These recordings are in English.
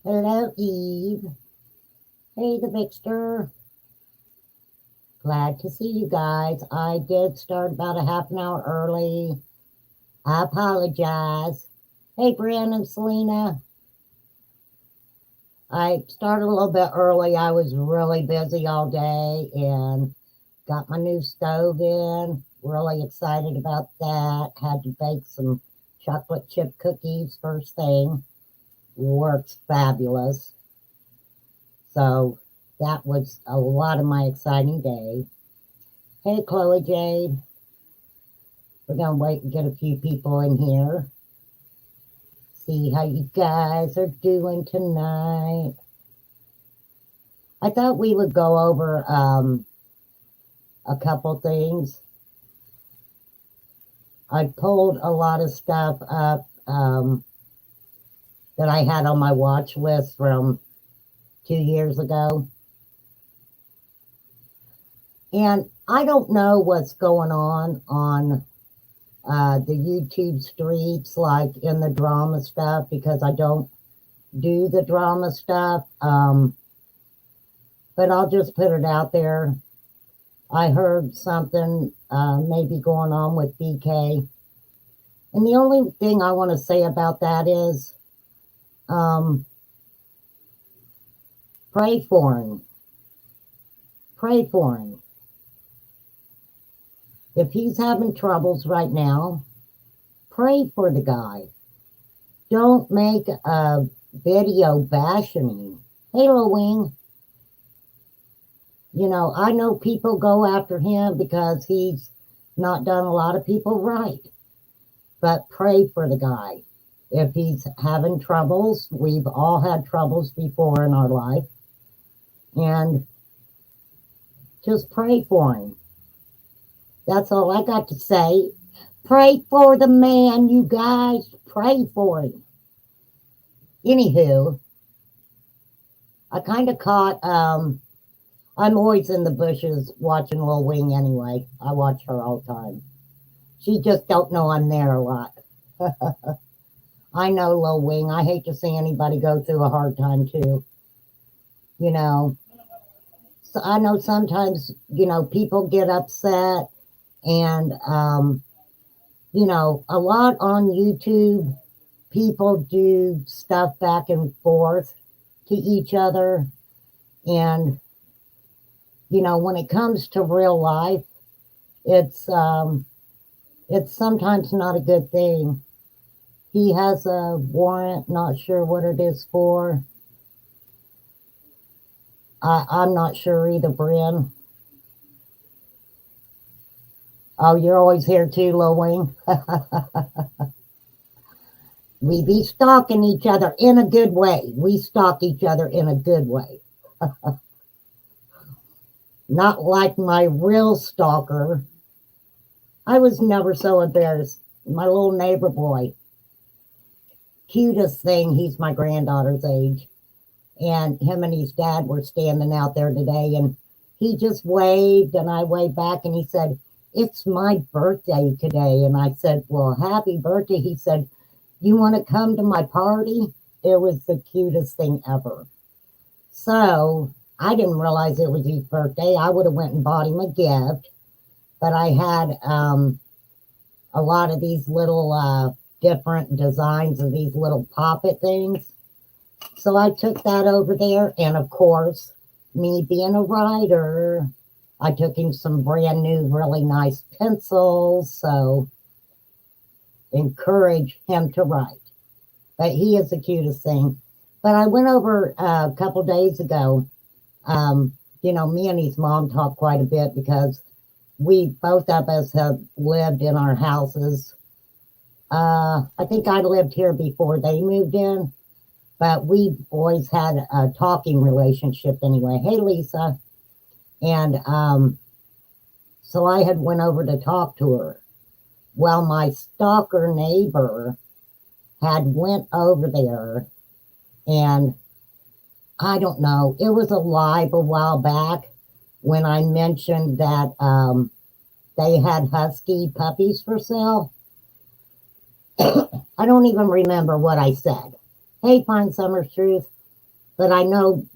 Hello, Eve. Hey, the Victor. Glad to see you guys. I did start about a half an hour early. I apologize. Hey, Brian and Selena. I started a little bit early. I was really busy all day and got my new stove in. Really excited about that. Had to bake some chocolate chip cookies first thing. Works fabulous. So that was a lot of my exciting day. Hey, Chloe Jade. We're going to wait and get a few people in here. See how you guys are doing tonight. I thought we would go over a couple things. I pulled a lot of stuff up that I had on my watch list from 2 years ago. And I don't know what's going on the YouTube streets, like in the drama stuff, because I don't do the drama stuff. But I'll just put it out there. I heard something maybe going on with BK. And the only thing I want to say about that is pray for him. Pray for him. If he's having troubles right now, pray for the guy. Don't make a video bashing him. Hey, Little Wing. You know, I know people go after him because he's not done a lot of people right. But pray for the guy. If he's having troubles, we've all had troubles before in our life. And just pray for him. That's all I got to say. Pray for the man, you guys. Pray for him. Anywho, I kind of caught, I'm always in the bushes watching Lil Wing anyway. I watch her all the time. She just don't know I'm there a lot. I know, Lil Wing. I hate to see anybody go through a hard time too. You know, so I know sometimes, you know, people get upset. And, you know, a lot on YouTube, people do stuff back and forth to each other. And, you know, when it comes to real life, it's sometimes not a good thing. He has a warrant, not sure what it is for. I'm not sure either, Bryn. Oh, you're always here too, Lil Wing. We be stalking each other in a good way. We stalk each other in a good way. Not like my real stalker. I was never so embarrassed. My little neighbor boy. Cutest thing, he's my granddaughter's age. And him and his dad were standing out there today. And he just waved and I waved back and he said, "It's my birthday today." And I said, "Well, happy birthday." He said, "You want to come to my party?" It was the cutest thing ever. So I didn't realize it was his birthday. I would have went and bought him a gift. But I had a lot of these little different designs of these little poppet things. So I took that over there. And of course, me being a writer, I took him some brand new, really nice pencils. So encourage him to write. But he is the cutest thing. But I went over a couple days ago. You know, me and his mom talked quite a bit because we, both of us, have lived in our houses. I think I lived here before they moved in. But we always had a talking relationship anyway. Hey, Lisa. And so I had went over to talk to her. Well, my stalker neighbor had went over there, and I don't know, it was a live a while back when I mentioned that they had husky puppies for sale. I don't even remember what I said. Hey, Fine Summer's Truth. but I know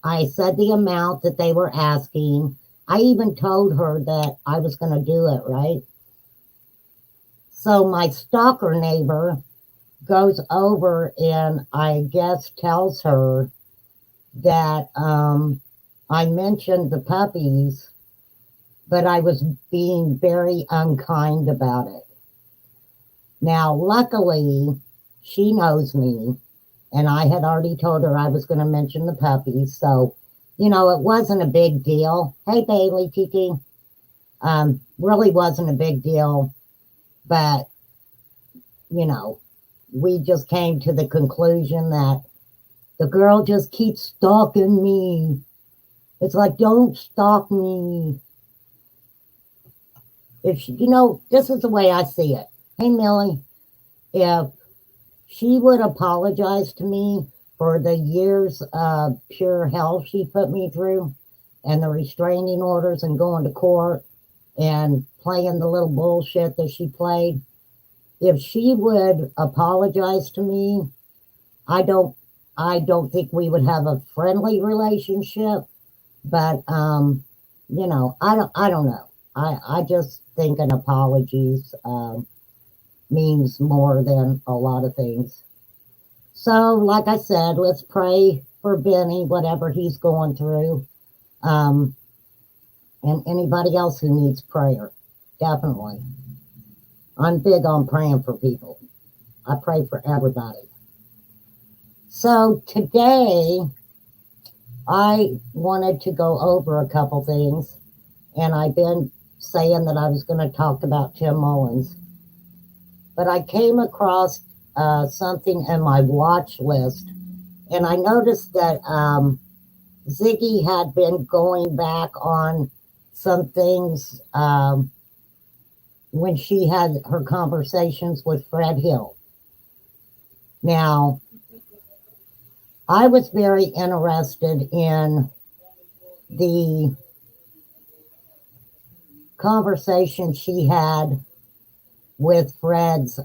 I said the amount that they were asking. I even told her that I was going to do it, right? So my stalker neighbor goes over and I guess tells her that I mentioned the puppies, but I was being very unkind about it. Now, luckily, she knows me, and I had already told her I was going to mention the puppies, so, you know, it wasn't a big deal. Hey, Bailey, Kiki. Really wasn't a big deal, but, you know, we just came to the conclusion that the girl just keeps stalking me. It's like, don't stalk me. If she, you know, this is the way I see it. Hey, Millie, if she would apologize to me for the years of pure hell she put me through and the restraining orders and going to court and playing the little bullshit that she played, if she would apologize to me, I don't think we would have a friendly relationship, but you know, I don't know. I just think an apologies means more than a lot of things. So, like I said, let's pray for Benny, whatever he's going through, and anybody else who needs prayer. Definitely. I'm big on praying for people. I pray for everybody. So today, I wanted to go over a couple things, and I've been saying that I was going to talk about Tim Mullins. But I came across something in my watch list, and I noticed that Ziggy had been going back on some things when she had her conversations with Fred Hill. Now, I was very interested in the conversation she had with Fred's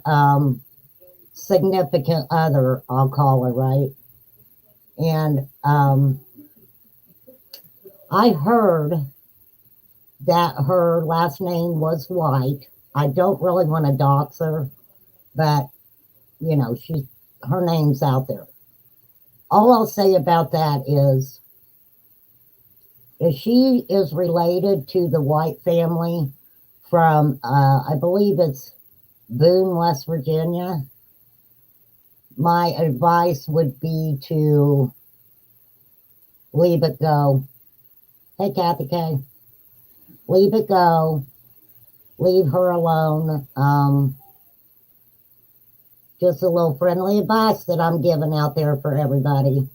significant other, I'll call her, right? And I heard that her last name was White. I don't really want to dox her, but, you know, her name's out there. All I'll say about that is she is related to the White family from, I believe it's Boone, West Virginia. My advice would be to leave it go. Hey, Kathy K. Leave it go. Leave her alone. Just a little friendly advice that I'm giving out there for everybody.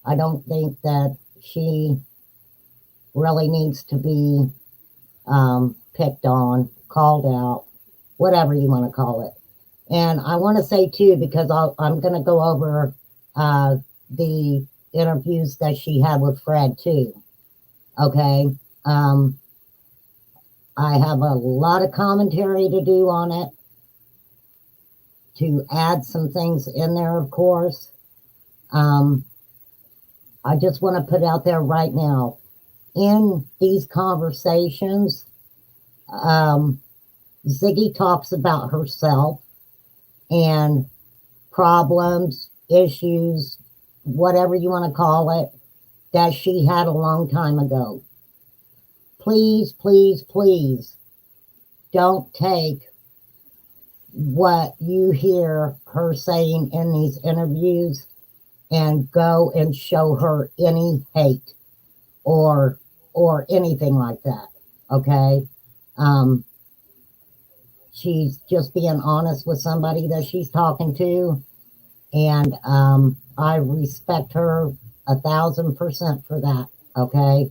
I don't think that she really needs to be picked on, called out, whatever you want to call it. And I want to say, too, because I'm going to go over the interviews that she had with Fred, too. Okay? I have a lot of commentary to do on it, to add some things in there, of course. I just want to put out there right now, in these conversations, Ziggy talks about herself and problems, issues, whatever you want to call it, that she had a long time ago. Please, please, please don't take what you hear her saying in these interviews and go and show her any hate or anything like that. Okay? She's just being honest with somebody that she's talking to, and I respect her 1,000% for that. Okay?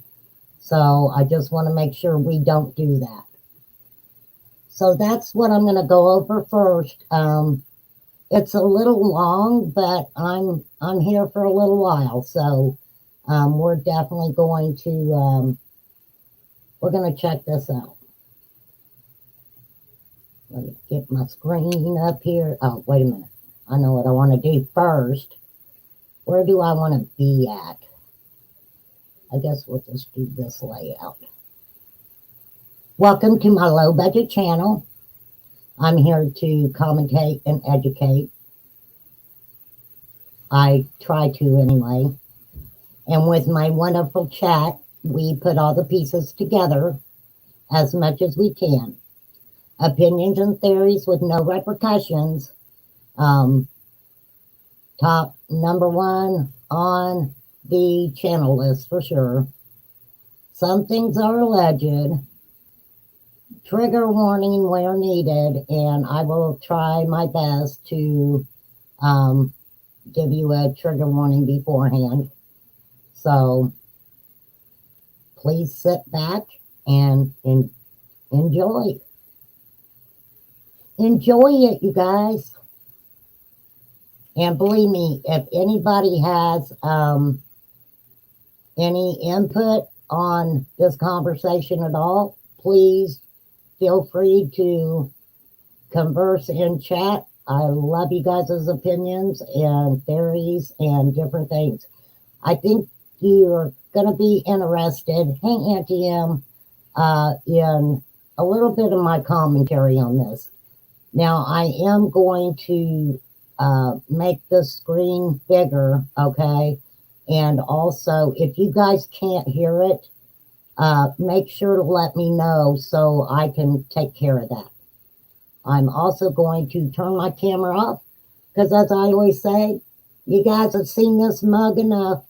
So I just want to make sure we don't do that. So that's what I'm going to go over first. It's a little long, but I'm here for a little while. So we're definitely going to check this out. Let me get my screen up here. Oh, wait a minute. I know what I want to do first. Where do I want to be at? I guess we'll just do this layout. Welcome to my low budget channel. I'm here to commentate and educate. I try to anyway. And with my wonderful chat, we put all the pieces together as much as we can. Opinions and theories with no repercussions. Top number one on the channel list for sure. Some things are alleged. Trigger warning where needed, and I will try my best to give you a trigger warning beforehand. So please sit back and enjoy. Enjoy it, you guys. And believe me, if anybody has any input on this conversation at all, please feel free to converse in chat. I love you guys' opinions and theories and different things. I think you're going to be interested, hey Auntie M, in a little bit of my commentary on this. Now, I am going to make the screen bigger, okay? And also, if you guys can't hear it, make sure to let me know so I can take care of that. I'm also going to turn my camera off because, as I always say, you guys have seen this mug enough.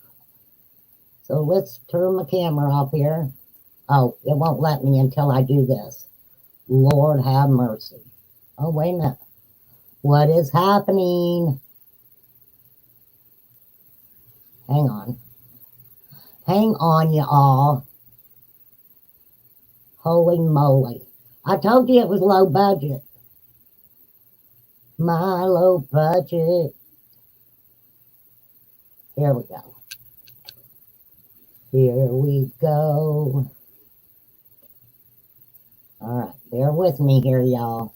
So let's turn my camera off here. Oh, it won't let me until I do this. Lord have mercy. Oh, wait a minute. What is happening? Hang on. Hang on, you all. Holy moly. I told you it was low budget. My low budget. Here we go. Here we go. All right, bear with me here, y'all.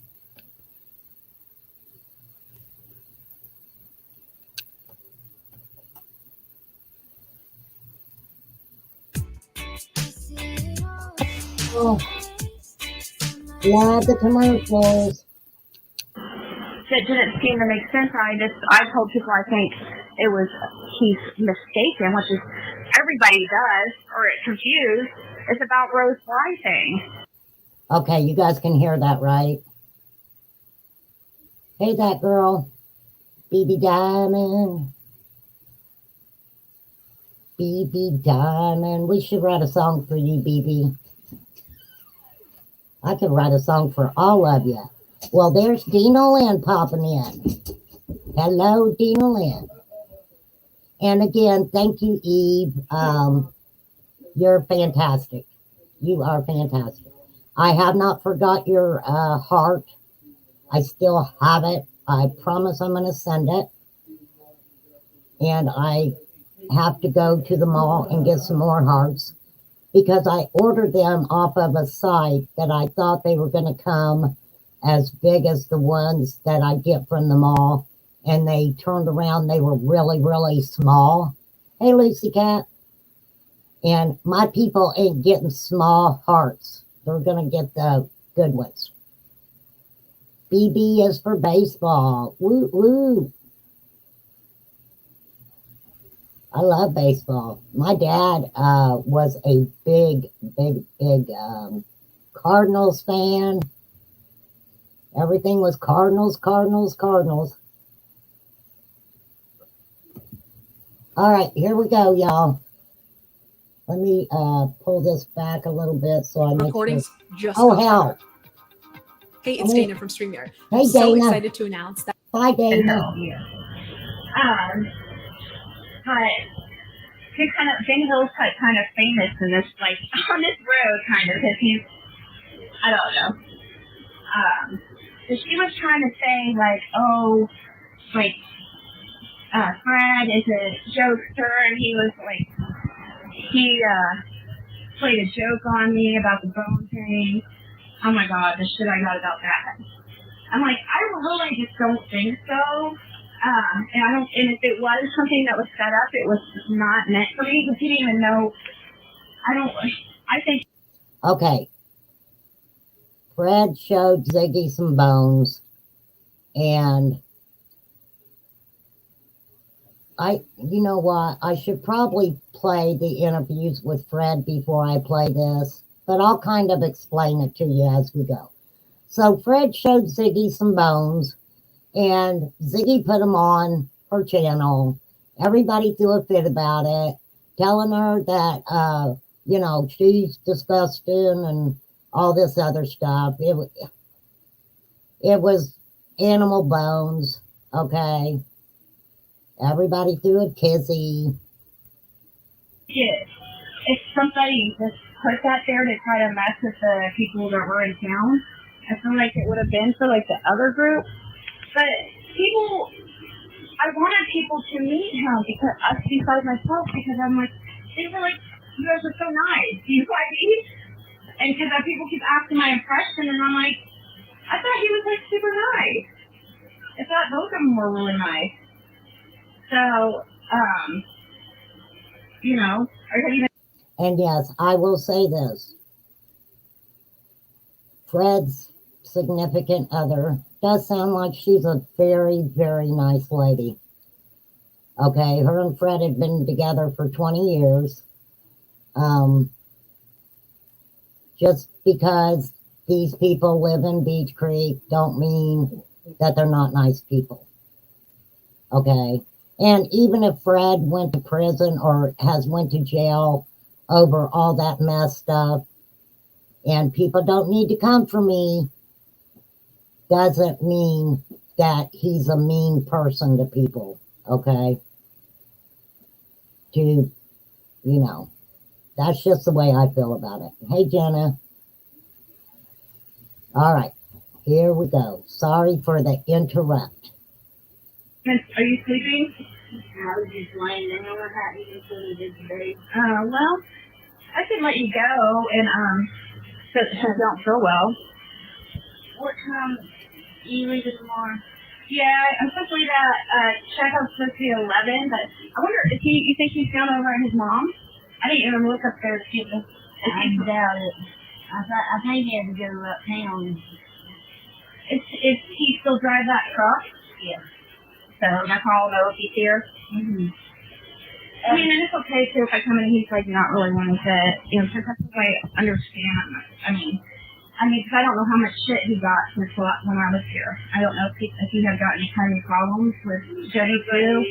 Oh, love the commercials. It didn't seem to make sense. I told people I think he's mistaken, which is everybody does, or it's confused. It's about Rose rising. Okay, you guys can hear that, right? Hey, that girl, BB Diamond. BB Diamond. We should write a song for you, BB. I could write a song for all of you. Well, there's Dina Lynn popping in. Hello, Dina Lynn. And again, thank you, Eve. You're fantastic. You are fantastic. I have not forgot your heart. I still have it. I promise I'm going to send it. And I have to go to the mall and get some more hearts because I ordered them off of a site that I thought they were going to come as big as the ones that I get from the mall. And they turned around. They were really, really small. Hey, Lucy Cat. And my people ain't getting small hearts. They're going to get the good ones. BB is for baseball. Woo, woo. I love baseball. My dad was a big Cardinals fan. Everything was Cardinals. All right, here we go, y'all. Let me pull this back a little bit so I make recordings sure. just Oh, hell. Hey, it's Dana from StreamYard. Hey, so Dana. excited to announce that. Bye, Dana. But Jane Hill's kind of famous in this, like, on this road, kind of, because he's, I don't know. So she was trying to say, like, oh, like, Fred is a jokester, and he was, like, he played a joke on me about the bone thing. Oh my god, the shit I got about that. I'm like, I really just don't think so. And I don't. And if it was something that was set up, it was not meant for me because he didn't even know. I think. Okay. Fred showed Ziggy some bones, and you know what? I should probably play the interviews with Fred before I play this, but I'll kind of explain it to you as we go. So Fred showed Ziggy some bones, and Ziggy put them on her channel. Everybody threw a fit about it, telling her that, you know, she's disgusting and all this other stuff. It was animal bones, okay? Everybody threw a kizzy. Yeah. If somebody just put that there to try to mess with the people that were in town, I feel like it would have been for like the other group. But I wanted people to meet him because besides myself, because I'm like, they were like, you guys are so nice. You like me? And because people keep asking my impression, and I'm like, I thought he was like super nice. I thought both of them were really nice. So, you know, and yes, I will say this. Fred's significant other does sound like she's a very, very nice lady. Okay, her and Fred had been together for 20 years. Just because these people live in Beach Creek don't mean that they're not nice people. Okay? And even if Fred went to prison or has went to jail over all that mess stuff, and people don't need to come for me, doesn't mean that he's a mean person to people, okay? You know, that's just the way I feel about it. Hey, Jenna. All right, here we go. Sorry for the interrupt. Are you sleeping? I was just laying there. I had even seen it today. Well, I can let you go and so you don't feel well. What time are you leaving tomorrow? Yeah, I'm supposed to leave at check out supposed to be 11, but I wonder if you think he's down over at his mom? I didn't even look up there to see if I doubt it. I think he had to go uptown. Is he still drive that truck? Yeah. So that's how I'll know if he's here. Mm-hmm. I mean, and it's okay too if I come in and he's like not really wanting to, you know, because that's the way I understand. I mean, because I don't know how much shit he got since when I was here. I don't know if he had got any kind of problems with Jody Sue.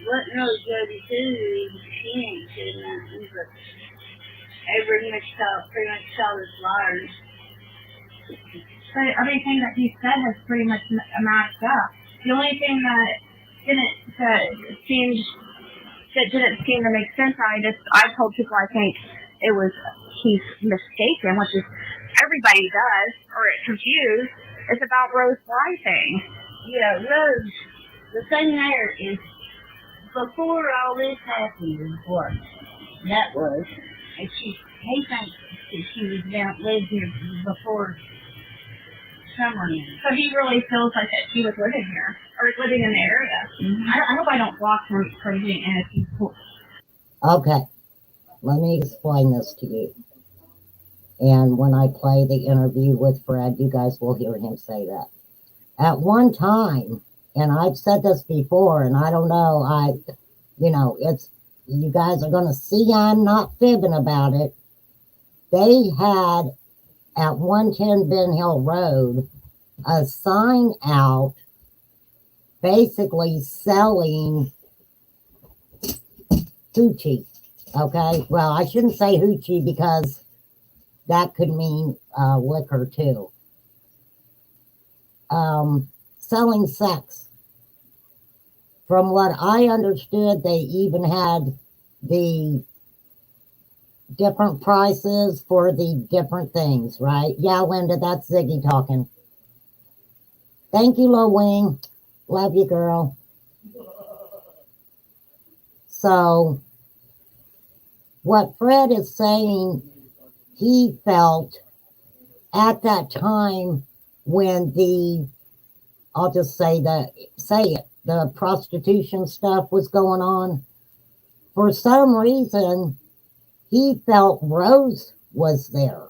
Wasn't really Jody Sue. She ain't said nothing, but pretty much saw his liars. But everything that he said has pretty much matched up. The only thing that didn't seem to make sense, I told people I think it was he's mistaken, which is everybody does, or it's confused. It's about Rose Bly thing. Yeah, Rose. The thing there is, before all this happened, what that was, and he thinks that she was lived here before summer. So he really feels like that she was living here, or living in the area. Mm-hmm. I hope I don't block him from being in a few. Okay, let me explain this to you. And when I play the interview with Fred, you guys will hear him say that. At one time, and I've said this before, and I don't know, you guys are going to see I'm not fibbing about it. They had at 110 Ben Hill Road a sign out basically selling hoochie. Okay, well, I shouldn't say hoochie because that could mean liquor too. Selling sex. From what I understood, they even had the different prices for the different things, right? Yeah, Linda, that's Ziggy talking. Thank you, Lo Wing. Love you, girl. So, what Fred is saying, he felt at that time when I'll just say it, the prostitution stuff was going on, for some reason, he felt Rose was there.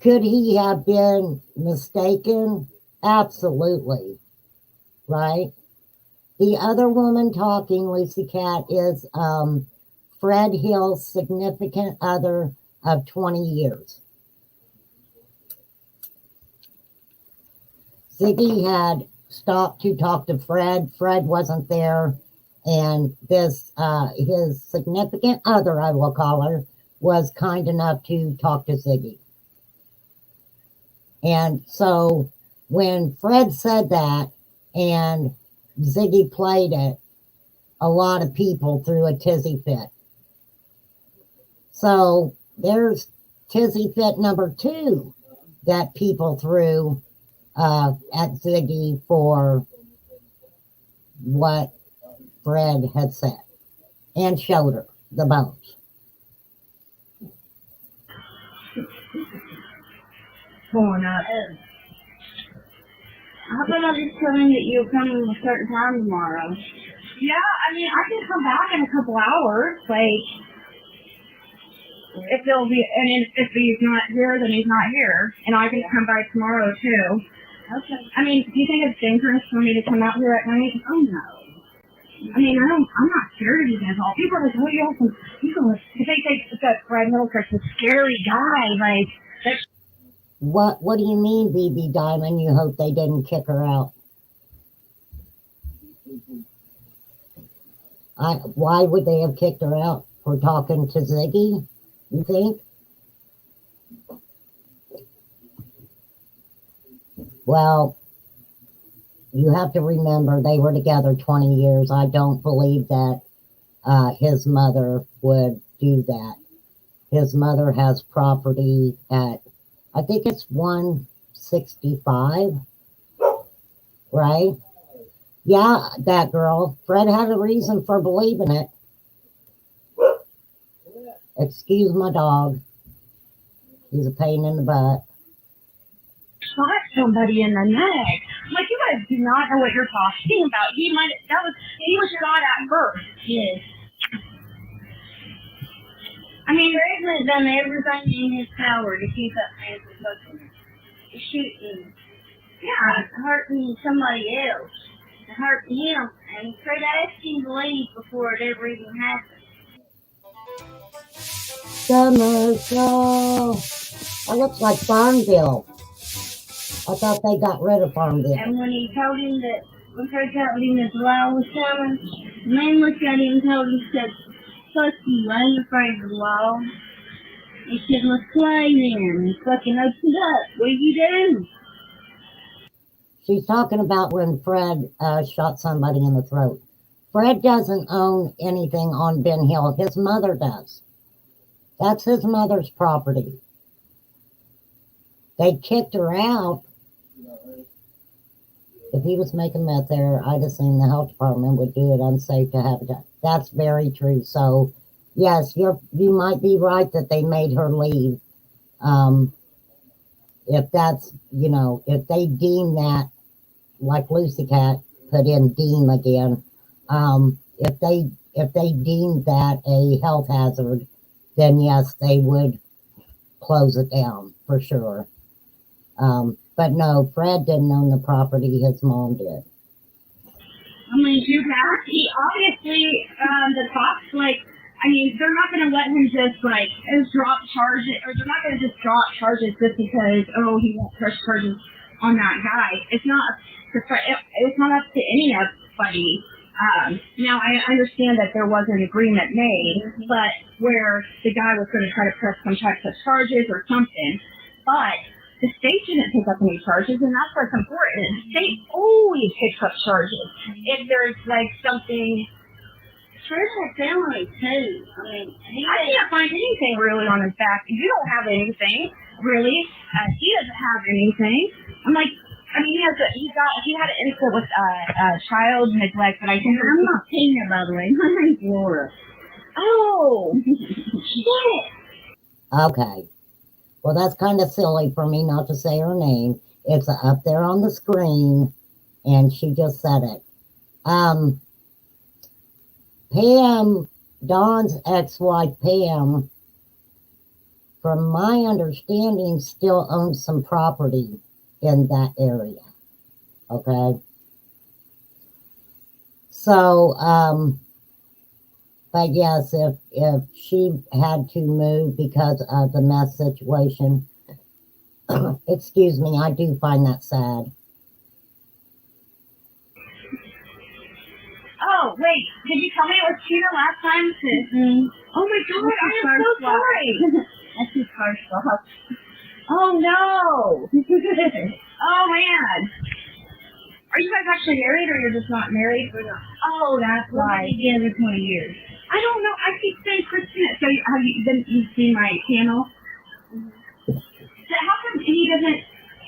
Could he have been mistaken? Absolutely. Right? The other woman talking, Lucy Cat, is Fred Hill's significant other of 20 years. Ziggy had stopped to talk to Fred. Fred wasn't there. And this, his significant other, I will call her, was kind enough to talk to Ziggy. And so when Fred said that and Ziggy played it, a lot of people threw a tizzy fit. So there's tizzy fit number 2 that people threw at Ziggy for what Fred had said and showed her the bones. Going up. How about I just tell him that you're coming at a certain time tomorrow? Yeah, I mean, I can come back in a couple hours. Like, if he'll be, and if he's not here, then he's not here, and I can come back tomorrow too. Okay. I mean, do you think it's dangerous for me to come out here at night? Oh no. I mean, I'm not scared of you guys all. People are like, oh, you have some, they think that Fred Middlecourt's a scary guy, like, that's. What do you mean, BB Diamond? You hope they didn't kick her out? Why would they have kicked her out? For talking to Ziggy, you think? Well, you have to remember they were together 20 years. I don't believe that his mother would do that. His mother has property at, I think it's 165, right? Yeah, that girl. Fred had a reason for believing it. Excuse my dog. He's a pain in the butt. Shot somebody in the neck. Like, you guys do not know what you're talking about. He was shot at first. Yes. I mean, Fred has done everything in his power to keep up with shooting. yeah. Hurting somebody else. Hurting him. And Fred asked him to leave before it ever even happened. Commercial. That looks like Farmville. I thought they got rid of Farmville. And when Fred told him that the law was coming, the man looked at him and told him, said, fuck you, I ain't afraid of the law. He said, let's play then. He fucking opened up. What do you do? She's talking about when Fred shot somebody in the throat. Fred doesn't own anything on Ben Hill. His mother does. That's his mother's property. They kicked her out. If he was making meth there, I'd assume the health department would do it unsafe to have it. That's very true. So, yes, you might be right that they made her leave. If that's, if they deem that, like Lucy Cat put in deem again, if they deemed that a health hazard, then yes, they would close it down for sure. But no, Fred didn't own the property, his mom did. I mean, too bad. He obviously, the cops, they're not going to let him just, drop charges, or they're not going to just drop charges just because, he won't press charges on that guy. It's not up to anybody. Now, I understand that there was an agreement made, but where the guy was going to try to press some types of charges or something. But the state didn't pick up any charges, and that's what's important. The state always picks up charges if there's something. Fred had family too. I can't find anything really on his back. You don't have anything really. He doesn't have anything. He had an incident with child neglect, but I think I'm not Tina, by the way. My name's Laura. Oh, shit. Okay. Well, that's kind of silly for me not to say her name. It's up there on the screen. and she just said it. Pam, Dawn's ex-wife Pam, from my understanding, still owns some property in that area. Okay. So, but yes, if she had to move because of the mess situation, excuse me, I do find that sad. Oh, wait. Did you tell me it was Tina last time? Mm-hmm. Oh my God, I am so sorry. That's his car stop. Oh no. Oh man. Are you guys actually married or you're just not married? Oh, that's why. We've been together 20 years. I don't know. I keep saying Christina. So you've seen my channel? So how come he doesn't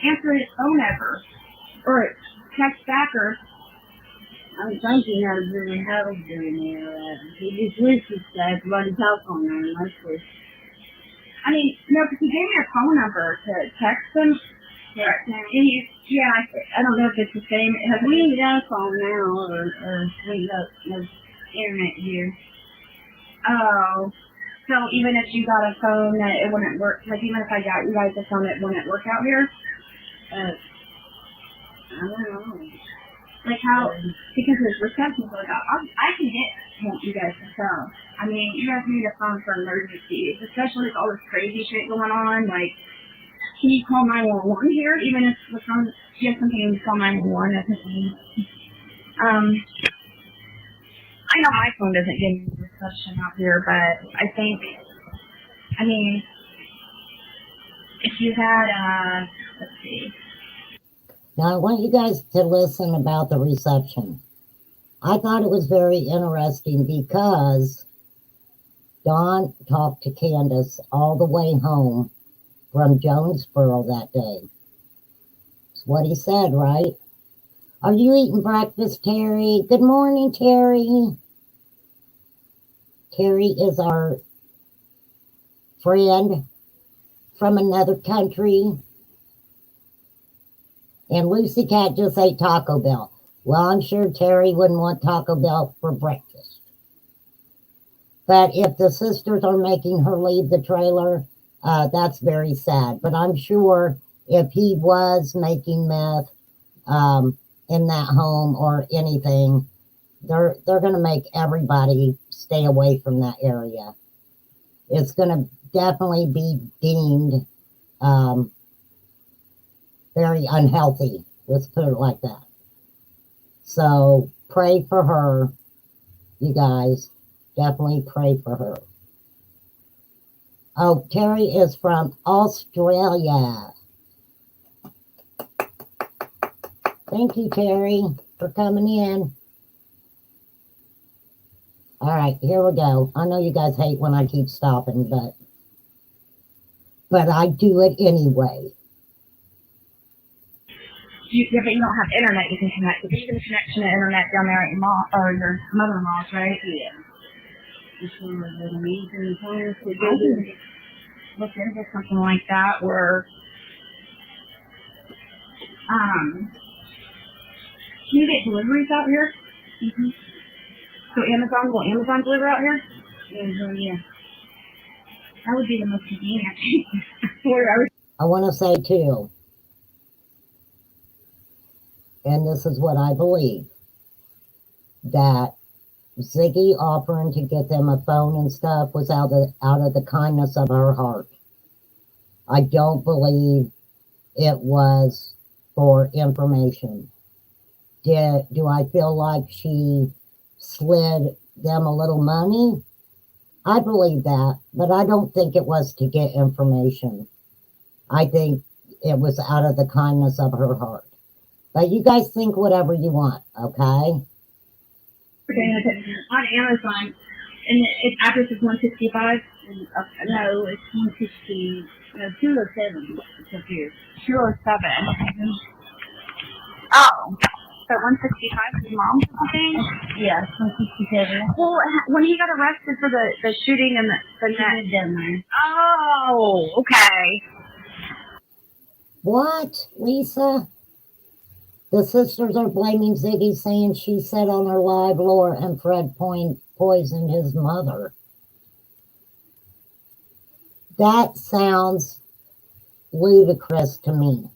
answer his phone ever? Or text back or... I'm thinking out of really how he's doing there. He just wishes that everybody talk on there mostly. I mean, no, because he gave me a phone number to text him. Yeah, I don't know if it's the same. It has we ain't got a phone now, or we got no internet here. Oh, so even if you got a phone that it wouldn't work, like even if I got you guys a phone that wouldn't work out here? I don't know. Like how, because his reception's like, I can get you guys a phone. I mean, you guys need a phone for emergencies, especially with all this crazy shit going on. Like, can you call 911 here? Even if the phone, you have something to call 911, that's the thing. I know my phone doesn't give me reception out here, but I think, I mean, if you had, let's see. Now, I want you guys to listen about the reception. I thought it was very interesting because Don talked to Candace all the way home from Jonesboro that day. That's what he said, right? Are you eating breakfast, Terry? Good morning, Terry. Terry is our friend from another country. And Lucy Cat just ate Taco Bell. Well, I'm sure Terry wouldn't want Taco Bell for breakfast. But if the sisters are making her leave the trailer, that's very sad. But I'm sure if he was making meth in that home or anything, they're going to make everybody stay away from that area. It's going to definitely be deemed very unhealthy. Let's put it like that. So pray for her, you guys. Definitely pray for her. Oh, Terry is from Australia. Thank you, Terry, for coming in. All right, here we go. I know you guys hate when I keep stopping, but I do it anyway. Yeah, but you don't have internet you can connect to. You can connect to the internet down there at your mom or your mother-in-law's, right? Yeah. Just one of the amazing times to I can look into something like that where can you get deliveries out here? Mm-hmm. So will Amazon deliver out here? Yeah. That would be the most convenient. I want to say too, and this is what I believe, that Ziggy offering to get them a phone and stuff was out of the kindness of her heart. I don't believe it was for information. Do I feel like she slid them a little money? I believe that, but I don't think it was to get information. I think it was out of the kindness of her heart. But you guys think whatever you want, okay? On Amazon, and its address is 165. No, it's 160. No, 207. It's up here. 207. Oh. So 165 is mom's thing? Yeah, it's 167. Well, when he got arrested for the shooting and the net. Down there. Oh, okay. What, Lisa? The sisters are blaming Ziggy, saying she said on her live Laura and Fred poisoned his mother. That sounds ludicrous to me.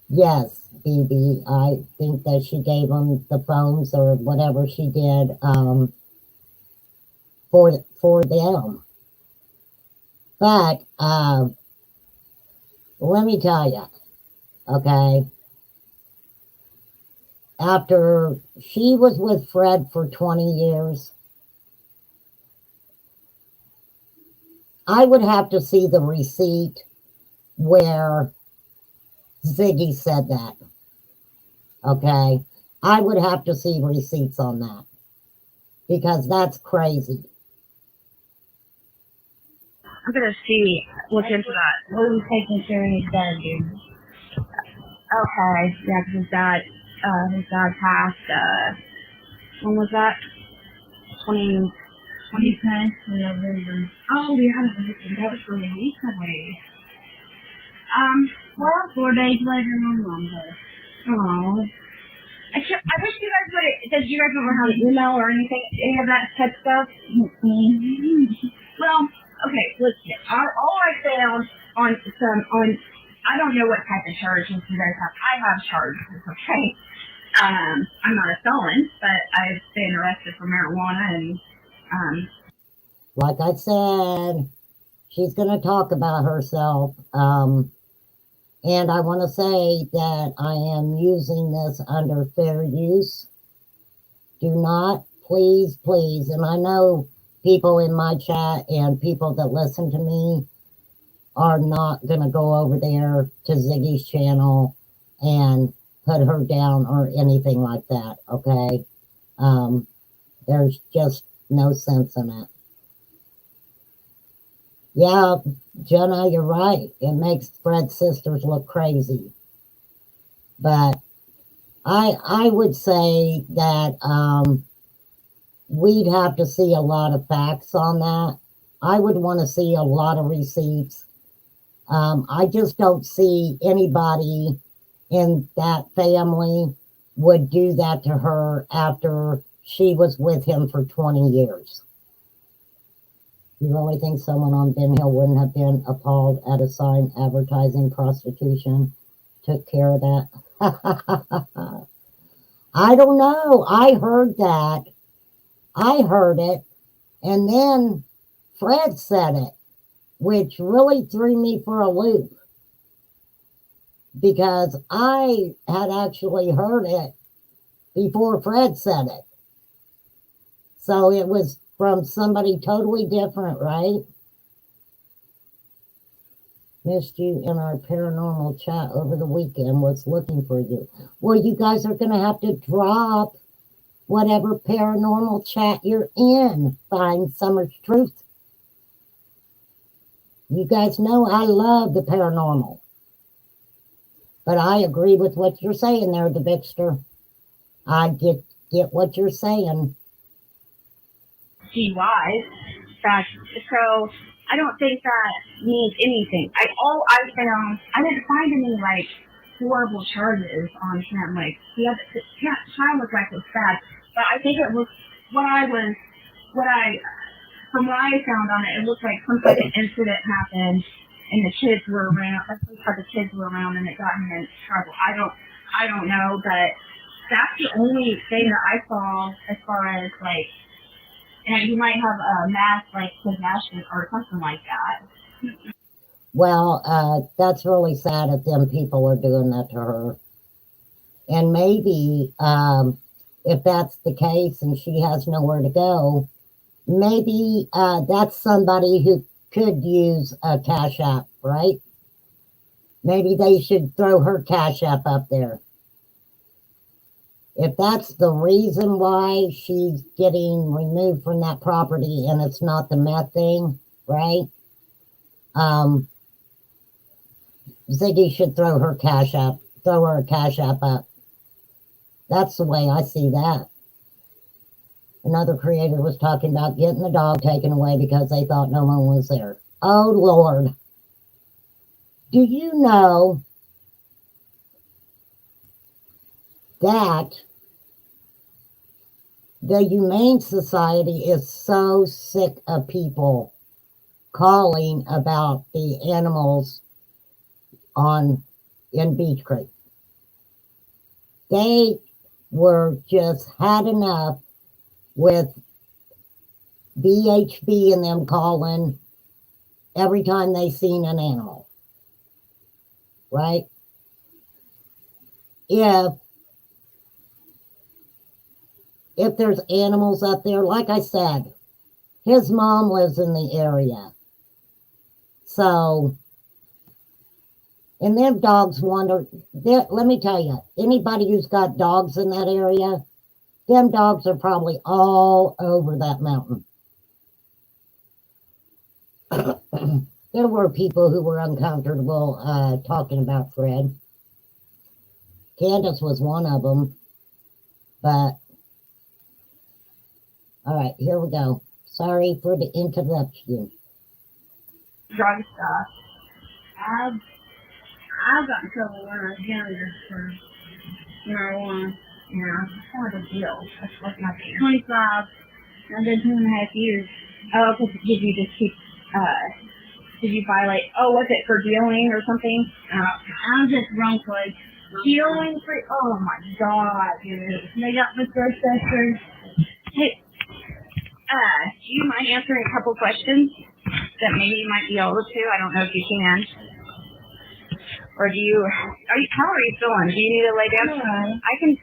Yes, BB, I think that she gave them the phones or whatever she did for them. But let me tell you, okay, after she was with Fred for 20 years, I would have to see the receipt where Ziggy said that. Okay, I would have to see receipts on that because that's crazy. I'm gonna look into that. Who's taking care of his dad, dude? Okay, yeah, 'cause his dad passed, when was that? 2010? November. Oh, yeah, that was for a week away. Well, 4 days later, my mom died. Oh. I wish you guys did you guys ever have an email or anything, any of that type stuff? Well, okay, listen, all I found on I don't know what type of charges you guys have. I have charges, okay? I'm not a felon, but I've been arrested for marijuana and, Like I said, she's going to talk about herself. And I want to say that I am using this under fair use. Do not, please, and I know people in my chat and people that listen to me are not going to go over there to Ziggy's channel and put her down or anything like that, okay? There's just no sense in it. Yeah, Jenna, you're right. It makes Fred's sisters look crazy. But I would say that we'd have to see a lot of facts on that. I would want to see a lot of receipts. I just don't see anybody in that family would do that to her after she was with him for 20 years. You really think someone on Ben Hill wouldn't have been appalled at a sign advertising prostitution? Took care of that? I don't know. I heard that. I heard it. And then Fred said it, which really threw me for a loop. Because I had actually heard it before Fred said it. So it was from somebody totally different, right? Missed you in our paranormal chat over the weekend. Was looking for you. Well, you guys are going to have to drop whatever paranormal chat you're in. Find Summer's Truth. You guys know I love the paranormal. But I agree with what you're saying there, the Vixter. I get what you're saying. DUIs. So I don't think that means anything. I didn't find any like horrible charges on him. Like his child looked like it was bad, but I think it was from what I found on it, it looked like some type of incident happened and the kids were around. Some type of kids were around and it got him in trouble. I don't know, but that's the only thing that I saw as far as like. And you might have a mass like possession or something like that. Well, that's really sad if them people are doing that to her. And maybe if that's the case and she has nowhere to go, maybe that's somebody who could use a Cash App, right? Maybe they should throw her Cash App up there. If that's the reason why she's getting removed from that property and it's not the meth thing, right? Ziggy should throw her a Cash App up. That's the way I see that. Another creator was talking about getting the dog taken away because they thought no one was there. Oh, Lord. Do you know that the Humane Society is so sick of people calling about the animals in Beach Creek? They were just had enough with BHB and them calling every time they seen an animal, right? If there's animals up there, like I said, his mom lives in the area. So, and them dogs wander. Let me tell you, anybody who's got dogs in that area, them dogs are probably all over that mountain. There were people who were uncomfortable talking about Fred. Candace was one of them. But, all right, here we go. Sorry for the interruption. Drug stuff. I got in trouble when I was younger for marijuana. Yeah, what a deal. That's what my deal. 25. I did 2.5 years. Oh, because did you just keep, did you violate, was it for dealing or something? I was just wrongfully dealing for, oh my god, dude. They got my first session. Hey, do you mind answering a couple questions that maybe you might be able to? I don't know if you can. Or how are you feeling? Do you need to lay down? Right. I can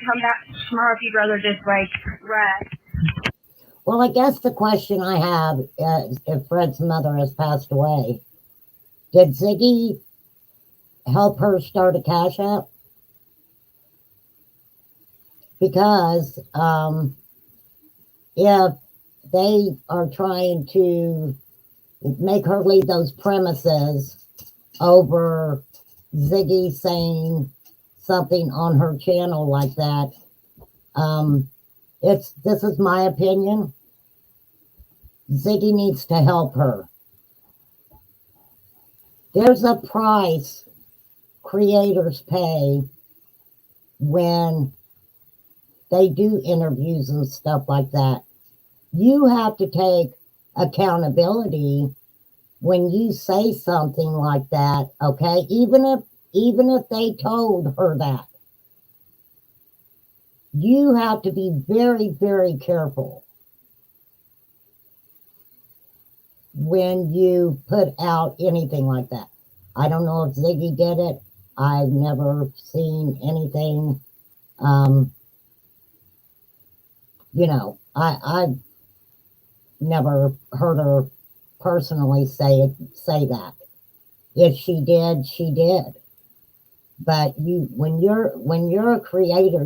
come back tomorrow if you'd rather just rest. Well, I guess the question I have is if Fred's mother has passed away, did Ziggy help her start a Cash App? Because if they are trying to make her leave those premises over Ziggy saying something on her channel like that, this is my opinion. Ziggy needs to help her. There's a price creators pay when they do interviews and stuff like that. You have to take accountability when you say something like that, okay? Even if they told her that. You have to be very, very careful when you put out anything like that. I don't know if Ziggy did it. I've never seen anything. I've never heard her personally say that. If she did, she did. But when you're a creator,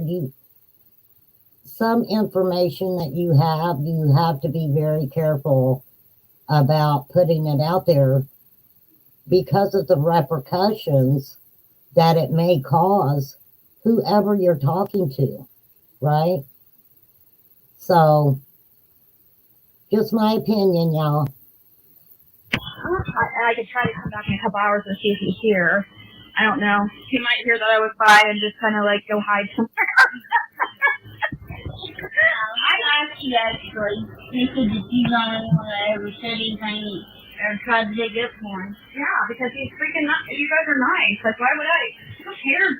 some information that you have to be very careful about putting it out there because of the repercussions that it may cause whoever you're talking to, right? So, just my opinion, y'all. I could try to come back in a couple hours and see if he's here. I don't know. He might hear that I was by and just kind of go hide somewhere. I asked you actually. You said that you don't want to ever said anything or tried to dig up for him. Yeah, because he's freaking nice. You guys are nice. Why would I? Who cares?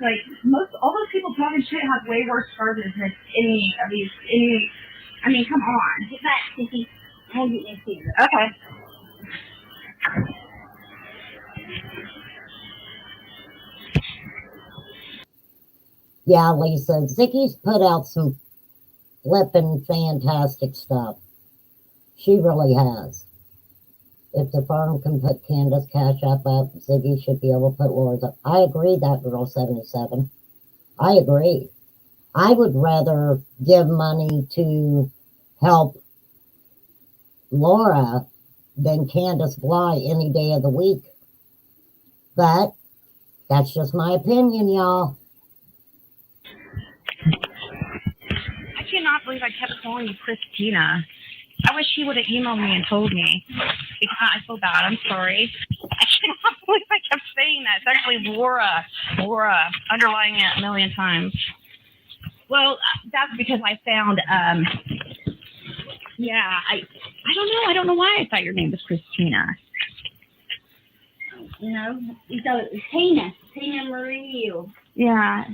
All those people talking shit have way worse charges than any of these. I mean, come on. Get back, Sissy. I'll get this here. Okay. Yeah, Lisa, Ziggy's put out some flippin' fantastic stuff. She really has. If the farm can put Candace Cash App up, Ziggy should be able to put Laura's up. I agree, that girl 77. I agree. I would rather give money to help Laura than Candace Bly any day of the week. But that's just my opinion, y'all. I cannot believe I kept calling you Christina. I wish he would have emailed me and told me. Because I feel bad. I'm sorry. I cannot believe I kept saying that. It's actually Laura. Laura, underlying it a million times. Well, that's because I found, yeah, I don't know. I don't know why I thought your name was Christina. No, you thought it was Tina. Tina Marie. Yeah.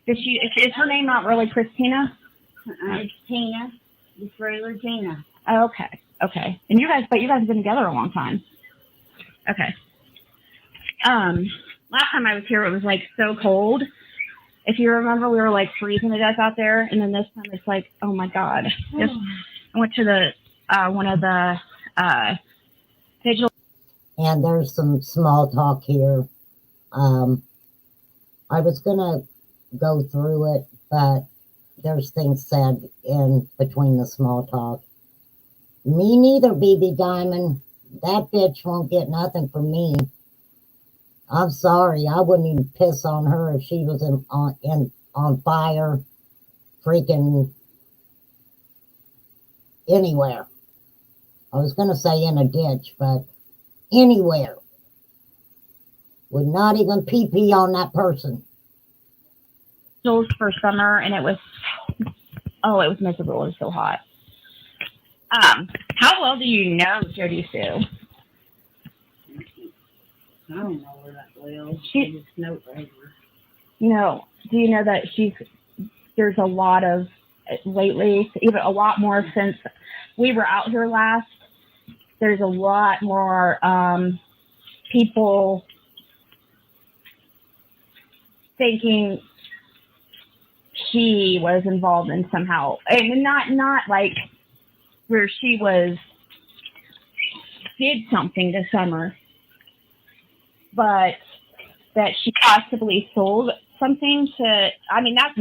Is her name not really Christina? It's Tina. It's regular Tina. Oh, okay. Okay. And you guys have been together a long time. Okay. Last time I was here, it was like so cold. If you remember, we were like freezing to death out there. And then this time it's like, oh my God. I went to the, one of the, digital. And there's some small talk here. I was going to go through it, but there's things said in between the small talk. Me neither, BB Diamond. That bitch won't get nothing from me. I'm sorry. I wouldn't even piss on her if she was on fire, freaking anywhere. I was going to say in a ditch, but anywhere. Would not even pee on that person. For summer, and it was miserable. It was so hot. How well do you know Jody Sue? I don't know her that well. She just know her. You know, do you know that there's a lot of, lately, even a lot more since we were out here last, there's a lot more people thinking she was involved in somehow, and not like where she did something this summer, but that she possibly sold something to, I mean, that's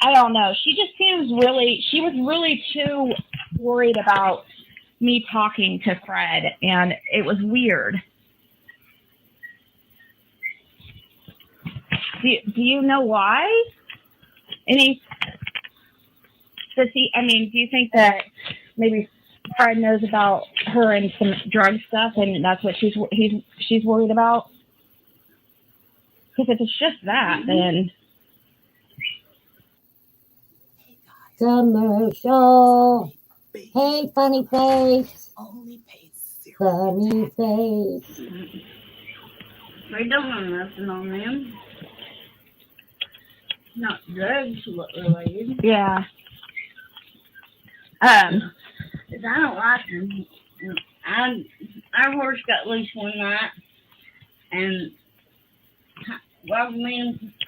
I don't know. She just seems she was really too worried about me talking to Fred, and it was weird. Do you know why? Do you think that maybe Fred knows about her and some drug stuff, and that's what she's worried about? Because if it's just that, then Commercial. Hey, funny face. Only paid $0. Funny face. They don't know nothing on them. Not drugs related. yeah. Cause I don't like them. Our horse got loose one night, and I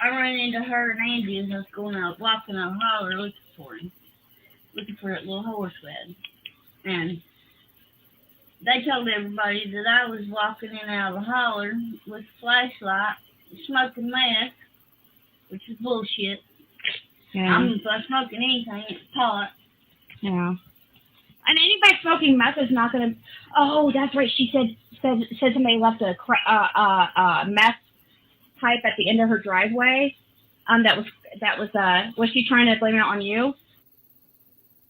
ran into her and Andy as I was going out walking out holler looking for that little horse lad. And they told everybody that I was walking in out of the holler with a flashlight, smoking meth, which is bullshit. Yeah. I'm not smoking anything, it's pot. Yeah. And anybody smoking meth is not going to. Oh, that's right. She said somebody left a meth pipe at the end of her driveway. Was she trying to blame it on you?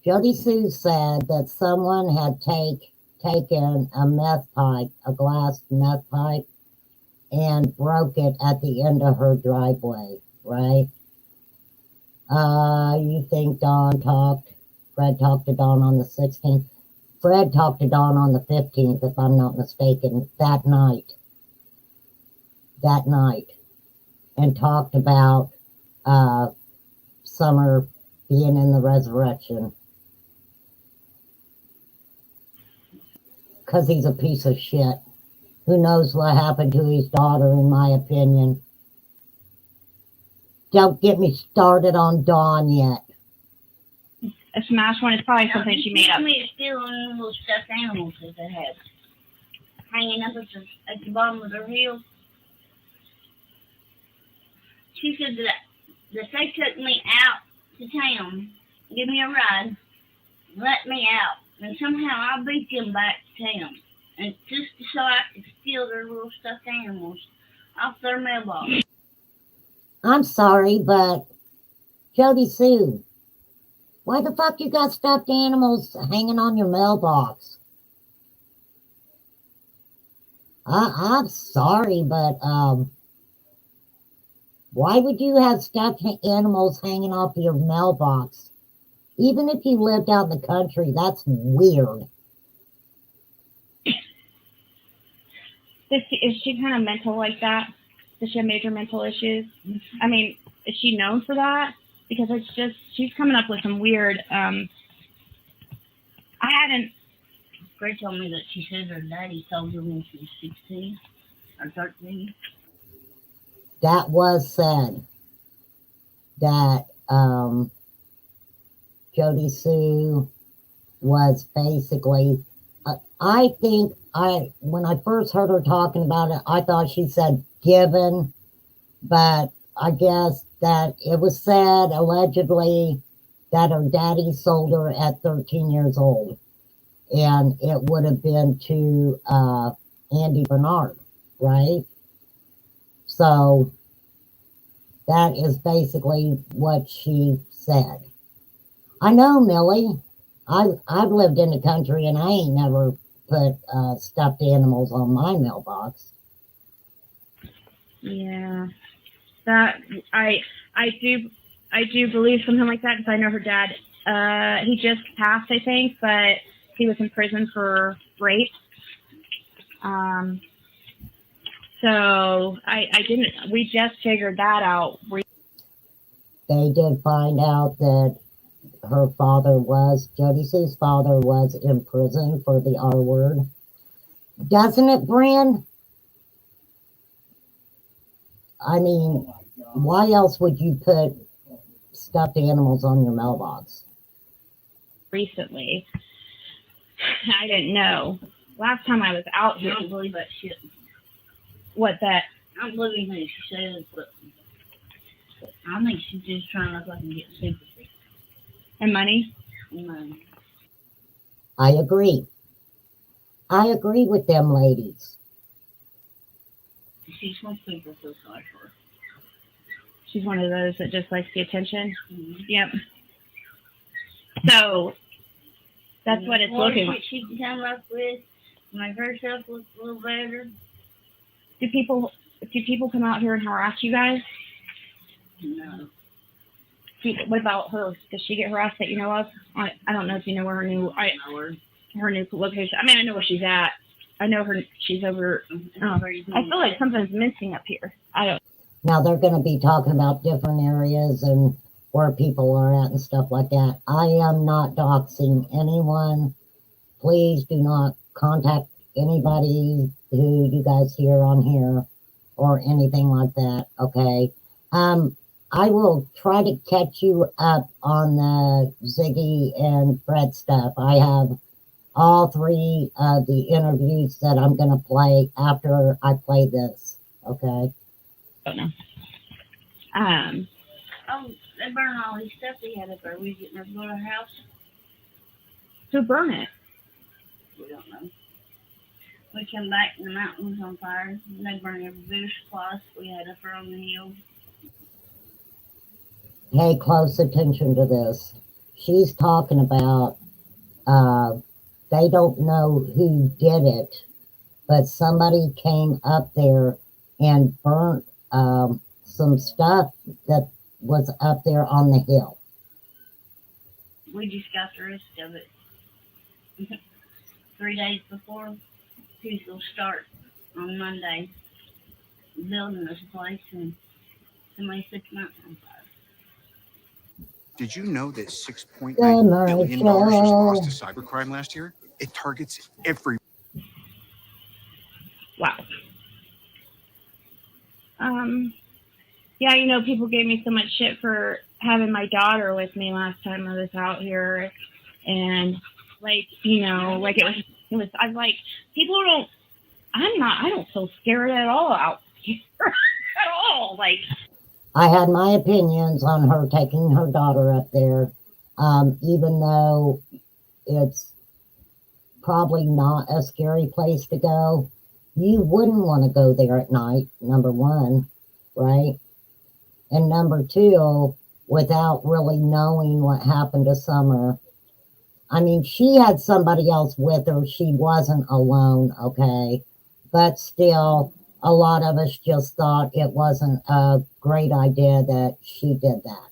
Jody Sue said that someone had taken a glass meth pipe, and broke it at the end of her driveway, right? You think Fred talked to Dawn on the 16th. Fred talked to Dawn on the 15th, if I'm not mistaken, that night, and talked about Summer being in the resurrection. Because he's a piece of shit. Who knows what happened to his daughter, in my opinion. Don't get me started on Dawn yet. A smash one is probably something she made up. Me stealing little stuffed animals that they had hanging up at the bottom of their heels. She said that they took me out to town, give me a ride, let me out, and somehow I beat them back to town, and just so I could steal their little stuffed animals off their mailbox. I'm sorry, but Jody Sue, why the fuck you got stuffed animals hanging on your mailbox? I'm sorry, but why would you have stuffed animals hanging off your mailbox? Even if you lived out in the country, that's weird. Is she kind of mental like that? Does she have major mental issues? I mean, is she known for that? Because it's just, she's coming up with some weird, I hadn't. Gray told me that she said her daddy told her when she was 16 or 13. That was said that Jody Sue was basically, I think when I first heard her talking about it, I thought she said given, but I guess that it was said allegedly that her daddy sold her at 13 years old, and it would have been to Andy Bernard, right? So that is basically what she said. I know, Millie. I've lived in the country and I ain't never put stuffed animals on my mailbox. Yeah, that I do believe something like that because I know her dad. He just passed, I think, but he was in prison for rape. So I didn't. We just figured that out. They did find out that her father was, Jody Sue's father was in prison for the R word. Doesn't it, Bran? I mean, why else would you put stuffed animals on your mailbox? Recently, I didn't know. Last time I was out I here, don't believe that shit. what that? I don't believe anything she says, but I think she's just trying to look like and get sympathy. And money? I agree. I agree with them ladies. She's most people feel sorry for her. She's one of those that just likes the attention. Mm-hmm. Yep. So that's what it's looking like. She can come up with make herself look a little better. Do people come out here and harass you guys? No. What about her? Does she get harassed that you know of? I don't know if you know where her new location. I mean, I know where she's at. I know her. She's over. I feel like something's missing up here. I don't. Now they're going to be talking about different areas and where people are at and stuff like that. I am not doxing anyone. Please do not contact anybody who you guys hear on here or anything like that. Okay. I will try to catch you up on the Ziggy and Fred stuff. I have all three of the interviews that I'm going to play after I play this. Okay. Don't know. Oh, they burn all these stuff they had up there. We getting ready to go to her house. Who burn it? We don't know. We come back and the mountain was on fire. And they burned every bit of supplies we had up there on the hill. Pay close attention to this. She's talking about they don't know who did it, but somebody came up there and burnt some stuff that was up there on the hill. We just got the rest of it. 3 days before she's going to start on Monday building this place, and somebody set the mountain on fire. Did you know that $6.9 billion was lost to cybercrime last year? It targets every. Wow. Yeah, you know, people gave me so much shit for having my daughter with me last time I was out here, and like, you know, like it was. I was like, people don't. I don't feel scared at all out here at all. Like. I had my opinions on her taking her daughter up there, even though it's probably not a scary place to go. You wouldn't want to go there at night, number one, right? And number two, without really knowing what happened to Summer. I mean, she had somebody else with her. She wasn't alone, okay? but still, a lot of us just thought it wasn't a great idea that she did that.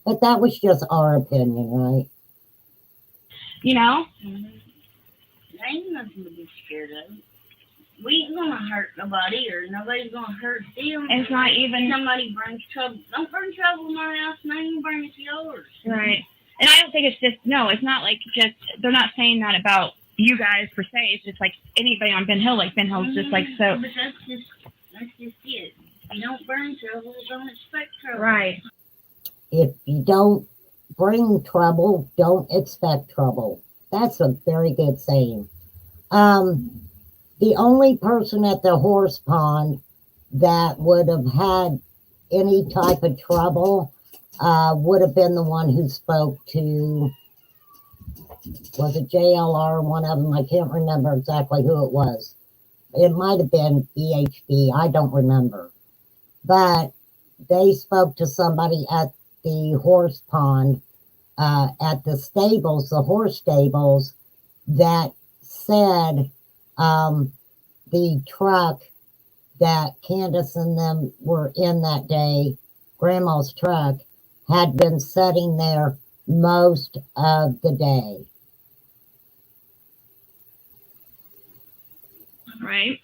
But that was just our opinion, right? You know? There ain't nothing to be scared of. We ain't gonna hurt nobody, or nobody's gonna hurt them. It's not even somebody brings trouble. Don't bring trouble in my house, and I ain't bring it to yours. right. And I don't think it's just it's not like just they're not saying that about you guys per se. It's just like anybody on Ben Hill. Like Ben Hill's just like so. But that's just it. If you don't bring trouble, don't expect trouble. Right. If you don't bring trouble, don't expect trouble. That's a very good saying. The only person at the horse pond that would have had any type of trouble would have been the one who spoke to, was it JLR, one of them? I can't remember exactly who it was. It might have been BHB, I don't remember. But they spoke to somebody at the horse pond, at the stables, the horse stables, that said the truck that Candace and them were in that day, Grandma's truck, had been sitting there most of the day. Right.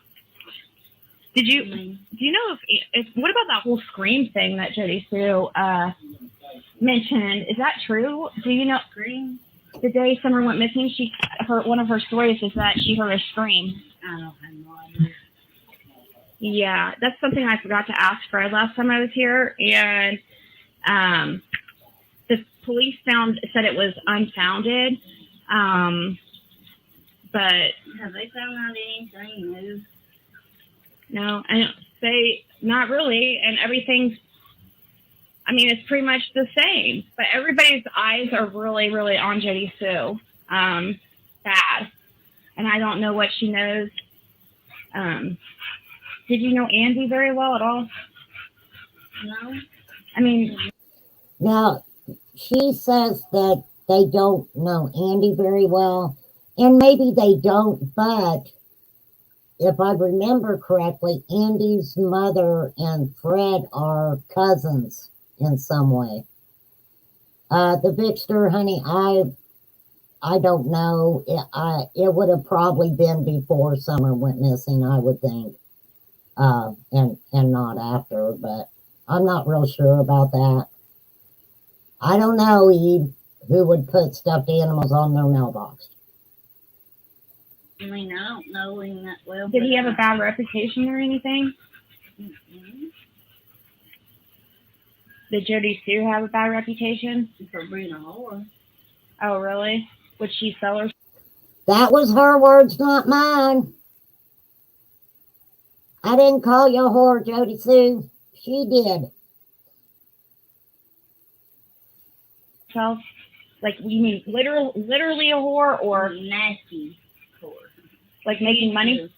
Do you know if what about that whole scream thing that Jody Sue mentioned? Is that true? Do you know scream? The day Summer went missing, one of her stories is that she heard a scream. I don't have no idea. Yeah, that's something I forgot to ask Fred last time I was here, and the police said it was unfounded, but have they found out anything new? No, I don't say not really, and everything's. I mean, it's pretty much the same, but everybody's eyes are really, really on Jody Sue, bad, and I don't know what she knows. Did you know Andy very well at all? No. I mean, now she says that they don't know Andy very well, and maybe they don't, but if I remember correctly, Andy's mother and Fred are cousins in some way. The Victor, honey, I don't know. It would have probably been before Summer went missing, I would think, and not after. But I'm not real sure about that. I don't know, Eve, who would put stuffed animals on their mailbox. I mean, I don't know him that well. Did he have a bad reputation or anything? Mm-hmm. Did Jody Sue have a bad reputation? For being a whore. Oh, really? Would she sell her? That was her words, not mine. I didn't call you a whore, Jody Sue. She did. Herself? Like, you mean literally a whore, or nasty whore? Like making money?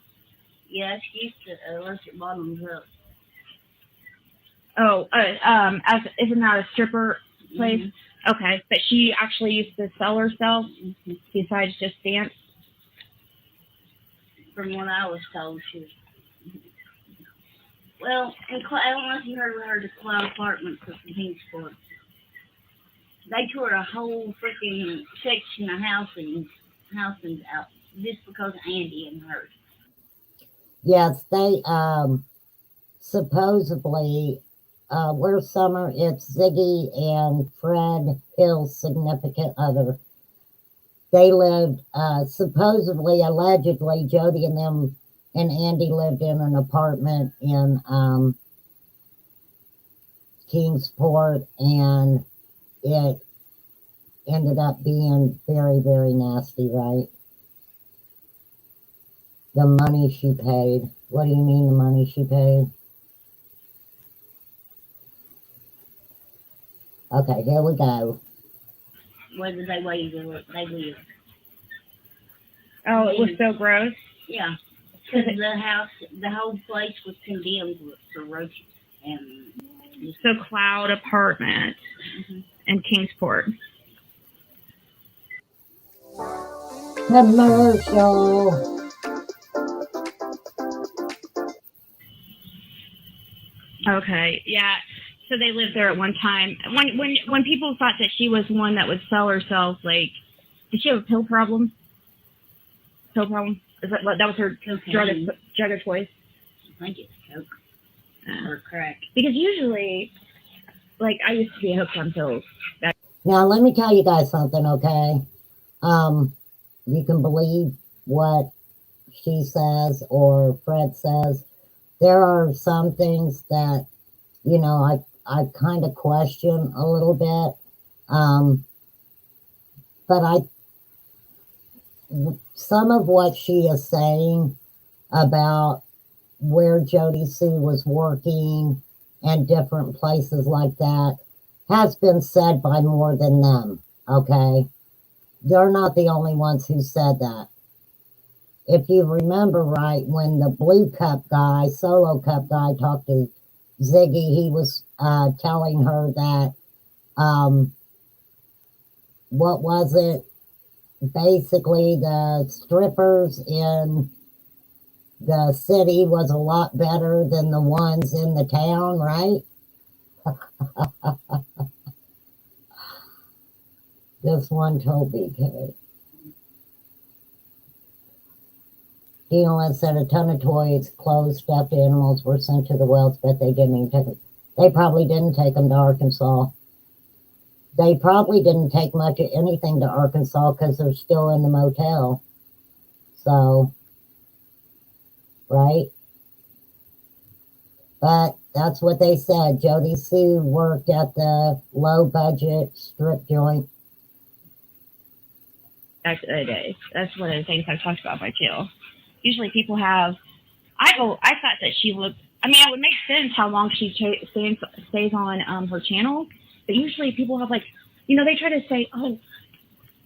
Yeah, she used to lift her bottoms up. Oh, isn't that a stripper place? Mm-hmm. Okay, but she actually used to sell herself besides just dance? From what I was told, she was. Well, I don't know if you heard the Cloud Apartments of Kingsport. They tore a whole freaking section of housing out just because of Andy and her. Yes, they supposedly, where Summer, it's Ziggy and Fred Hill's significant other. They lived, supposedly, allegedly, Jody and them and Andy lived in an apartment in Kingsport, and it ended up being very, very nasty, right? The money she paid. What do you mean the money she paid? Okay, here we go. Where did they live? Oh, it was so gross? Yeah. Because the whole place was condemned for roaches. And so Cloud Apartment in Kingsport. Commercial. Okay, yeah. So they lived there at one time. When people thought that she was one that would sell herself, like, did she have a pill problem? Pill problem? Is that was her drug of choice? I think it's coke or crack. Because usually, like, I used to be hooked on pills. Now, let me tell you guys something, okay? You can believe what she says or Fred says. There are some things that, you know, I kind of question a little bit. But some of what she is saying about where Jody Sue was working and different places like that has been said by more than them, okay? They're not the only ones who said that. If you remember right, when the Blue Cup guy, Solo Cup guy, talked to Ziggy, he was telling her that, what was it? Basically, the strippers in the city was a lot better than the ones in the town, right? This one told BK. Dealing said a ton of toys, clothes, stuffed animals were sent to the wells, but they didn't even take them. They probably didn't take them to Arkansas. They probably didn't take much of anything to Arkansas because they're still in the motel. So, right? But that's what they said. Jody Sue worked at the low-budget strip joint. Back in the day. That's one of the things I've talked about by too. Usually people have, I thought that she looked, I mean, it would make sense how long she stays on her channel, but usually people have, like, you know, they try to say, oh,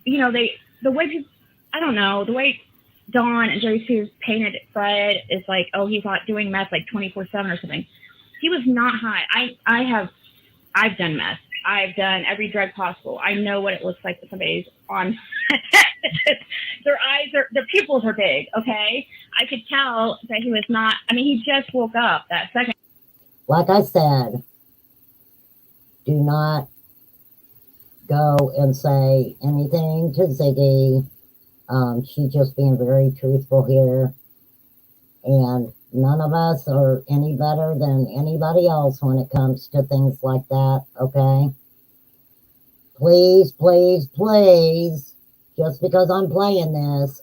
you know, the way people, I don't know, the way Dawn and Jody Sue painted Fred is like, oh, he's not doing meth like 24/7 or something. He was not high. I've done meth. I've done every drug possible. I know what it looks like when somebody's on. Their eyes their pupils are big, okay? I could tell that he was not, I mean, he just woke up that second. Like I said, do not go and say anything to Ziggy. She's just being very truthful here. And none of us are any better than anybody else when it comes to things like that, okay? Please, please, please, just because I'm playing this,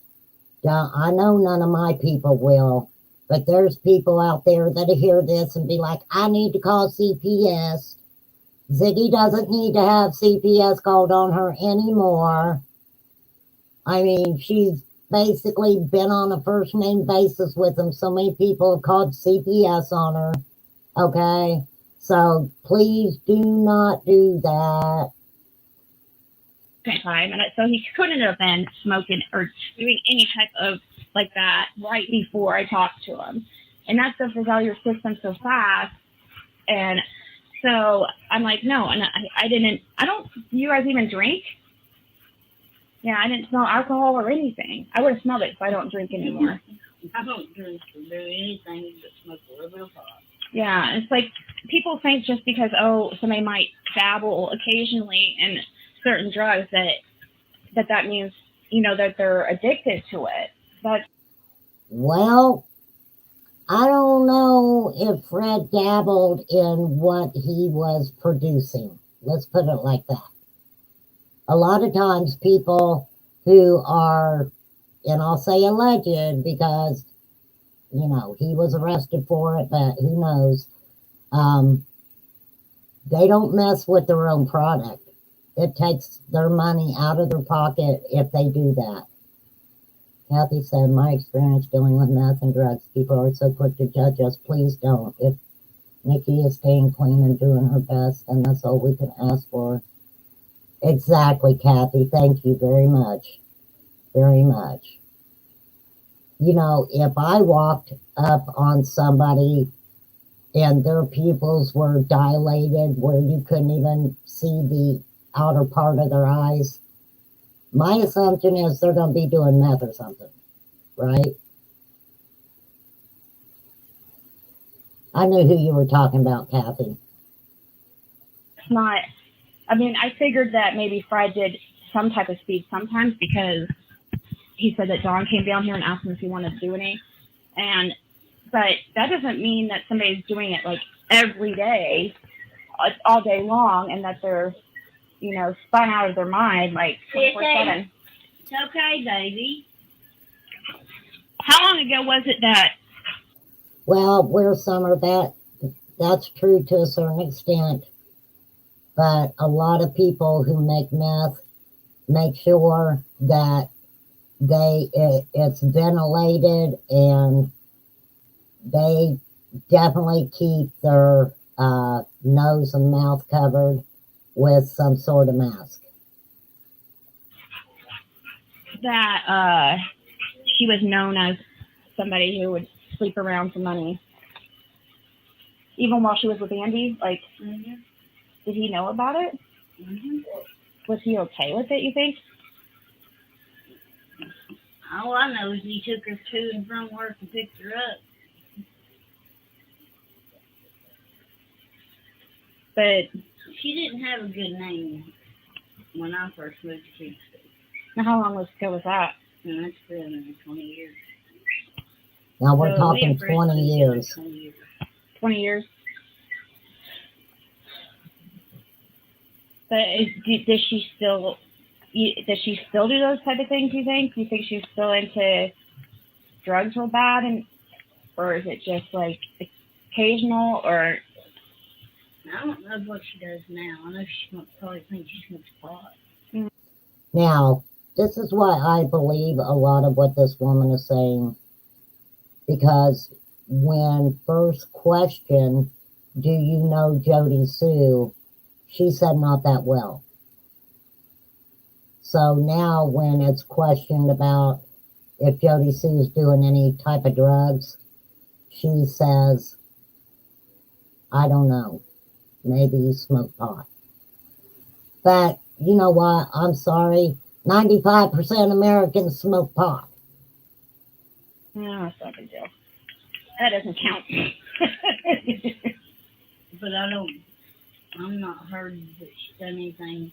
I know none of my people will, but there's people out there that hear this and be like, I need to call CPS. Ziggy doesn't need to have CPS called on her anymore. I mean, she's basically been on a first name basis with them. So many people have called CPS on her. Okay? So please do not do that. Time, and so he couldn't have been smoking or doing any type of like that right before I talked to him. And that stuff is out of your system so fast. And so I'm like, no, and I don't, you guys even drink? Yeah, I didn't smell alcohol or anything. I would have smelled it if I don't drink anymore. I don't drink or do anything but smoke a little bit of pot. Yeah, it's like people think just because, oh, somebody might dabble occasionally in certain drugs that means, you know, that they're addicted to it. But well, I don't know if Fred dabbled in what he was producing. Let's put it like that. A lot of times people who are, and I'll say alleged because, you know, he was arrested for it, but who knows, they don't mess with their own product. It takes their money out of their pocket if they do that. Kathy said, my experience dealing with meth and drugs, people are so quick to judge us. Please don't. If Nikki is staying clean and doing her best, then that's all we can ask for. Exactly, Kathy. Thank you very much. Very much. You know, if I walked up on somebody and their pupils were dilated where you couldn't even see the outer part of their eyes, my assumption is they're going to be doing meth or something, right? I knew who you were talking about, Kathy. It's not. I mean, I figured that maybe Fred did some type of speed sometimes because he said that Dawn came down here and asked him if he wanted to do any. But that doesn't mean that somebody's doing it like every day, all day long, and that they're, spun out of their mind like 24/7. It's okay, baby. How long ago was it that? Well, we're Summer, that's true to a certain extent. But a lot of people who make meth make sure that it's ventilated, and they definitely keep their nose and mouth covered with some sort of mask. That she was known as somebody who would sleep around for money, even while she was with Andy. Like, did he know about it? Was he okay with it, you think? All I know is he took her to and from work and picked her up. But She didn't have a good name when I first moved to Kansas City. now, how long ago was that? And that's been 20 years. Now we're So talking me and Fred 20 lived years. 20 years. 20 years. But does she still do those type of things, you think? Do you think she's still into drugs real bad, or is it just like occasional, or? I don't know what she does now. I know she probably thinks she smokes pot. Now, this is why I believe a lot of what this woman is saying, because when first questioned, do you know Jody Sue, she said not that well. So now when it's questioned about if Jody Sue is doing any type of drugs, she says, I don't know. Maybe you smoke pot. But you know what? I'm sorry. 95% Americans smoke pot. No, that's not a big deal. That doesn't count. But I'm not heard that she's done anything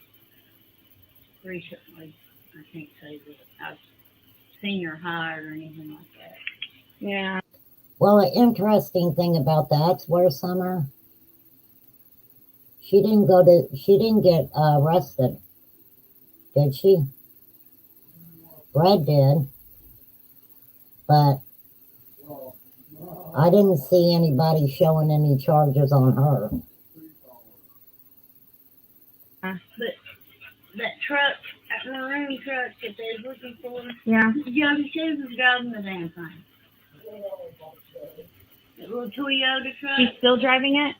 recently. I can't say that I've seen her hired or anything like that. Yeah. Well, the interesting thing about that's where Summer, she didn't get arrested, did she? Brad did, but I didn't see anybody showing any charges on her. But that truck, that Maroon truck that they was looking for, Yeah. Jody Sue was driving the damn thing. That little Toyota truck. She's still driving it?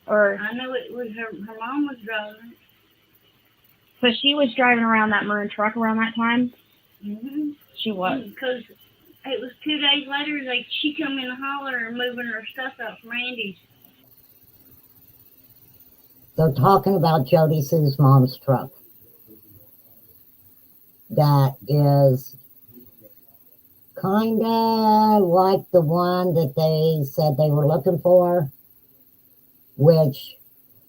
Or I know it was her mom was driving it. so she was driving around that Maroon truck around that time? Mm-hmm. She was. Because it was 2 days later, she come in the holler and moving her stuff out from Andy's. They're talking about Jody Sue's mom's truck. That is kind of like the one that they said they were looking for, which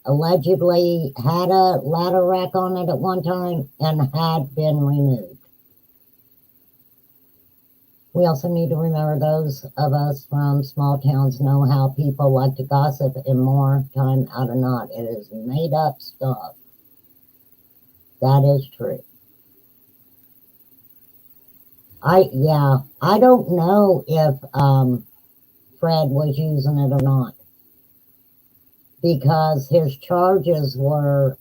allegedly had a ladder rack on it at one time and had been removed. We also need to remember, those of us from small towns know how people like to gossip, and more time out of not, it is made up stuff. That is true. I don't know if Fred was using it or not, because his charges were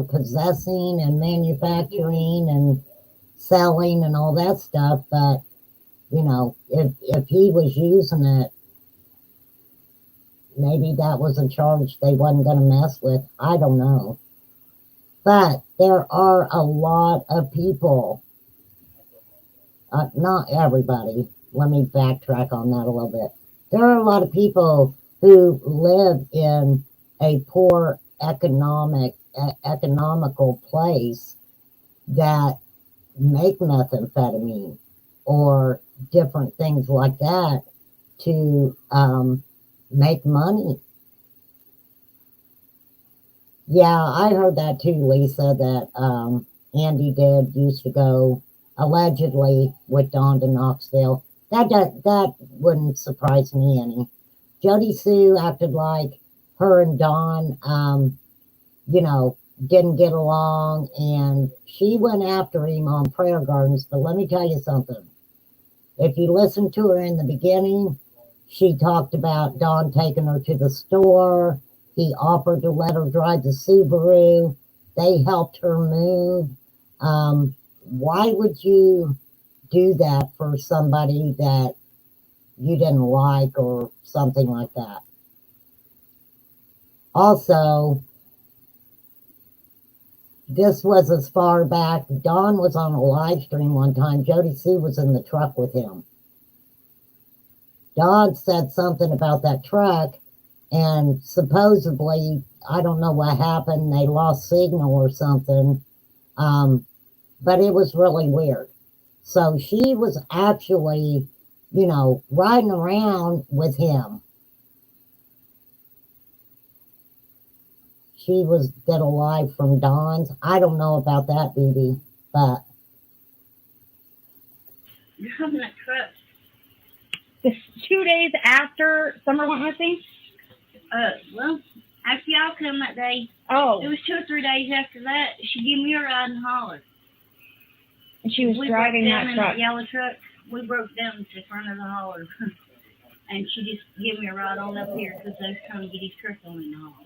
possessing and manufacturing and selling and all that stuff. But if he was using it, maybe that was a charge they wasn't going to mess with. I don't know. But there are a lot of people, not everybody, let me backtrack on that a little bit. There are a lot of people who live in a poor economical place that make methamphetamine or different things like that to make money. Yeah, I heard that too, Lisa, that Andy did used to go allegedly with Dawn to Knoxville. That wouldn't surprise me any. Jody Sue acted like her and Dawn, didn't get along, and she went after him on prayer gardens. But let me tell you something. If you listen to her in the beginning, she talked about Dawn taking her to the store. He offered to let her drive the Subaru. They helped her move. Why would you do that for somebody that you didn't like or something like that? Also, this was as far back. Dawn was on a live stream one time. Jody Sue was in the truck with him. Dawn said something about that truck, and supposedly, I don't know what happened. They lost signal or something. But it was really weird. So she was actually, riding around with him. She was dead alive from Dawn's. I don't know about that, BB, but Driving that truck. This 2 days after Summer went missing? Well, after y'all come that day, Oh, it was 2 or 3 days after that, she gave me a ride and hollered. and she was We driving broke down that in truck. that yellow truck. We broke down to the front of the holler. And she just gave me a ride on up here because I was trying to get his truck on in the holler.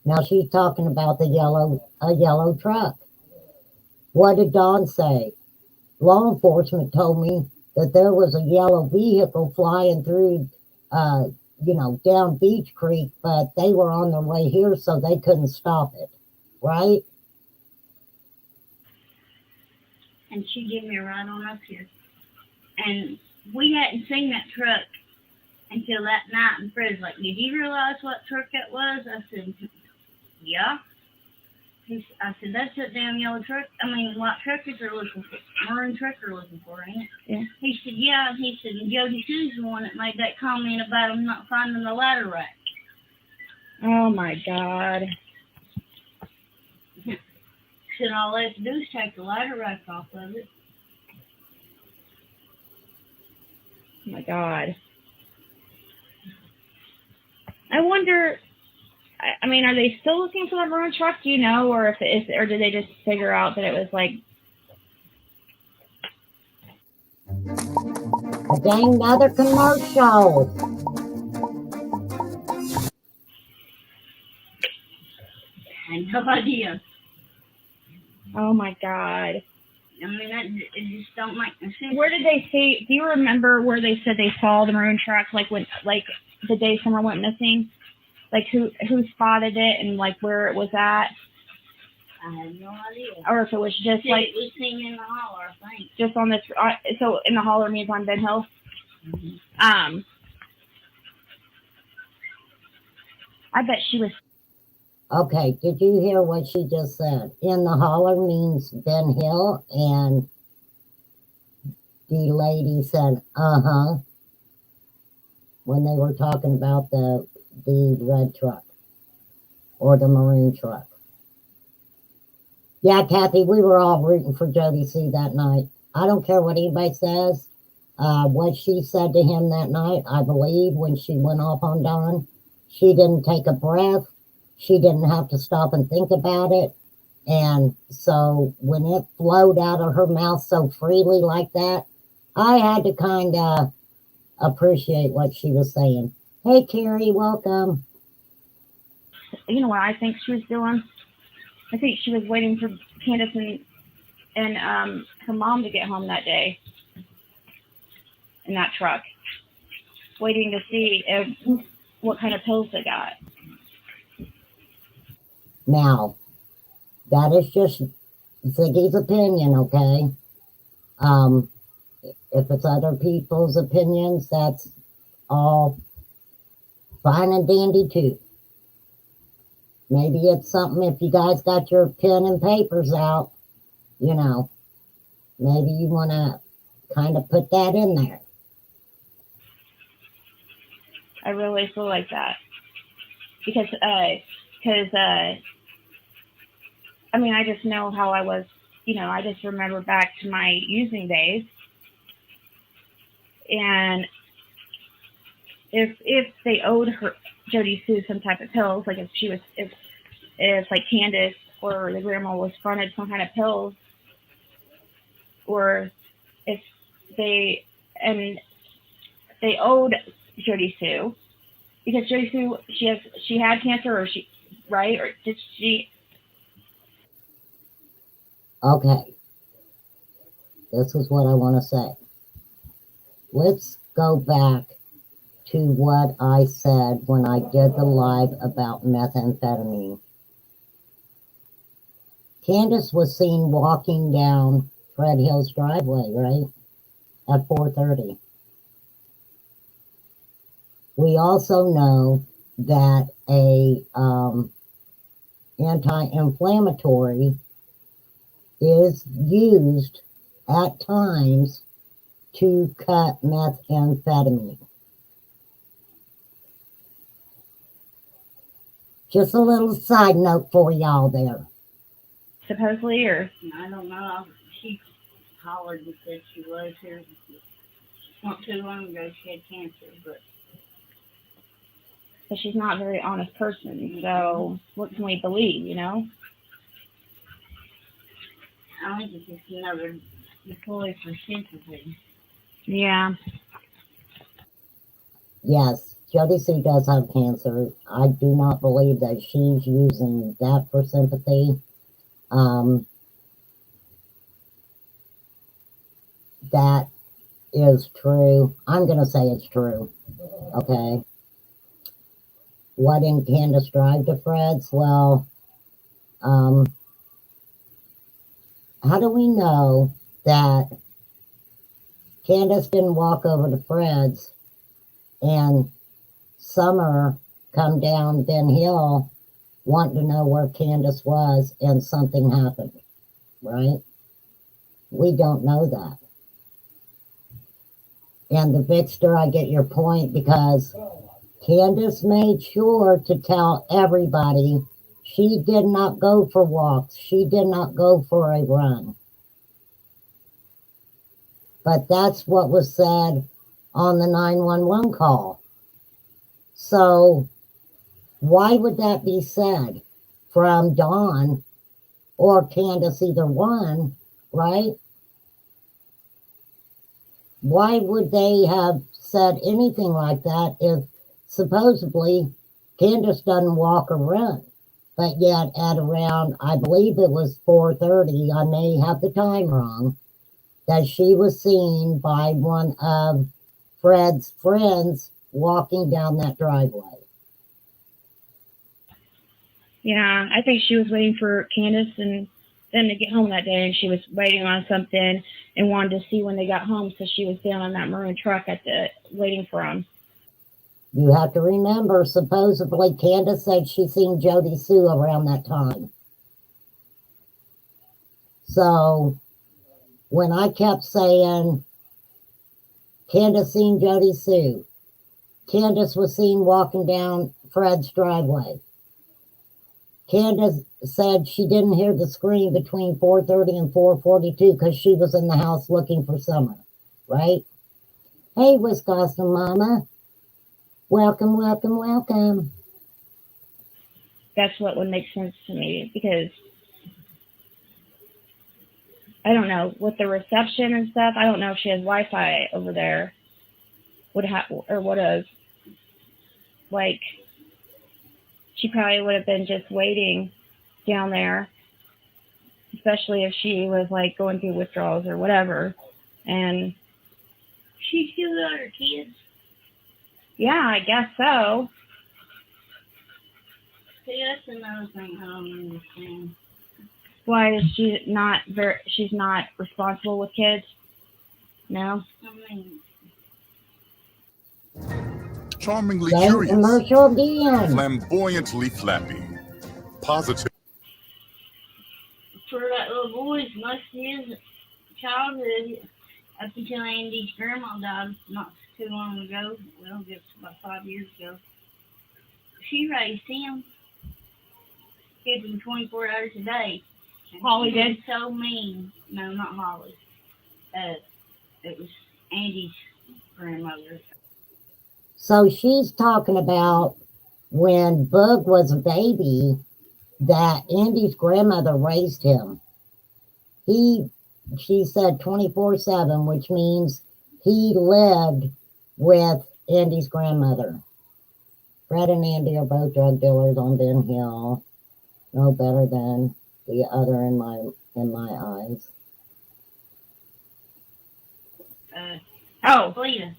now she's talking about a yellow truck. What did Dawn say? Law enforcement told me that there was a yellow vehicle flying through, down Beach Creek, but they were on their way here, so they couldn't stop it, right? And she gave me a ride on up here. And we hadn't seen that truck until that night. And Fred's like, did you realize what truck that was? I said, yeah. I said, that's that damn yellow truck. What truck is they're looking for? Maroon truck they're looking for, ain't it? Yeah. He said, yeah. And he said, and Jody Sue's the one that made that comment about him not finding the ladder rack. Oh my God. Said all they have to do is take the ladder rack off of it. Oh my God. I wonder, are they still looking for that Maroon truck? Do you know? Or or did they just figure out that it was like, Dang, another commercial. I had no idea. oh my God. It just don't make no sense. Where did they see, do you remember where they said they saw the Maroon truck, like the day Summer went missing? Like who spotted it and like where it was at? I have no idea. Or if it was just Said like, it was seen in the holler, I think. just on this, so in the holler means on Ben Hill? Mm-hmm. I bet she was. Okay, did you hear what she just said? In the holler means Ben Hill, and the lady said, when they were talking about the red truck or the maroon truck. Yeah, Kathy, we were all rooting for Jody Sue that night. I don't care what anybody says. What she said to him that night, I believe, when she went off on Dawn, she didn't take a breath. She didn't have to stop and think about it. And so when it flowed out of her mouth so freely like that, I had to kind of appreciate what she was saying. Hey, Carrie, welcome. You know what I think she was doing? I think she was waiting for Candace and her mom to get home that day in that truck, waiting to see what kind of pills they got. Now, that is just Ziggy's opinion, okay? If it's other people's opinions, that's all fine and dandy too. Maybe it's something, if you guys got your pen and papers out, maybe you want to kind of put that in there. I really feel like that. Because, I mean, I just know how I was, I just remember back to my using days. And if they owed her, Jody Sue, some type of pills, like if like Candace or the grandma was fronted some kind of pills, or if they owed Jody Sue, because Jody Sue, she had cancer, or right? Or did she? Okay. This is what I want to say. Let's go back to what I said when I did the live about methamphetamine. Candace was seen walking down Fred Hill's driveway, right? At 4:30. We also know that a anti-inflammatory is used at times to cut methamphetamine. Just a little side note for y'all there. Supposedly, or I don't know. She hollered and said she was here. Not too long ago, she had cancer, but she's not a very honest person. So what can we believe? I think it's just another ploy for sympathy. Yeah. Yes, Jody Sue does have cancer. I do not believe that she's using that for sympathy. That is true. I'm going to say it's true. Okay. Why didn't Candace drive to Fred's? Well, how do we know that Candace didn't walk over to Fred's and Summer come down Ben Hill wanting to know where Candace was and something happened, right? We don't know that. And the Victor, I get your point, because Candace made sure to tell everybody she did not go for walks. She did not go for a run. But that's what was said on the 911 call. So why would that be said from Dawn or Candace, either one, right? Why would they have said anything like that if supposedly Candace doesn't walk or run? But yet at around, I believe it was 4:30, I may have the time wrong, that she was seen by one of Fred's friends walking down that driveway. Yeah, I think she was waiting for Candace and them to get home that day, and she was waiting on something and wanted to see when they got home, so she was down on that Maroon truck waiting for them. You have to remember, supposedly Candace said she seen Jody Sue around that time. So when I kept saying Candace seen Jody Sue, Candace was seen walking down Fred's driveway. Candace said she didn't hear the scream between 4:30 and 4:42 because she was in the house looking for Summer, right? Hey, Wisconsin Mama. Welcome, welcome, welcome. That's what would make sense to me, because I don't know, with the reception and stuff, I don't know if she has Wi-Fi over there. Would have, like, she probably would have been just waiting down there, especially if she was like going through withdrawals or whatever. And she still got her kids. Yeah, I guess so. See, that's another thing I don't understand. Why is she not she's not responsible with kids? No? I mean, charmingly Same curious, commercial again. flamboyantly flappy, positive. for that little boy's most of his childhood, up until Andy's grandma died not too long ago, well, just about 5 years ago, she raised him, fed him 24 hours a day. And Holly she was did? so mean. No, not Holly. It was Andy's grandmother. So she's talking about when Bug was a baby, that Andy's grandmother raised him. She said 24/7, which means he lived with Andy's grandmother. Fred and Andy are both drug dealers on Ben Hill. No better than the other in my eyes. Oh, Cleta,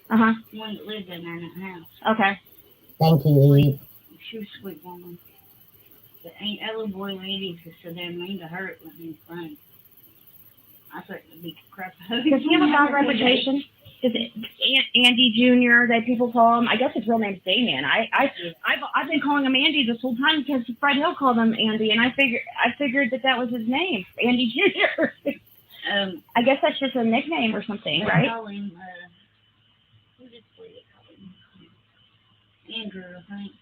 uh-huh. one that lived in that house. Okay. Thank you, Eve. She was a sweet woman. But ain't that little boy lady was so damn mean to her, it wasn't even funny. I threatened to beat the crap out of him. Does he have a bad reputation? Is it Andy Jr. that people call him? I guess his real name's Damien. I've been calling him Andy this whole time because Fred Hill called him Andy, and I figured that was his name, Andy Jr. I guess that's just a nickname or something, right? Call him, who did Cleta call him? Andrew, I think.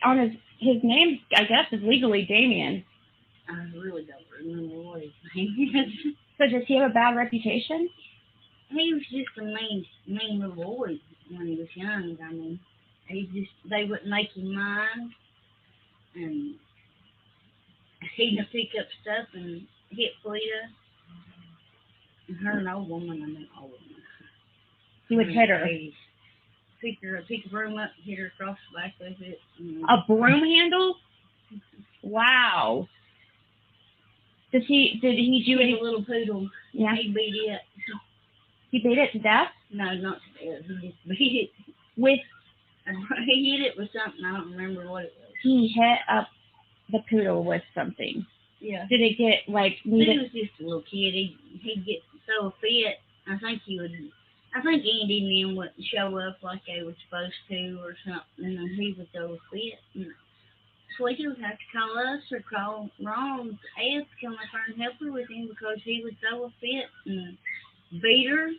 On his name, I guess, is legally Damien. I really don't remember what his name is. So does he have a bad reputation? He was just a mean little boy when he was young. I mean, they wouldn't make him mind, and he'd pick up stuff and hit Cleta. And her, an old woman, old woman. He would hit her. Pick a broom up, hit her across the back with it. A broom handle? Wow. Did he do a little poodle? Yeah. He beat it. He beat it to death? No, not to death. He just beat it. With? He hit it with something. I don't remember what it was. He hit up the poodle with something. Yeah. Did it get like? He was just a little kid. He'd get so fit. I think Andy and them wouldn't show up like they were supposed to or something, and he would go fit. And Sweetie would have to call us or call Ron Ed to come up there and help her with him because he was so fit and beat her,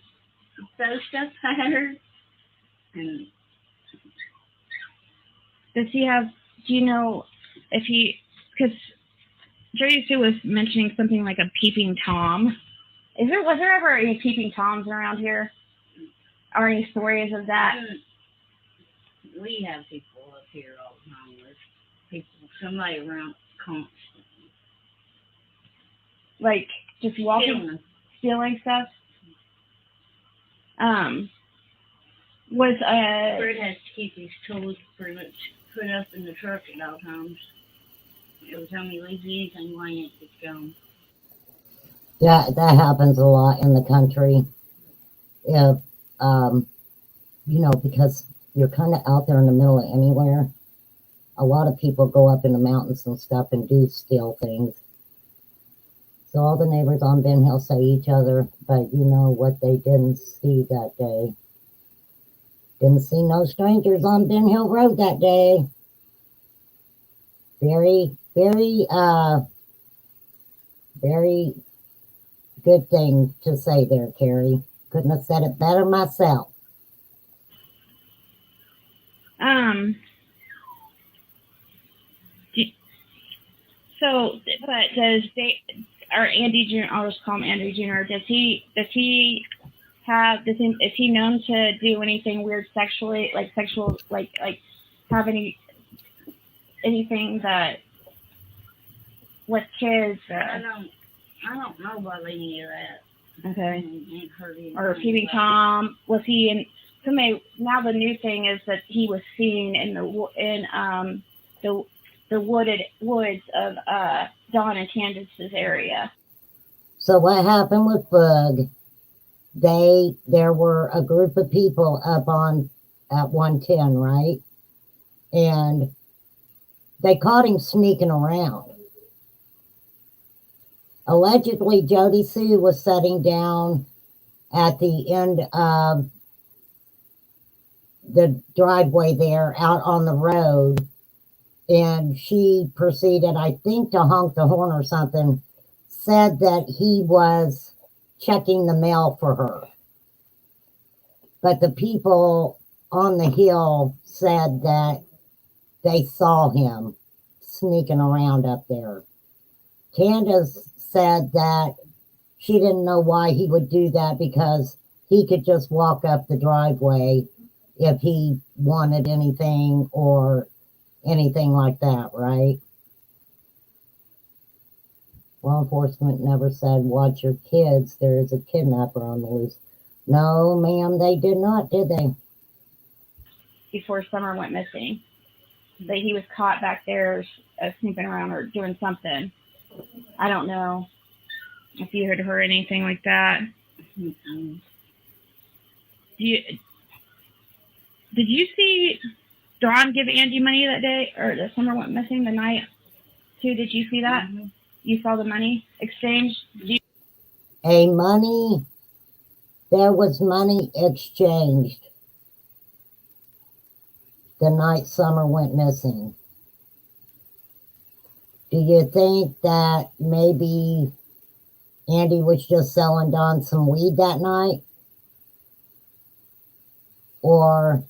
throw stuff at her. And does he have? Do you know if he? Because Jody Sue was mentioning something like a peeping Tom. Was there ever any peeping Toms around here? Or any stories of that? We have people up here all the time with people, somebody around constantly. Like just walking, stealing stuff? Fred has to keep his tools pretty much put up in the truck at all times. Every time he leaves anything laying, it's gone. Yeah, that happens a lot in the country. If because you're kind of out there in the middle of anywhere, a lot of people go up in the mountains and stuff and do steal things. So all the neighbors on Ben Hill say each other, but you know what they didn't see that day. Didn't see no strangers on Ben Hill Road that day. Very, very, very good thing to say there, Carrie. Couldn't have said it better myself. So, but does Andy Jr., I'll just call him Andy Jr., is he known to do anything weird sexually, like have anything that with kids? I don't know about any of that. Okay. Ain't heard anything Or peeping Tom, was he in? Now the new thing is that he was seen in the wooded woods of Dawn and Candace's area. So what happened with Bug? There were a group of people up at 110, right? And they caught him sneaking around. Allegedly, Jody Sue was sitting down at the end of the driveway there out on the road, and she proceeded, I think, to honk the horn or something, said that he was checking the mail for her. But the people on the hill said that they saw him sneaking around up there. Candace said that she didn't know why he would do that because he could just walk up the driveway if he wanted anything or anything like that, right? Law enforcement never said, watch your kids, there is a kidnapper on the loose. No, ma'am, they did not, did they? Before Summer went missing. That he was caught back there snooping around or doing something. I don't know if you had heard anything like that. Mm-mm. Did you see Dawn give Andy money that day, or the Summer went missing the night too? Did you see that? Mm-hmm. You saw the money exchange? There was money exchanged the night Summer went missing. Do you think that maybe Andy was just selling Dawn some weed that night? Or,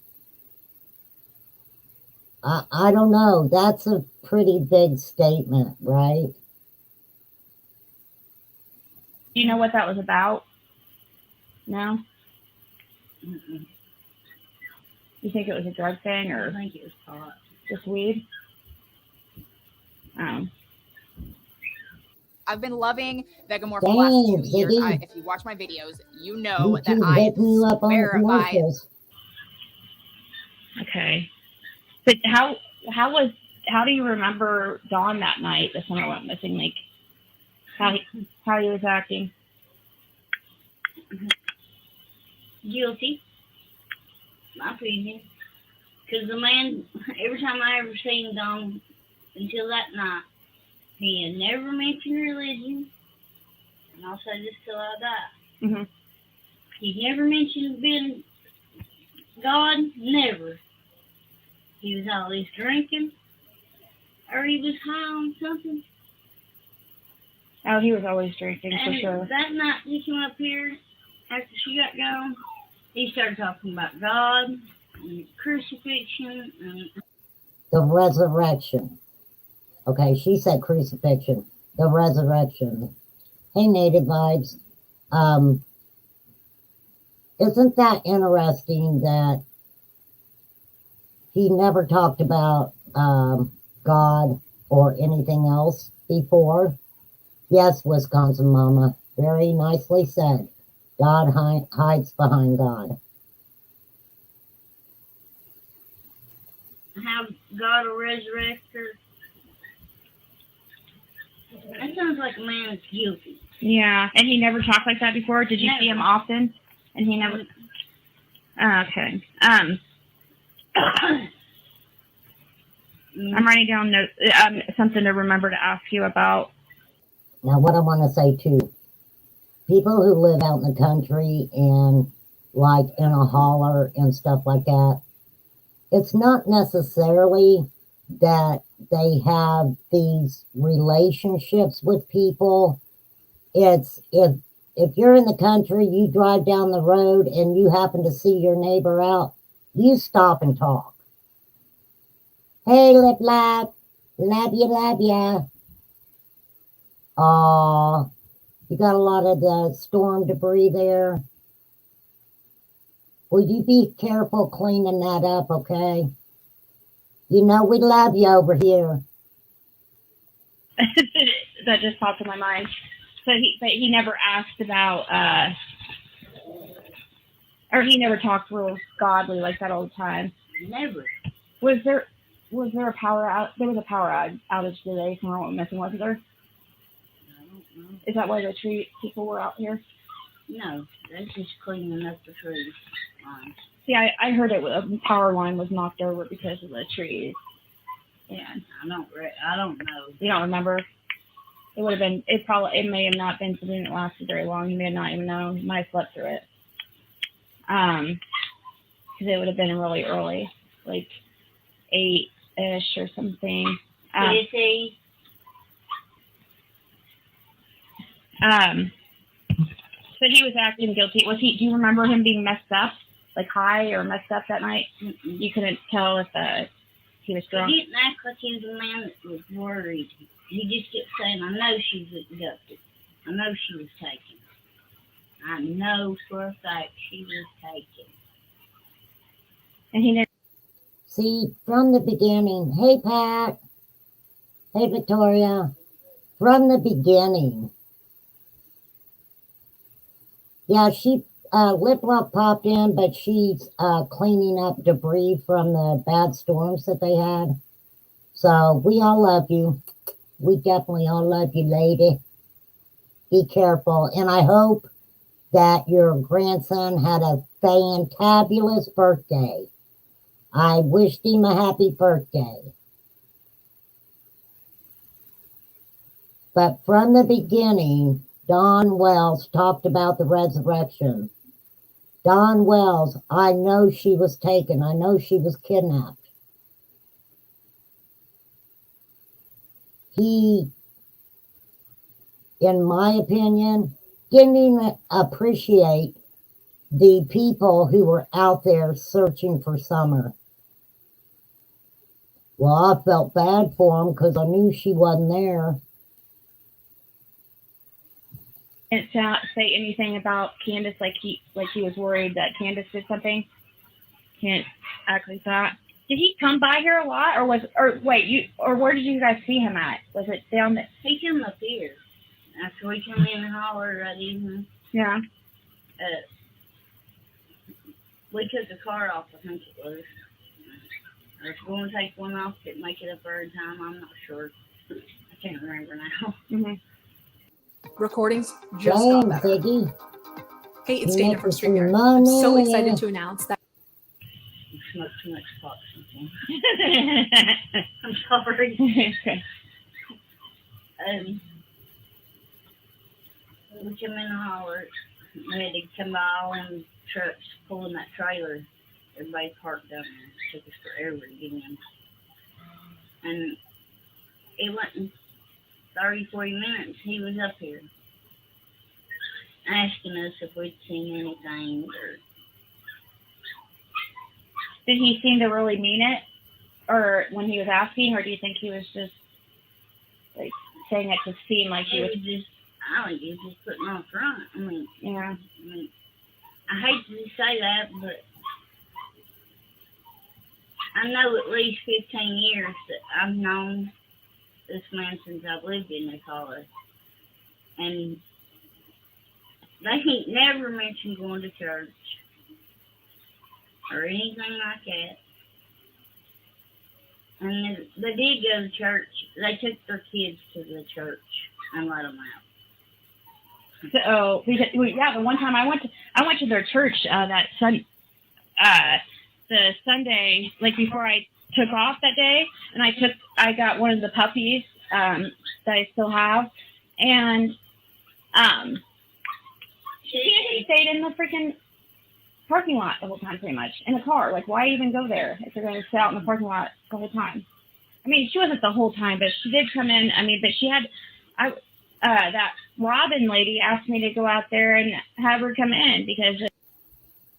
I don't know. That's a pretty big statement, right? Do you know what that was about? No? Mm-mm. You think it was a drug thing I or think it was pot. just weed? I've been loving Vegamore for Dang, the last 2 years. Ziggy. If you watch my videos, you know You that keep I hitting you up on the swear by. commercials. Okay. But how do you remember Dawn that night the Summer went missing? Like how he was acting? Guilty. My opinion. Because the man, every time I ever seen Dom until that night, he had never mentioned religion. And I'll say this till I die. Mm-hmm. He never mentioned being God, never. He was always drinking, or he was high on something. Oh, he was always drinking for And sure. that night he came up here, after she got gone, he started talking about God and crucifixion and The resurrection. Okay, she said crucifixion. The resurrection. Hey, Native Vibes. Isn't that interesting that he never talked about God or anything else before? Yes, Wisconsin Mama. Very nicely said. God hides behind God. how God will resurrect her. That sounds like a man that's guilty. Yeah, and he never talked like that before. Did you Never. see him often? And he never. Okay. I'm writing down notes. Something to remember to ask you about. Now, what I want to say too, people who live out in the country and like in a holler and stuff like that, it's not necessarily that they have these relationships with people. It's if you're in the country, you drive down the road and you happen to see your neighbor out, you stop and talk. Hey, lip lap, love ya. Aw, you got a lot of the storm debris there. Will you be careful cleaning that up, okay? You know we love you over here. That just popped in my mind. But he never asked about, or he never talked real godly like that all the time. Never. Was there a power out? There was a power outage today. Someone went missing, wasn't there? I don't know. Is that why the tree people were out here? No, that's just cleaning up the trees. See, I heard a power line was knocked over because of the trees. And I don't know. you don't remember? It would have been. It may have not been something that lasted very long. You may have not even known. You might have slept through it. Because it would have been really early, like 8-ish or something. You see, So he was acting guilty. Was he? Do you remember him being messed up, like high or messed up that night? Mm-mm. You couldn't tell if he was drunk. He didn't act like he was a man that was worried. He just kept saying, I know she was abducted. I know she was taken. I know for a fact she was taken. And he didn't. See, from the beginning, hey Pat, hey Victoria, from the beginning, yeah, she, Lip Lock popped in, but she's cleaning up debris from the bad storms that they had. So we all love you. We definitely all love you, lady. Be careful. And I hope that your grandson had a fantabulous birthday. I wished him a happy birthday. But from the beginning, Dawn Wells talked about the resurrection. Dawn Wells, I know she was taken. I know she was kidnapped. He, in my opinion, didn't even appreciate the people who were out there searching for Summer. Well, I felt bad for him because I knew she wasn't there. Didn't say anything about Candace, like he was worried that Candace did something. Can't act like that. Did he come by here a lot, or where did you guys see him at? Was it down there? He came up here after we came in and hollered that evening. Yeah. We took the car off, I think it was. I was going to take one off, didn't make it up every time, I'm not sure. I can't remember now. Mm-hmm. Recordings just Damn, got better. Ziggy. Hey, it's You Dana making from some StreamYard. I'm money. so excited to announce that You smoked too much pot something. I'm sorry. Okay. We came in and hollered. We had to come by all them trucks pulling that trailer. Everybody parked down there. It took us forever to get in. And it wasn't 30, 40 minutes. He was up here asking us if we'd seen anything. Did he seem to really mean it, or when he was asking, or do you think he was just like saying it to seem like he was? I think he was just putting on front. I mean, Yeah. I hate to say that, but I know at least 15 years that I've known this man since I've lived in this holler. And they ain't never mentioned going to church or anything like that. And they did go to church. They took their kids to the church and let them out. So the one time I went to their church the Sunday, like before I took off that day, and I got one of the puppies that I still have, and she stayed in the freaking parking lot the whole time, pretty much, in a car. Like, why even go there if you're going to sit out in the parking lot the whole time? I mean, she wasn't the whole time, but she did come in. I mean, but she had that Robin lady asked me to go out there and have her come in because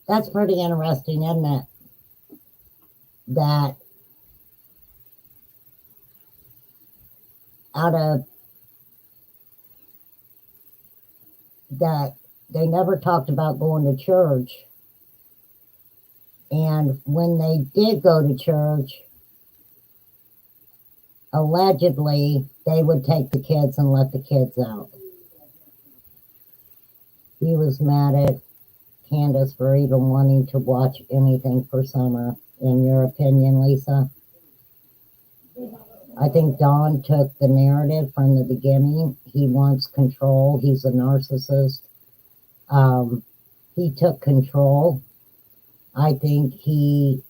That's pretty interesting, isn't it? That that they never talked about going to church. And when they did go to church, allegedly, they would take the kids and let the kids out. He was mad at Candace for even wanting to watch anything for Summer, in your opinion, Lisa? I think Don took the narrative from the beginning. He wants control. He's a narcissist. He took control. I think he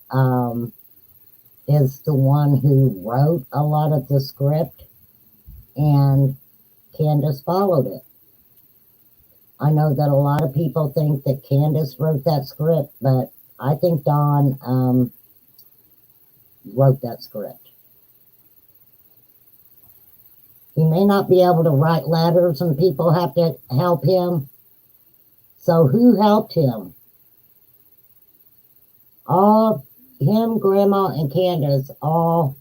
is the one who wrote a lot of the script, and Candace followed it. I know that a lot of people think that Candace wrote that script, but I think Don wrote that script. He may not be able to write letters and people have to help him. So who helped him? All him, Grandma, and Candace all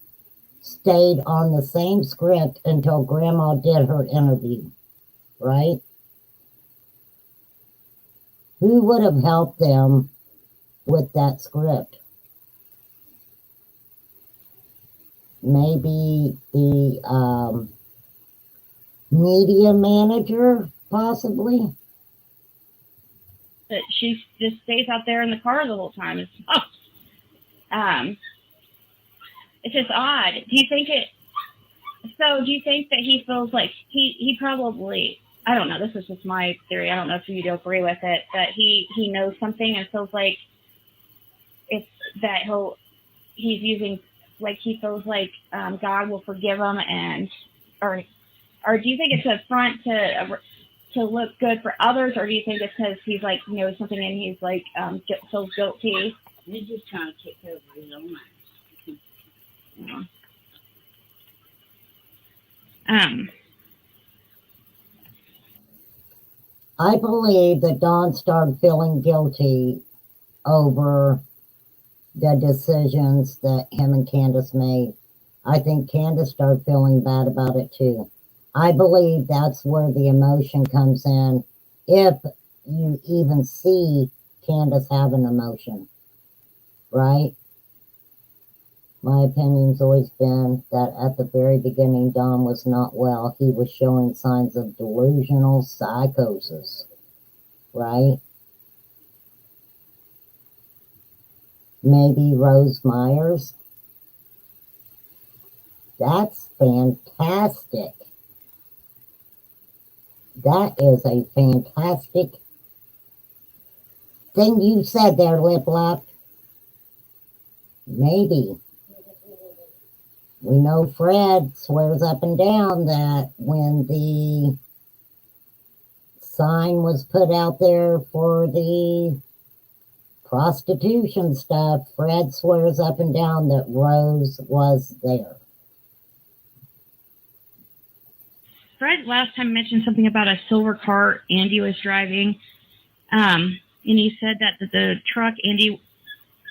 stayed on the same script until Grandma did her interview, right? Who would have helped them with that script? Maybe the media manager, possibly. But she just stays out there in the car the whole time. It's just odd. Do you think that he feels like he probably, I don't know, this is just my theory, I don't know if you agree with it, that he knows something and feels like it's that he's using, like he feels like God will forgive him, or do you think it's a front to look good for others, or do you think it's because he's like knows something and he's like feels guilty? He's just trying to take care of his own life. I believe that Don started feeling guilty over the decisions that him and Candace made. I think Candace started feeling bad about it too. I believe that's where the emotion comes in, if you even see Candace have an emotion, right? My opinion's always been that at the very beginning, Don was not well. He was showing signs of delusional psychosis, right? Maybe Rose Myers. That's fantastic. That is a fantastic thing you said there, Lip Lap. Maybe. We know Fred swears up and down that when the sign was put out there for the prostitution stuff, Fred swears up and down that Rose was there. Fred last time mentioned something about a silver car Andy was driving, and he said that the truck Andy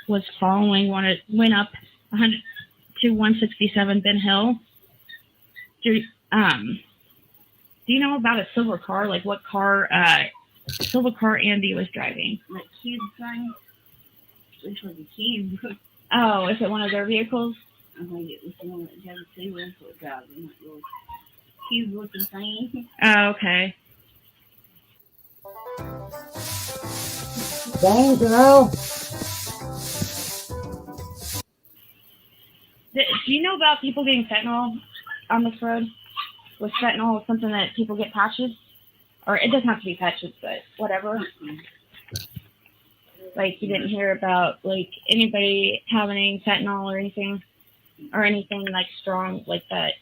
was following went up 100 to 167 Ben Hill. Do you know about a silver car? Like what car, silver car Andy was driving? Like kids thing? Which was a kid. Oh, is it one of their vehicles? I think it was the one that Jody Sue Rumors was driving. That little cute looking thing. Oh, okay. Dang, girl. Do you know about people getting fentanyl on this road? Was fentanyl something that people get patches? Or it doesn't have to be patches, but whatever. Like you didn't hear about like anybody having fentanyl or anything like strong like that.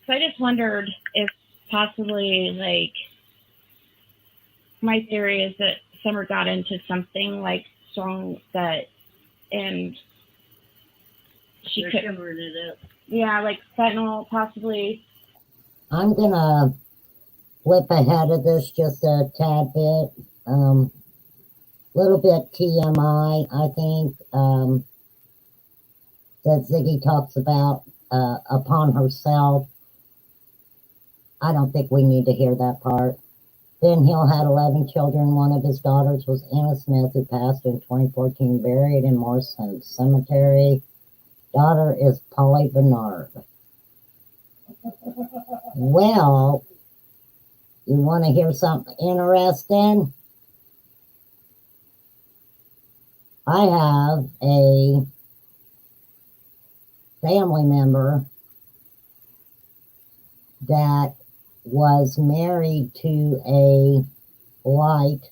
So I just wondered if possibly like my theory is that Summer got into something like strong that and she They're could covering it up. Yeah, like fentanyl possibly. I'm gonna flip ahead of this just a tad bit. Little bit TMI, I think, that Ziggy talks about upon herself. I don't think we need to hear that part. Ben Hill had 11 children. One of his daughters was Anna Smith, who passed in 2014, buried in Morrison Cemetery. Daughter is Polly Bernard. Well, you want to hear something interesting? I have a family member that was married to a light.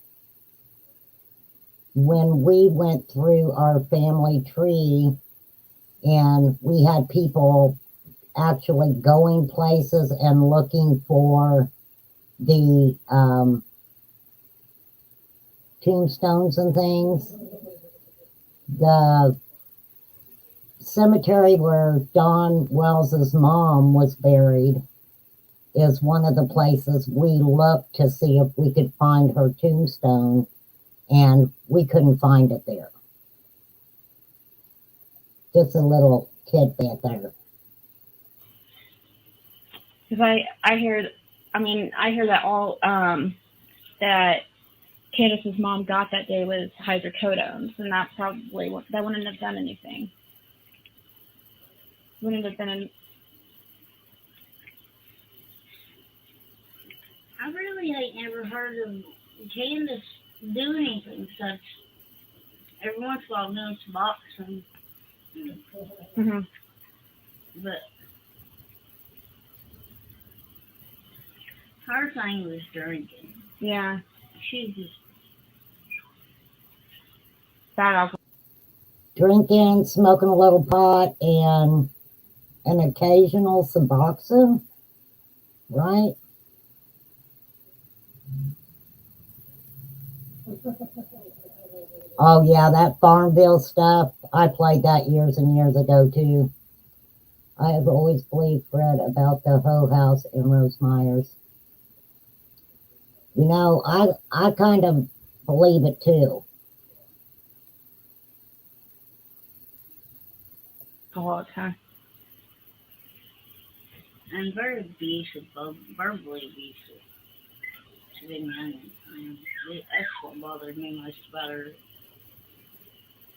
When we went through our family tree and we had people actually going places and looking for the tombstones and things, the cemetery where Don Wells's mom was buried is one of the places we looked to see if we could find her tombstone, and we couldn't find it there. Just a little tidbit there. Because I hear that all that Candace's mom got that day was hydrocodones, and that wouldn't have done anything. Wouldn't have been. I really ain't never heard of Candace do anything such. Every once in a while, doing some boxing. Mm-hmm. But her thing was drinking. Yeah, She just bad alcohol. Drinking, smoking a little pot, and an occasional Suboxone, right? Oh yeah, that Farmville stuff. I played that years and years ago too. I have always believed, Fred, about the Hoe House in Rose Myers. You know, I kind of believe it too. Alcoholic, huh? and very abusive, verbally abusive. To be honest, that's what bothered me most about her.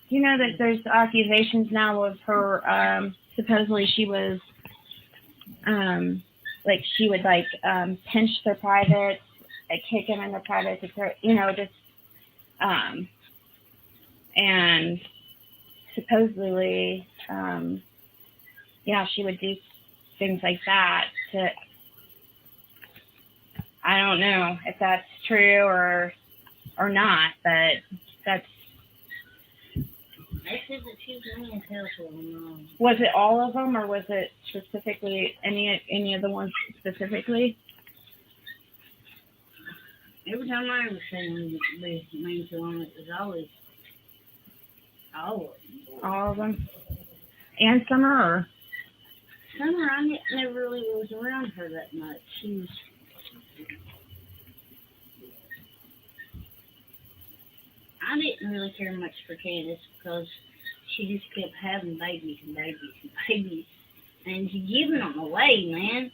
You know that there's accusations now of her, supposedly she was, like she would pinch their privates, kick them in their privates, and supposedly, she would do things like that to, I don't know if that's true or not, but that's. They said that she was being helpful. Was it all of them, or was it specifically any of the ones specifically? Every time I was saying the main one, it was always All of them? And Summer, or? Summer, I never really was around her that much. She was. I didn't really care much for Candace because she just kept having babies and babies and babies. And she's giving them away, man.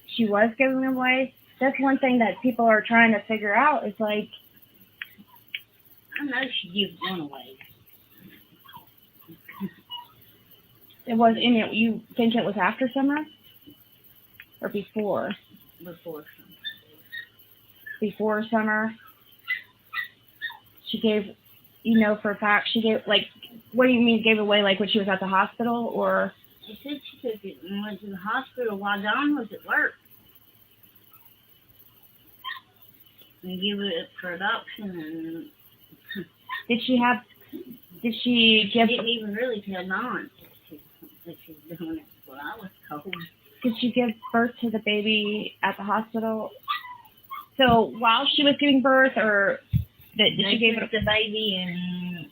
She was giving them away? That's one thing that people are trying to figure out. Is like, I know she gives one away. it was in it. You think it was after Summer? Or before? Before Summer. Before Summer? She gave, for a fact, she gave, what do you mean gave away, when she was at the hospital, or? She said she took it and went to the hospital while Don was at work. And give it for adoption, and Did she give? She didn't even really tell Don that she was doing it. That's what I was told. Did she give birth to the baby at the hospital? So while she was giving birth, or did she give it the baby and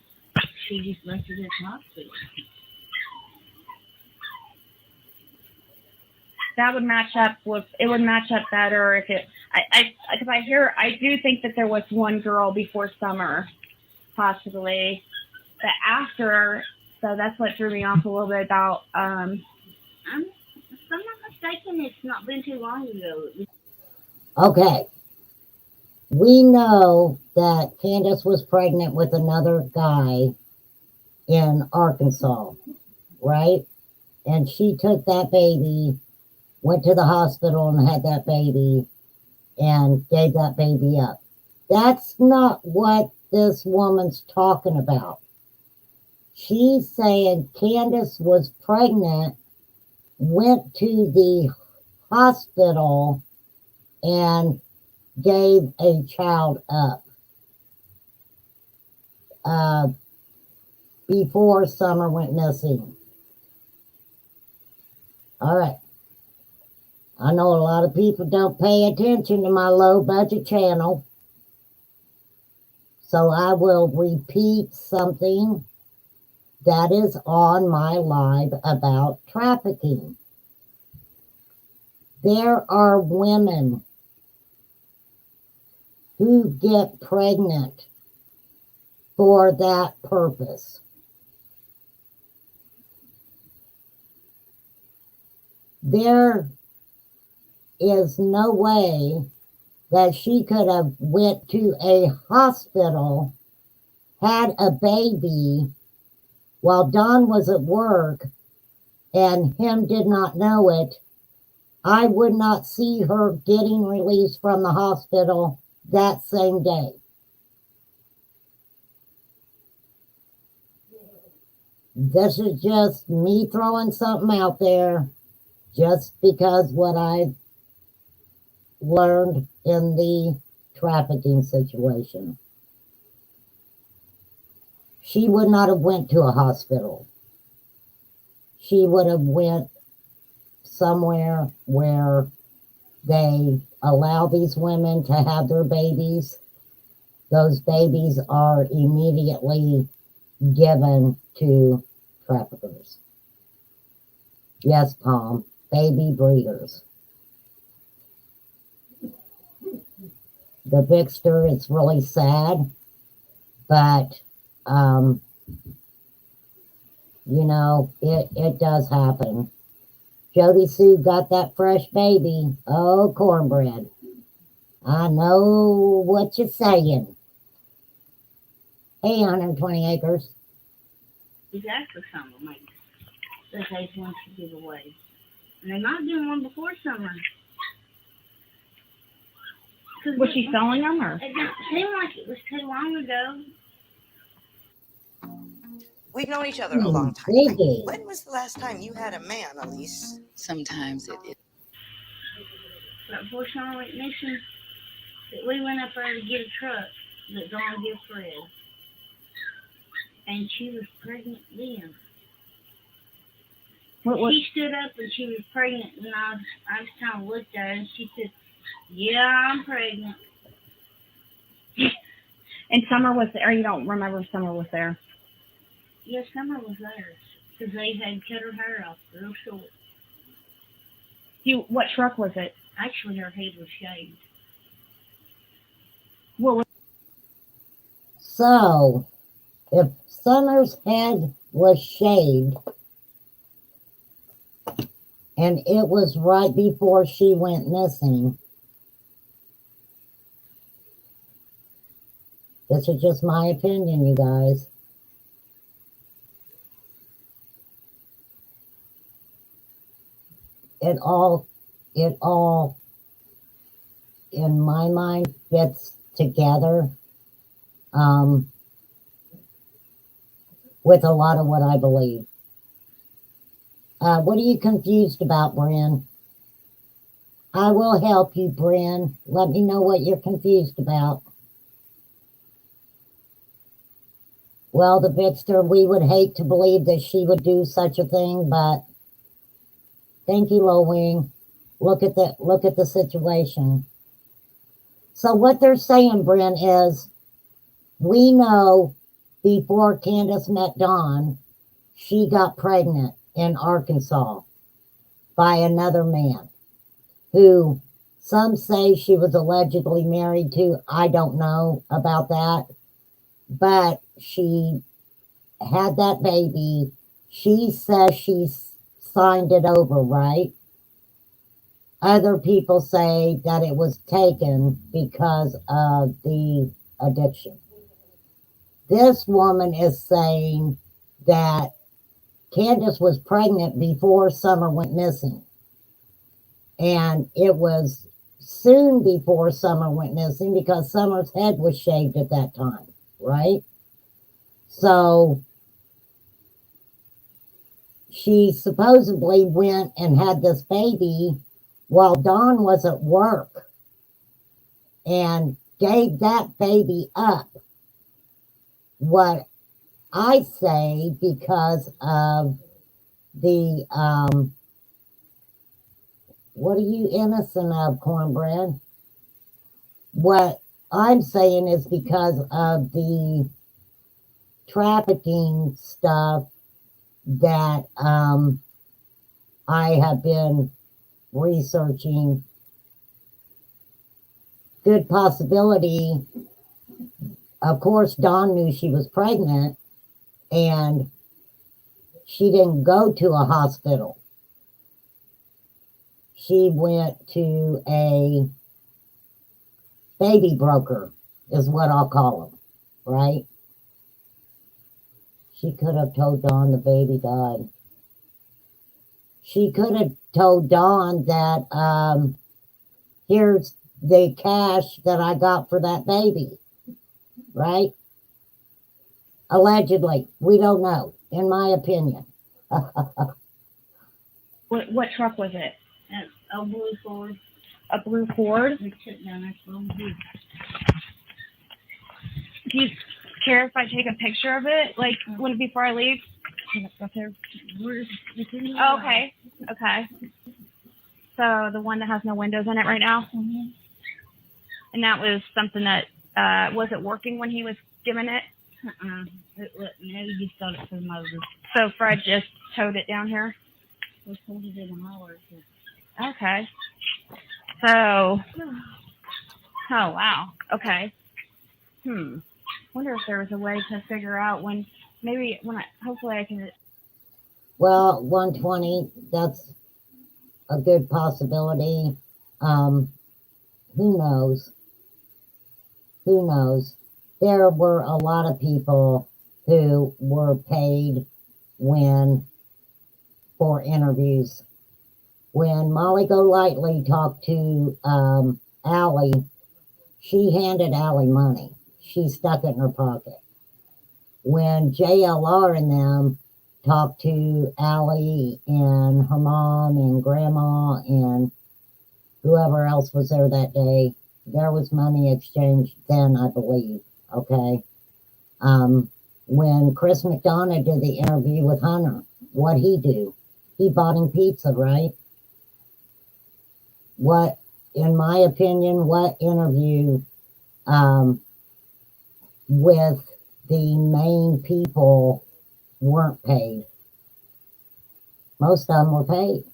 she just left it at the hospital? That would match up with. It would match up better if it. Because I do think that there was one girl before Summer, possibly, but after. So that's what threw me off a little bit about. If I'm not mistaken, it's not been too long ago. Okay. We know that Candace was pregnant with another guy in Arkansas, right? And she took that baby, went to the hospital and had that baby, and gave that baby up. That's not what this woman's talking about. She's saying Candace was pregnant, went to the hospital, and gave a child up before Summer went missing. All right. I know a lot of people don't pay attention to my low budget channel, so I will repeat something that is on my live about trafficking. There are women who get pregnant for that purpose. There is no way that she could have went to a hospital, had a baby while Don was at work and him did not know it. I would not see her getting released from the hospital that same day. This is just me throwing something out there just because what I learned in the trafficking situation. She would not have went to a hospital. She would have went somewhere where they allow these women to have their babies. Those babies are immediately given to traffickers. Yes, Palm, baby breeders. The Bixter, it's really sad, but you know, it does happen. Jody Sue got that fresh baby. Oh, cornbread. I know what you're saying. Hey, 120 acres. Exactly, summer, mate. That they want to give away. And they're not doing one before summer. Was she selling them or? It didn't seem like it was too long ago. We've known each other a long time. Ziggy. When was the last time you had a man, Elise? Sometimes it But before summer went missing, we went up there to get a truck that's going to give Fred. And she was pregnant then. What? She stood up and she was pregnant, and I just kind of looked at her and she said, "Yeah, I'm pregnant." And Summer was there. You don't remember if Summer was there? Yes, Summer was there because they had cut her hair off real short. What truck was it? Actually, her head was shaved. So, if Summer's head was shaved, and it was right before she went missing, this is just my opinion, you guys. It all, in my mind, fits together with a lot of what I believe. What are you confused about, Bryn? I will help you, Bryn. Let me know what you're confused about. Well, the Bixter, we would hate to believe that she would do such a thing, but thank you, Low Wing. Look at the situation. So what they're saying, Bryn, is we know before Candace met Don, she got pregnant in Arkansas by another man who some say she was allegedly married to. I don't know about that, but she had that baby. She says she signed it over, right? Other people say that it was taken because of the addiction. This woman is saying that Candace was pregnant before Summer went missing. And it was soon before Summer went missing because Summer's head was shaved at that time, right? So she supposedly went and had this baby while Don was at work and gave that baby up. What I say, because of the, what are you innocent of, cornbread? What I'm saying is because of the trafficking stuff that I have been researching, good possibility. Of course, Dawn knew she was pregnant, and she didn't go to a hospital. She went to a baby broker, is what I'll call them, right? She could have told Dawn the baby died. She could have told Dawn that, here's the cash that I got for that baby, right? Allegedly. We don't know, in my opinion. What truck was it? A blue Ford. A blue Ford? We took down our phone. Do you care if I take a picture of it? Like, before I leave? Okay. Okay. So the one that has no windows in it right now? Mm-hmm. And that was something that, was it working when he was given it? No, you just got it for Moses. So Fred just towed it down here? We told it in hours. Okay. So, oh wow. Okay. Wonder if there was a way to figure out hopefully I can. Well, 120, that's a good possibility. Who knows? Who knows? There were a lot of people who were paid for interviews. When Molly Golightly talked to Allie, she handed Allie money. She stuck it in her pocket. When JLR and them talked to Allie and her mom and grandma and whoever else was there that day, there was money exchanged then, I believe. Okay. When Chris McDonough did the interview with Hunter, what'd he do? He bought him pizza, right? What, in my opinion, what interview with the main people weren't paid? Most of them were paid.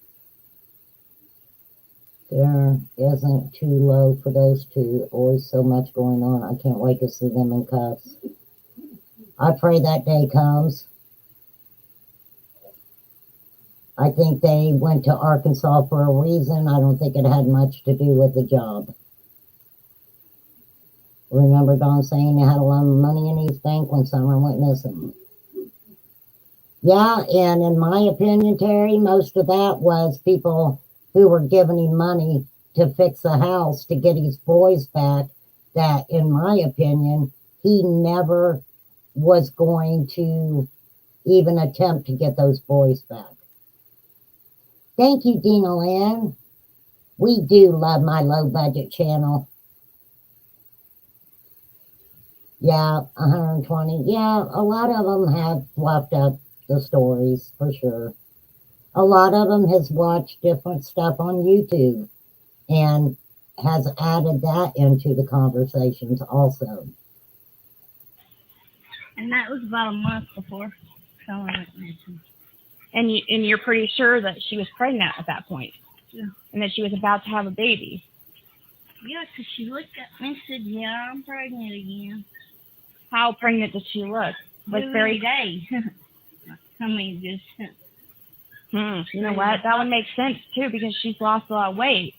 There isn't too low for those two. Always so much going on. I can't wait to see them in cuffs. I pray that day comes. I think they went to Arkansas for a reason. I don't think it had much to do with the job. Remember Don saying he had a lot of money in his bank when Summer went missing? Yeah, and in my opinion, Terry, most of that was people who were giving him money to fix the house to get his boys back, that, in my opinion, he never was going to even attempt to get those boys back. Thank you, Dina Lynn. We do love my low-budget channel. Yeah, 120. Yeah, a lot of them have fluffed up the stories, for sure. A lot of them has watched different stuff on YouTube and has added that into the conversations also. And that was about a month before Summer went missing. And you're pretty sure that she was pregnant at that point? Yeah. And that she was about to have a baby? Yeah, because she looked at me and said, yeah, I'm pregnant again. How pregnant did she look? Like very day. I mean, just... You know what? That would make sense, too, because she's lost a lot of weight.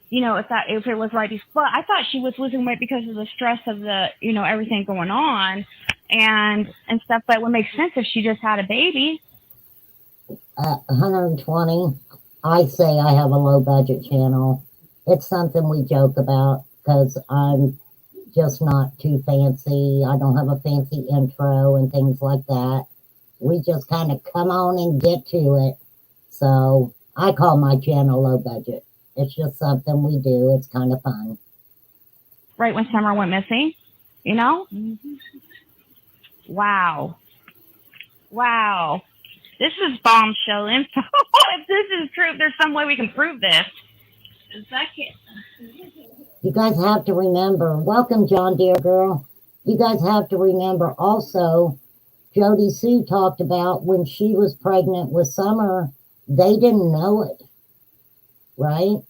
You know, if it was right before... I thought she was losing weight because of the stress of the, everything going on and stuff, but it would make sense if she just had a baby. 120. I say I have a low budget channel. It's something we joke about because I'm just not too fancy. I don't have a fancy intro and things like that. We just kind of come on and get to it. So I call my channel low budget. It's just something we do. It's kind of fun. Right when Summer went missing, Mm-hmm. Wow. This is bombshell info. If this is true, if there's some way we can prove this. You guys have to remember, welcome John Deere Girl. You guys have to remember also, Jody Sue talked about when she was pregnant with Summer, they didn't know it. right?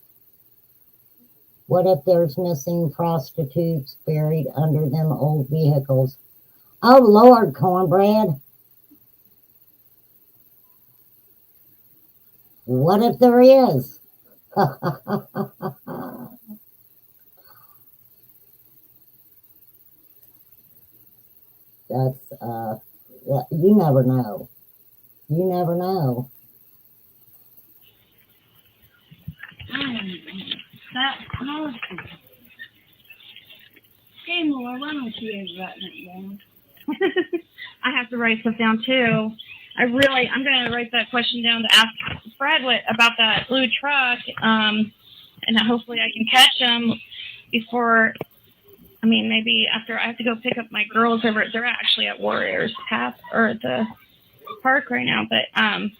What if there's missing prostitutes buried under them old vehicles? Oh, Lord, cornbread. What if there is? That's, you never know. You never know. That policy. Hey, Laura, why don't you ever write that down? I have to write stuff down too. I'm gonna write that question down to ask Fred about that blue truck, and hopefully I can catch him before. I mean, maybe after I have to go pick up my girls over. They're actually at Warriors Path or at the park right now, but I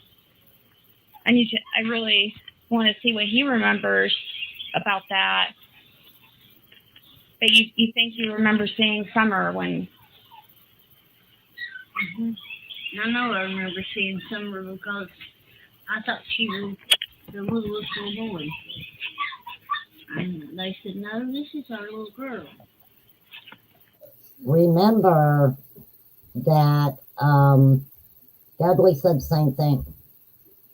really want to see what he remembers about that. But you think you remember seeing Summer when? Mm-hmm. I know I remember seeing Summer because I thought she was the littlest little boy. And they said, no, this is our little girl. Remember that Dudley said the same thing.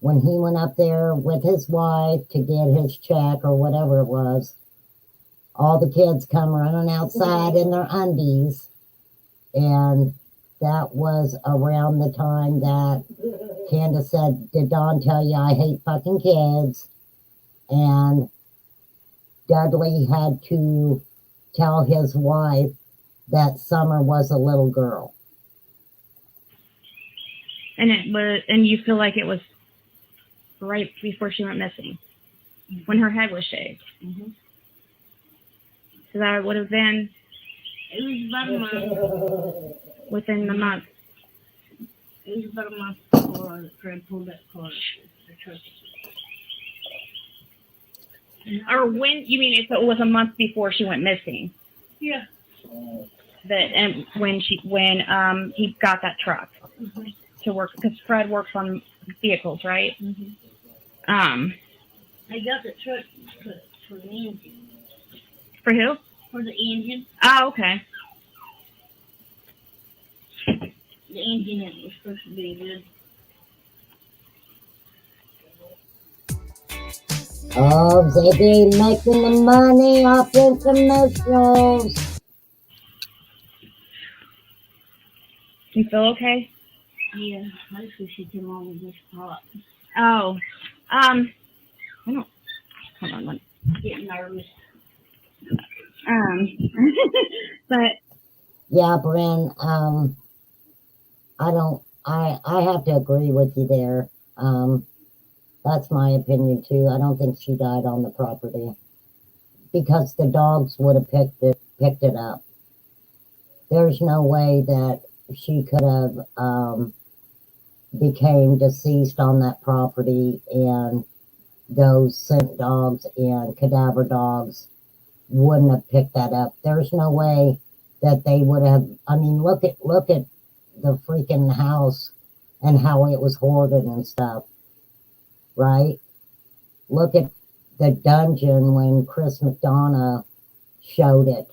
When he went up there with his wife to get his check or whatever it was, all the kids come running outside in their undies. And that was around the time that Candace said, did Don tell you I hate fucking kids? And Dudley had to tell his wife that Summer was a little girl. And you feel like it was right before she went missing, when her head was shaved. Mm-hmm. So that would have been. It was about a month. Within the month. It was about a month before Fred pulled that car. The truck. Or when, you mean if it was a month before she went missing? Yeah. When he got that truck to work, because Fred works on vehicles, right? Mm-hmm. I got the truck for the engine. For who? For the engine. Oh, okay. The engine that was supposed to be good. Oh, Ziggy making the money off the commercials. You feel okay? Yeah, hopefully she came on with this pot. Oh, I don't. Hold on, I'm getting nervous. But Yeah, Bryn, I have to agree with you there. That's my opinion too. I don't think she died on the property because the dogs would have picked it up. There's no way that she could have became deceased on that property and those scent dogs and cadaver dogs wouldn't have picked that up. There's no way that they would have. I mean, look at the freaking house and how it was hoarded and stuff, right? Look at the dungeon when Chris McDonough showed it.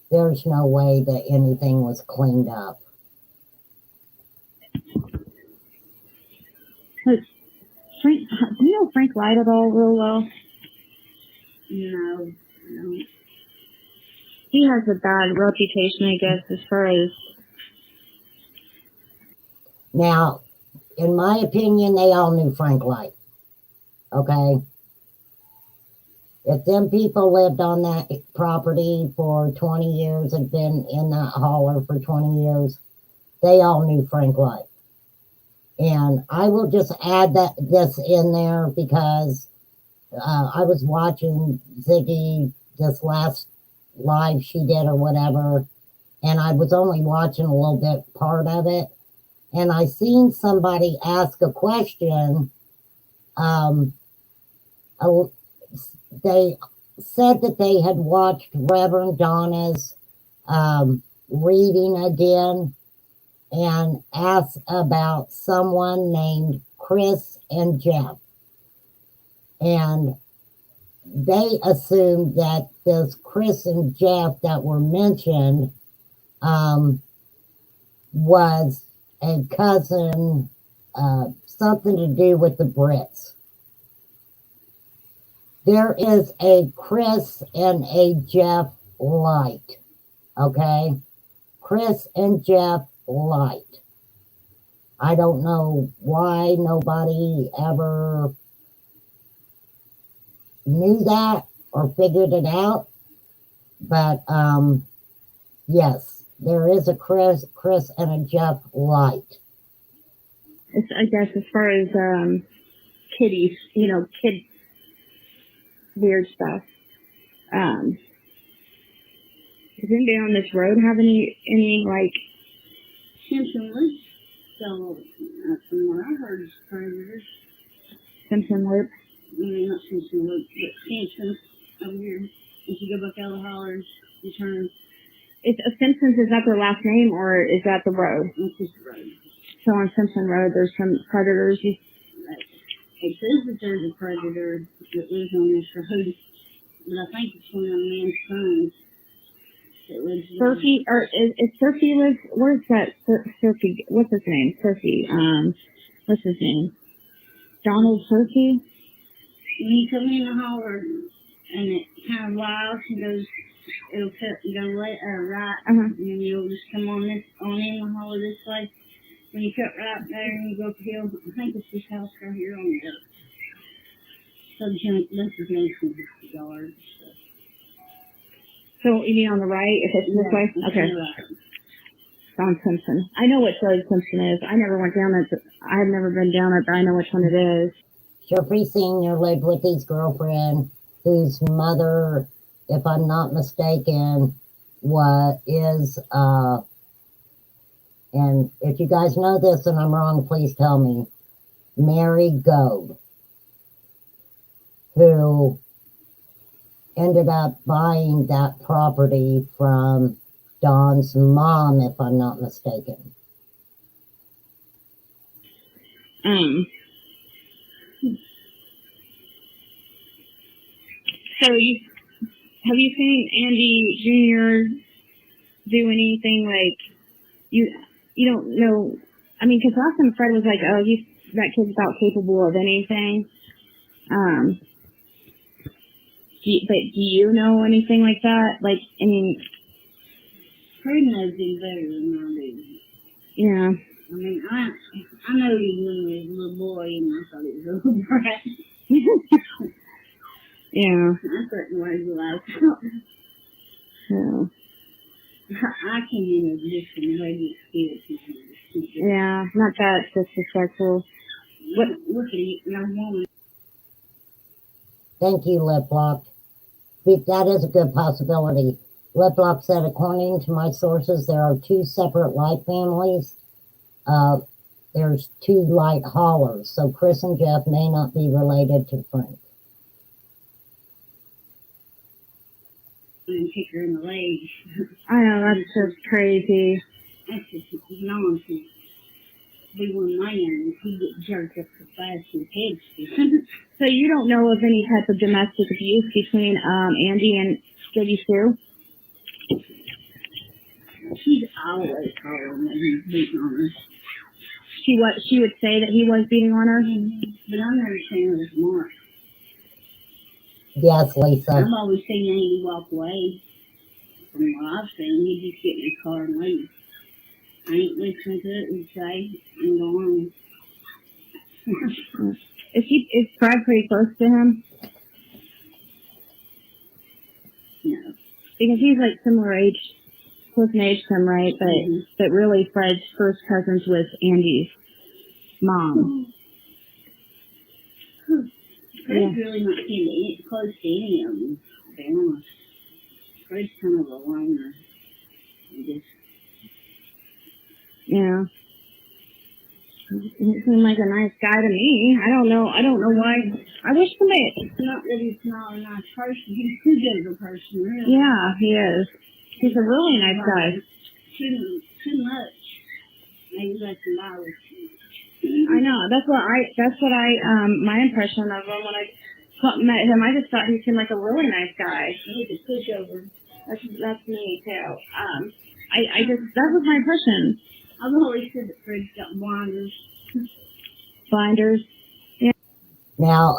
There's no way that anything was cleaned up. Frank, do you know Frank lied at all real well? No. He has a bad reputation, I guess, as far as. Now, in my opinion, they all knew Frank lied. Okay? If them people lived on that property for 20 years, had been in that holler for 20 years, they all knew Frank lied. And I will just add this in there because I was watching Ziggy this last live she did or whatever, and I was only watching a little bit part of it, and I seen somebody ask a question. They said that they had watched Reverend Donna's reading again and asked about someone named Chris and Jeff. And they assumed that this Chris and Jeff that were mentioned was a cousin, something to do with the Brits. There is a Chris and a Jeff Light, okay? Chris and Jeff Light. I don't know why nobody ever knew that or figured it out, but yes, there is a Chris and a Jeff Light. It's, I guess, as far as kiddies, kid weird stuff. Does anybody on this road have any like Simpson Loop. So, from what I heard, is predators. Simpson Loop? Not Simpson Loop, but Simpson over here. If you go back out of the holler, you turn. It's Simpsons. Is that their last name, or is that the road? It's just the road. So on Simpson Road, there's some predators. It says that there's a predator that lives on this road, but I think it's one of the man's sons that lives there. Surfy, or is Surfy lives? Where's that Surfy? What's his name? Surfy. What's his name? Donald Surfy. When you come in the holler and it kind of wild, it'll go right, and then you'll just come on in the holler this way. When you cut right there and you go up the hill, I think it's this house right here on the other. So this is Mason yard. So you mean on the right, if it's this way? Okay. On Simpson. I know what road Simpson is. I never went down it. I've never been down it, but I know which one it is. Jeffrey Sr. lived with his girlfriend, whose mother, if I'm not mistaken, is and if you guys know this and I'm wrong, please tell me, Mary Gold, who ended up buying that property from Don's mom, if I'm not mistaken. So have you seen Andy Jr. do anything like you don't know? I mean, because last time Fred was like, "Oh, that kid's about capable of anything." But do you know anything like that? Like, I mean, Fred knows him better than I do. Yeah. I mean, I know he was when he was a little boy, and I thought he was a little brat. Yeah. I couldn't wait till I was Yeah. I can do this and maybe it's Yeah, not that disrespectful. Look at you, young woman. Thank you, Liplock. That is a good possibility. Liplock said, according to my sources, there are two separate light families. There's two light haulers, so Chris and Jeff may not be related to Frank. And kick her in the leg. I know, that's just crazy. That's just nonsense. Be one man and he get jerked up so fast his head spins. So you don't know of any type of domestic abuse between Andy and Jody Sue? She's always calling that he's beating on her. She would say that he was beating on her? But I've never seen her this Mark. Yes, Lisa. I've always seen Andy walk away. From what I've seen, he'd just get in his car and leave. I ain't listening to it and say, and go on. Is Fred pretty close to him? No. Because he's like similar age, close in age to him, right? But really Fred's first cousins with Andy's mom. Fred's really not close to any of them, to be honest. Fred's kind of a loner. Yeah. He seemed like a nice guy to me. I don't know why. I wish somebody... It's not that he's not a nice person. He's too good of a person, really. Yeah, he is. He's a really nice guy. Too much. Maybe that's a lie. I know. That's what I my impression of him when I met him, I just thought he seemed like a really nice guy. He's a pushover. That's me too. I just that was my impression. I've always said that Fred's got blinders. Blinders. Now,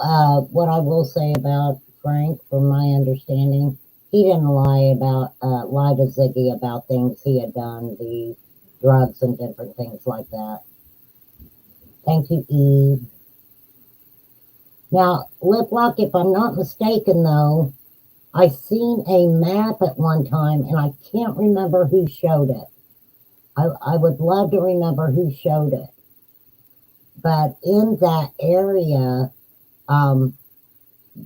what I will say about Frank, from my understanding, he didn't lie to Ziggy about things he had done, the drugs and different things like that. Thank you, Eve. Now, Liplock, if I'm not mistaken, though, I seen a map at one time, and I can't remember who showed it. I would love to remember who showed it. But in that area,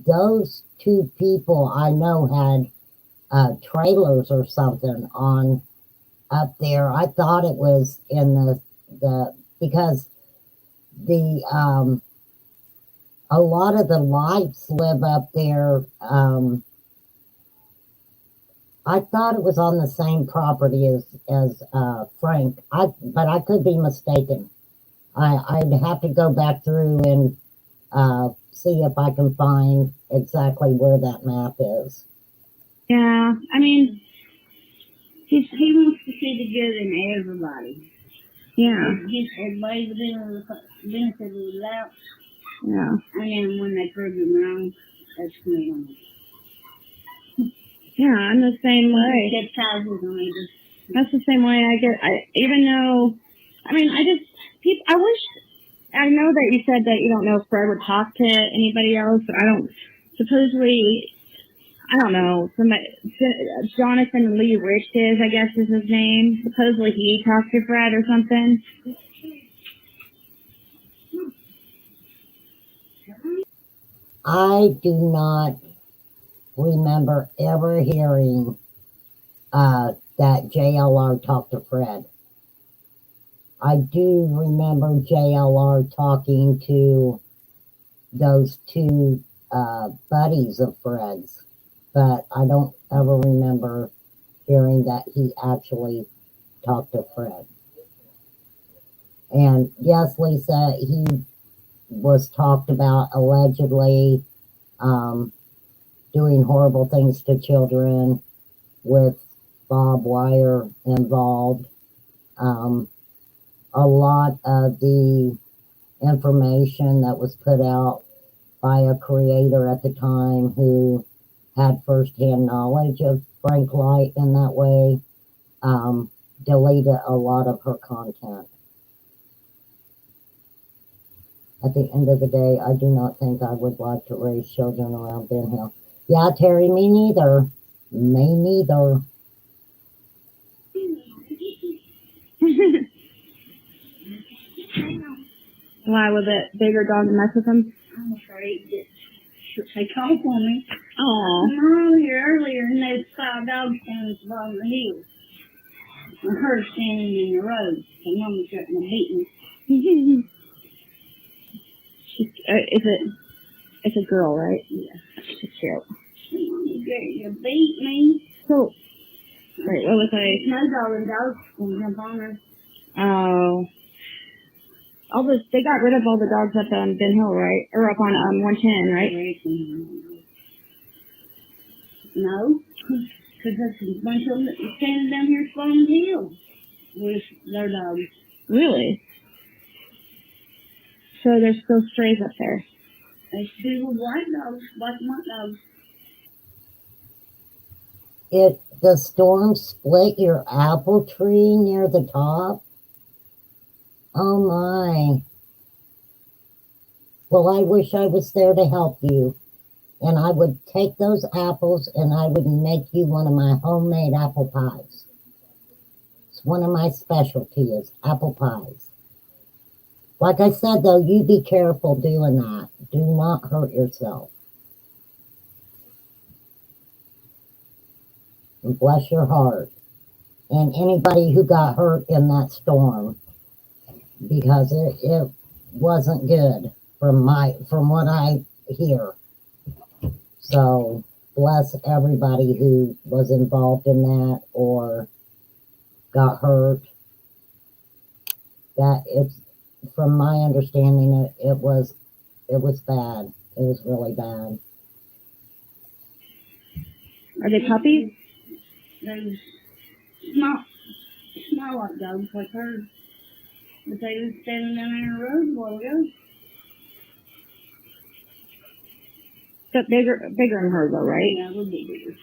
those two people I know had trailers or something on up there. I thought it was in the because the a lot of the lights live up there. I thought it was on the same property as Frank. But I could be mistaken. I'd have to go back through and see if I can find exactly where that map is. Yeah, I mean, He wants to see the good in everybody. yeah, Everybody's the benefit of the doubt. yeah, And then when they prove them wrong, that's when they don't. yeah. I'm the same way. Get ties with them. That's the same way I get. Even though, I mean, I wish. I know that you said that you don't know if Fred would talk to anybody else. I don't. Supposedly, I don't know. Jonathan Lee Riches, I guess is his name. Supposedly he talked to Fred or something. I do not remember ever hearing that JLR talked to Fred. I do remember JLR talking to those two buddies of Fred's, but I don't ever remember hearing that he actually talked to Fred. And yes, Lisa, he was talked about allegedly doing horrible things to children with Bob Wire involved. A lot of the information that was put out by a creator at the time who had firsthand knowledge of Frank Light in that way, deleted a lot of her content. At the end of the day, I do not think I would like to raise children around Ben Hill. Yeah, Terry, me neither. Me neither. Why was it bigger dog to mess with him? I'm afraid that they called for me. Oh, I'm around here earlier and there was 5 dogs standing at the bottom of the hill. And her standing in the road. And mom was getting a beating. It's a girl, right? Yeah. She's cute. You beat me. So, wait, what was I? No dog and dogs can jump on her. Oh. They got rid of all the dogs up on Ben Hill, right? Or up on 110, right? No, because there's a bunch of them that were standing down here at Sloan Hill with their dogs. Really? So there's still strays up there. There's 2 white dogs, black and white dogs. The storm split your apple tree near the top? Oh my. Well, I wish I was there to help you. And I would take those apples and I would make you one of my homemade apple pies. It's one of my specialties, apple pies. Like I said, though, you be careful doing that. Do not hurt yourself. And bless your heart. And anybody who got hurt in that storm, because it wasn't good from what I hear. So bless everybody who was involved in that or got hurt. That it's from my understanding, it was bad. It It was really bad. Are they puppies? They smell like dogs, like hers. But they was standing down there in the road a while ago. But bigger than her though, right? Yeah, a little bit bigger.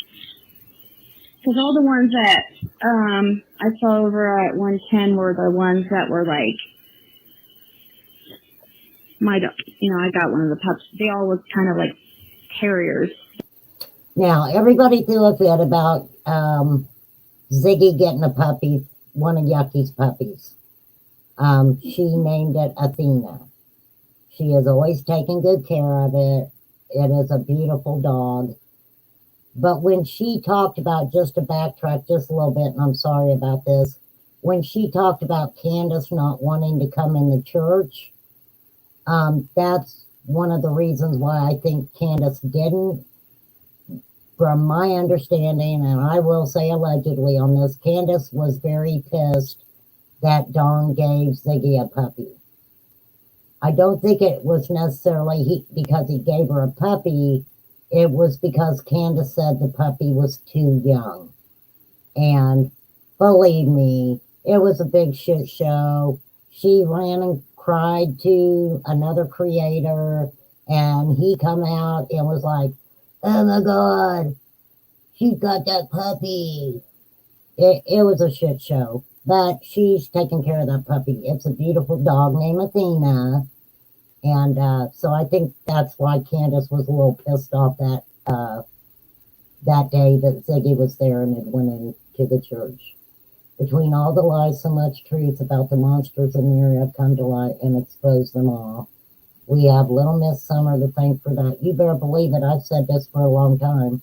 Because all the ones that I saw over at 110 were the ones that were like my dog. You know, I got one of the pups. They all look kind of like terriers. Now, everybody threw a fit about Ziggy getting a puppy, one of Yucky's puppies. She named it Athena. She has always taken good care of it. It is a beautiful dog. But when she talked about, just to backtrack just a little bit, and I'm sorry about this, when she talked about Candace not wanting to come in the church, that's one of the reasons why I think Candace didn't. From my understanding, and I will say allegedly on this, Candace was very pissed that Dawn gave Ziggy a puppy. I don't think it was necessarily because he gave her a puppy. It was because Candace said the puppy was too young. And believe me, it was a big shit show. She ran and cried to another creator, and he come out and was like, "Oh my God, she got that puppy." It was a shit show, but she's taking care of that puppy. It's a beautiful dog named Athena. And so I think that's why Candace was a little pissed off that day that Ziggy was there and had went into the church. Between all the lies, so much truth about the monsters in the area have come to light and exposed them all. We have little Miss Summer to thank for that. You better believe it. I've said this for a long time.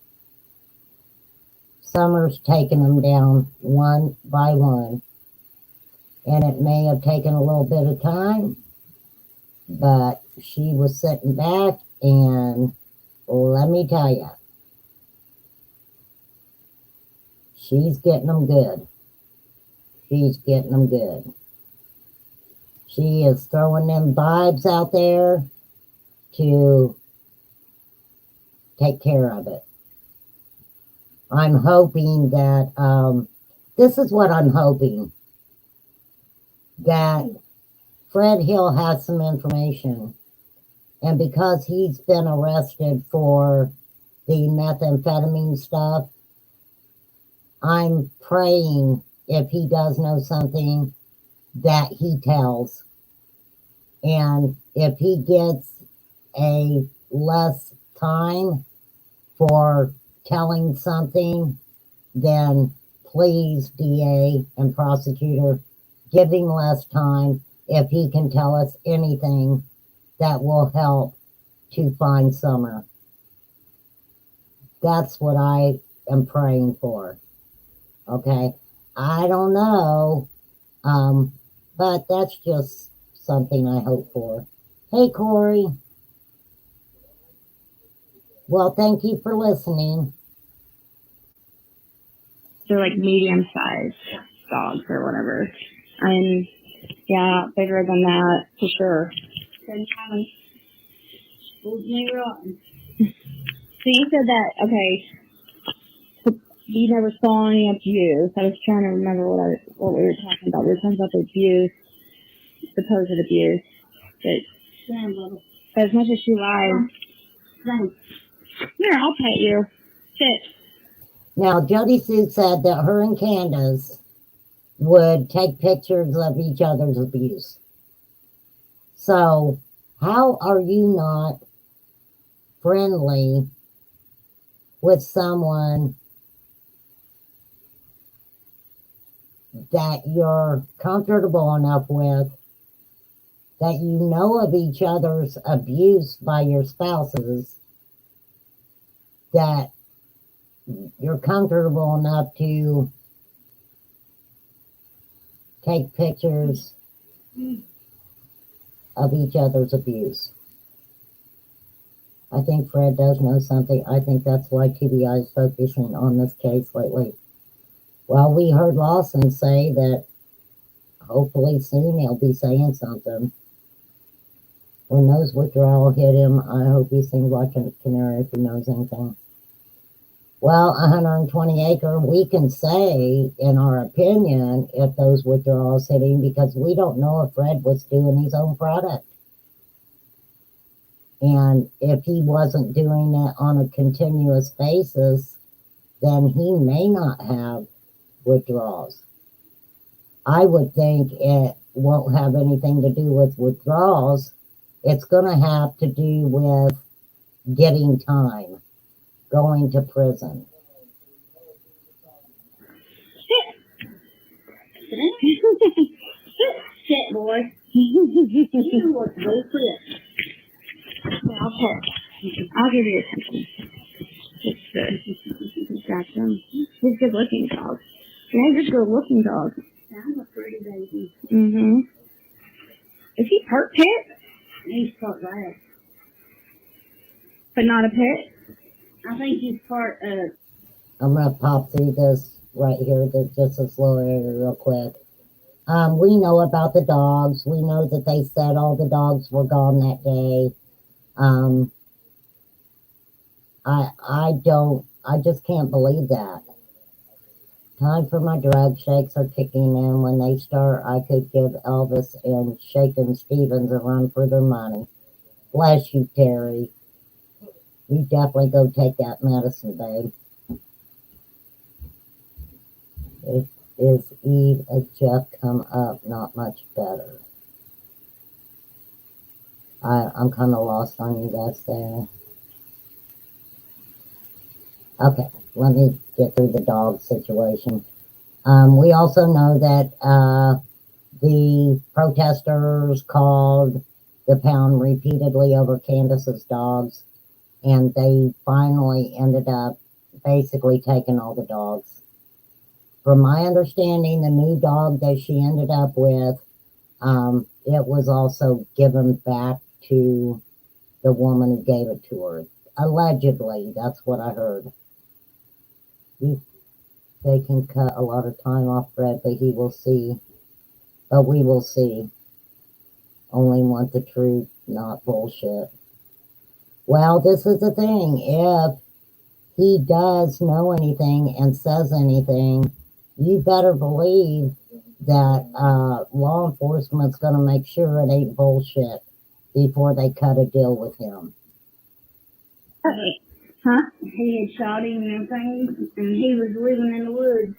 Summer's taken them down one by one. And it may have taken a little bit of time, but she was sitting back, and let me tell you, she's getting them good. She's getting them good. She is throwing them vibes out there to take care of it. I'm hoping that, this is what I'm hoping, that Fred Hill has some information, and because he's been arrested for the methamphetamine stuff, I'm praying if he does know something that he tells. And if he gets a less time for telling something, then please, DA and prosecutor, give him less time if he can tell us anything that will help to find Summer. That's what I am praying for. Okay? I don't know, but that's just something I hope for. Hey, Corey. Well, thank you for listening. They're like medium-sized dogs or whatever. And yeah, bigger than that for sure. So you said that, okay, you never saw any abuse. I was trying to remember what we were talking about. We were talking about the abuse, supposed abuse. But as much as she lies, here, I'll pet you. Sit. Now, Jody Sue said that her and Candace would take pictures of each other's abuse. So, how are you not friendly with someone that you're comfortable enough with, that you know of each other's abuse by your spouses, that you're comfortable enough to take pictures of each other's abuse? I think Fred does know something. I think that's why TBI is focusing on this case lately. Well, we heard Lawson say that hopefully soon he'll be saying something. When those withdrawal hit him, I hope he sings like a canary if he knows anything. Well, 120 acre, we can say, in our opinion, if those withdrawals hit him, because we don't know if Fred was doing his own product. And if he wasn't doing it on a continuous basis, then he may not have withdrawals. I would think it won't have anything to do with withdrawals. It's going to have to do with getting time, going to prison. Sit, boy. You look so quick. I'll give you attention. It's good. Gotcha. He's good looking dog. Yeah, he's a good looking dog. I'm a pretty baby. Mm-hmm. Is he part pet? He's part rat. But not a pet? I think he's part I'm going to pop through this right here, just a slow area real quick. We know about the dogs. We know that they said all the dogs were gone that day. I just can't believe that. Time for my drug shakes are kicking in. When they start, I could give Elvis and Shakin' Stevens a run for their money. Bless you, Terry. You definitely go take that medicine, babe. Is Eve and Jeff come up? Not much better. I'm kind of lost on you guys there. Okay, let me get through the dog situation. We also know that the protesters called the pound repeatedly over Candace's dogs, and they finally ended up basically taking all the dogs. From my understanding, the new dog that she ended up with, it was also given back to the woman who gave it to her. Allegedly, that's what I heard. They can cut a lot of time off Fred, but he will see. But we will see. Only want the truth, not bullshit. Well, this is the thing. If he does know anything and says anything, you better believe that law enforcement's going to make sure it ain't bullshit before they cut a deal with him. Huh? He had shot him and everything, and he was living in the woods.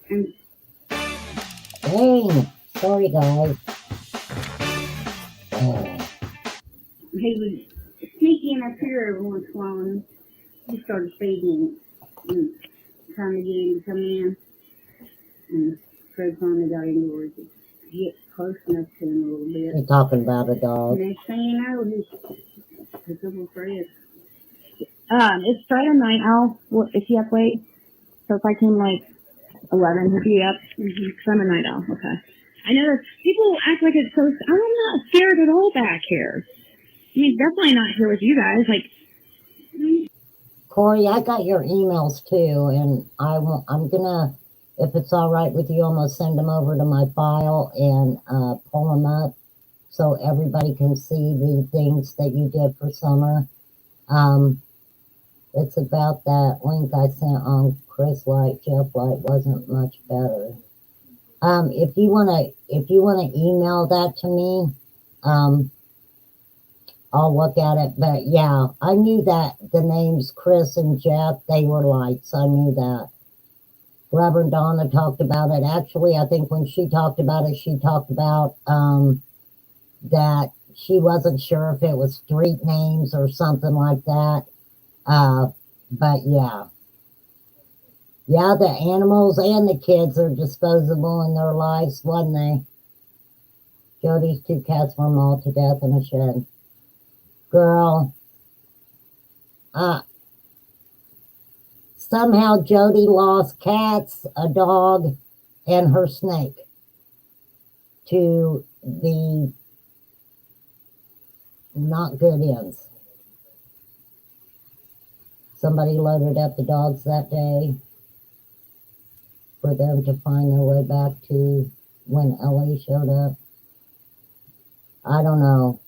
And Dang, sorry guys. he would sneak in up here every once in a while, and he started feeding him and trying to get him to come in. And Fred finally got him where he could get close enough to him a little bit. You're talking about a dog. Next thing you know, he took over Fred. It's Friday night, Al. Is he up late? So if I came like 11, he'd be up. Because I'm a night owl. Okay. I know that people act like it's so. I'm not scared at all back here. I mean, definitely not here with you guys. Like, Corey, I got your emails too, and I'm gonna, if it's all right with you, I'm gonna send them over to my file and pull them up so everybody can see the things that you did for summer. It's about that link I sent on Chris Light, Jeff Light wasn't much better. If you wanna email that to me, I'll look at it. But yeah, I knew that the names Chris and Jeff, they were lights. I knew that. Reverend Donna talked about it. Actually, I think when she talked about it, she talked about that she wasn't sure if it was street names or something like that. But yeah. Yeah, the animals and the kids are disposable in their lives, wasn't they? Jody's 2 cats were mauled to death in a shed. Girl. Somehow Jody lost cats, a dog, and her snake to the not good ends. Somebody loaded up the dogs that day for them to find their way back to when Ellie showed up. I don't know.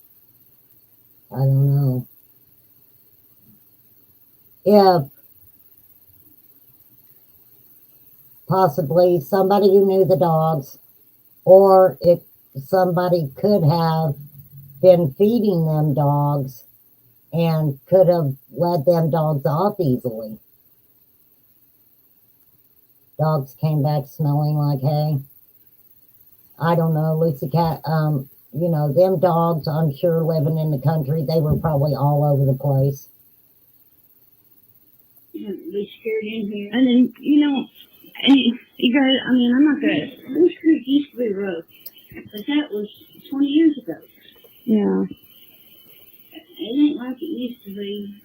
I don't know. If possibly somebody who knew the dogs, or if somebody could have been feeding them dogs and could have led them dogs off easily. Dogs came back smelling like hay. I don't know, Lucy Cat. You know, them dogs, I'm sure living in the country, they were probably all over the place. Be scared in here. And then, you guys, I'm not gonna. This creek used to be rough, but that was 20 years ago. Yeah. It ain't like it used to be.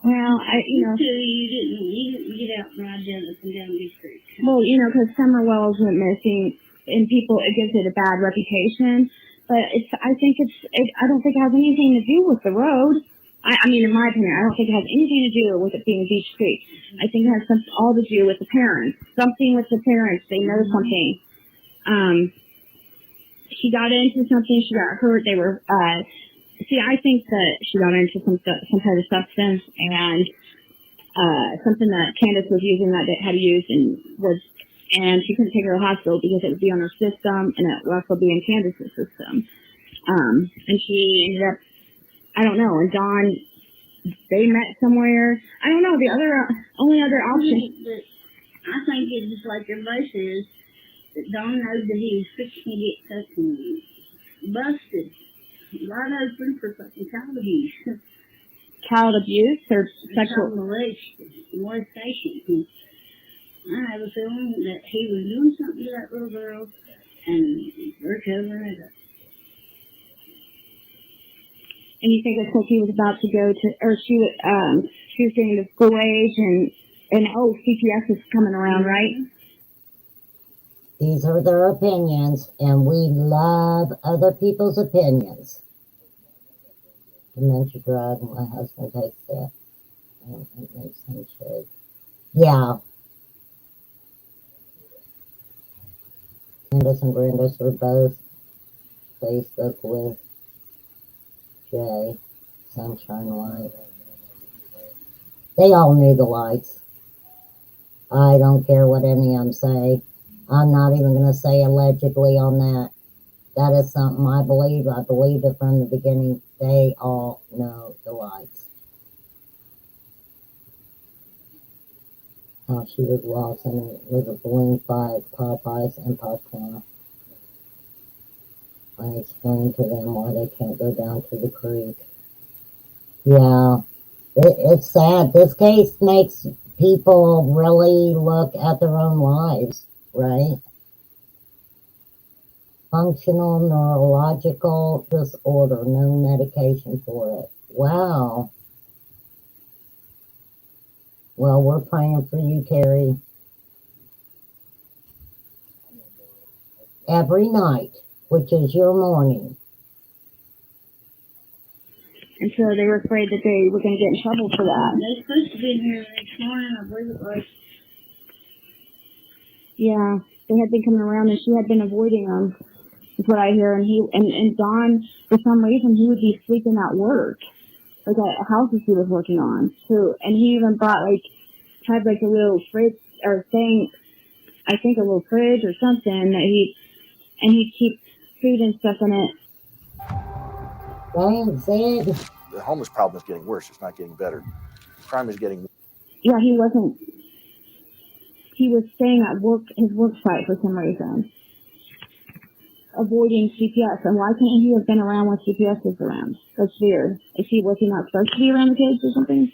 Well, you didn't get out and ride down up and down Beach Creek. Well, because summer wells went missing, and it gives it a bad reputation. But I don't think it has anything to do with the road. In my opinion, I don't think it has anything to do with it being Beach Creek. I think it has all to do with the parents. Something with the parents. They know something. She got into something. She got hurt. They were. I think that she got into some kind of substance and something that Candace was using that had used and she couldn't take her to the hospital because it would be on her system and it would also be in Candace's system. And she ended up, I don't know, and Dawn, they met somewhere. I don't know, the only other option. I think it's just like everybody says, that Dawn knows that he was fixing to get fucking busted. Wide open for fucking child abuse. Child abuse or sexual molestation. I have a feeling that he was doing something to that little girl and they're covering it up. And you think it's because he was about to go to, or she was getting to school age and CPS is coming around, right? These are their opinions, and we love other people's opinions. Dementia drug, my husband takes that. It makes him shake. Yeah. Candace and Brandis were both Facebook with Jay, Sunshine Light. They all knew the lights. I don't care what any of them say. I'm not even going to say allegedly on that. That is something I believe. I believed it from the beginning. They all know the lights. How she was lost in it with a balloon fight, Popeyes, and popcorn. I explained to them why they can't go down to the creek. Yeah, it's sad. This case makes people really look at their own lives, right? Functional neurological disorder, no medication for it. Wow. Well, we're praying for you, Carrie. Every night, which is your morning. And so they were afraid that they were going to get in trouble for that. They're supposed to be in here next morning, I believe it was. Yeah, they had been coming around and she had been avoiding them. Is what I hear, and Don, for some reason, he would be sleeping at work, like at houses he was working on. So, and he even brought had a little fridge or thing, I think a little fridge or something that he'd keep food and stuff in it. Thanks, Ed. The homeless problem is getting worse. It's not getting better. Crime is getting. Yeah, he wasn't. He was staying at his work site for some reason. Avoiding CPS, and why can't he have been around when CPS is around? That's weird. Was he not supposed to be around the kids or something?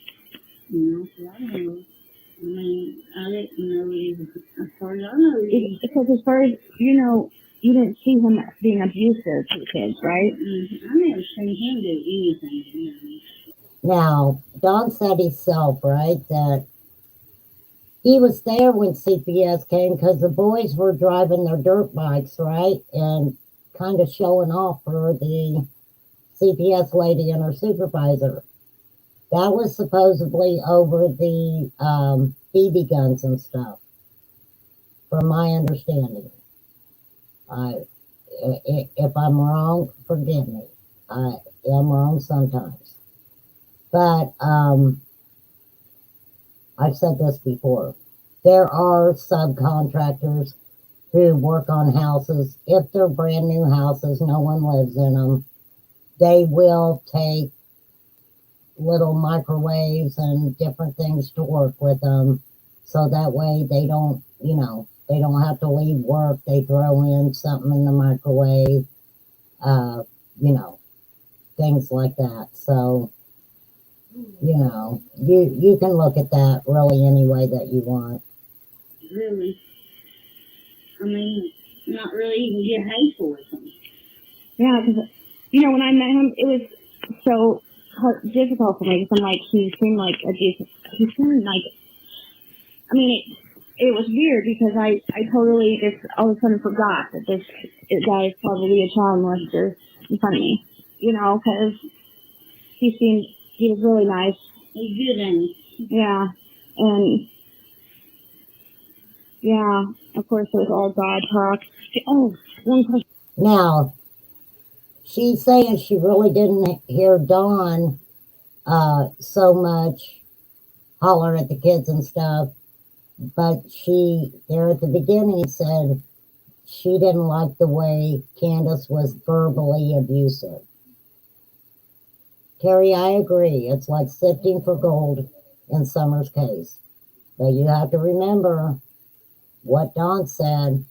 No, I don't know. I didn't know either. As far as I know, because as far as you didn't see him being abusive to the kids, right? I never seen him do anything. Now, Don said himself, right, that he was there when CPS came because the boys were driving their dirt bikes, right, and kind of showing off for the CPS lady and her supervisor. That was supposedly over the BB guns and stuff, from my understanding. If I'm wrong, forgive me. I am wrong sometimes. But I've said this before. There are subcontractors who work on houses. If they're brand new houses, no one lives in them, they will take little microwaves and different things to work with them. So that way they don't, they don't have to leave work. They throw in something in the microwave, things like that. So, you can look at that really any way that you want. Really. I mean, not really even get hateful with him. Yeah, because, when I met him, it was so difficult for me because I'm like, he seemed like it was weird because I totally just all of a sudden forgot that this guy is probably a child molester in front of me, because he was really nice. He's good, and yeah, and yeah, of course it was all God talk. Oh, one question. Now, she's saying she really didn't hear Dawn so much holler at the kids and stuff, but she, there at the beginning, said she didn't like the way Candace was verbally abusive. Terry, I agree. It's like sifting for gold in Summer's case. But you have to remember what Dawn said.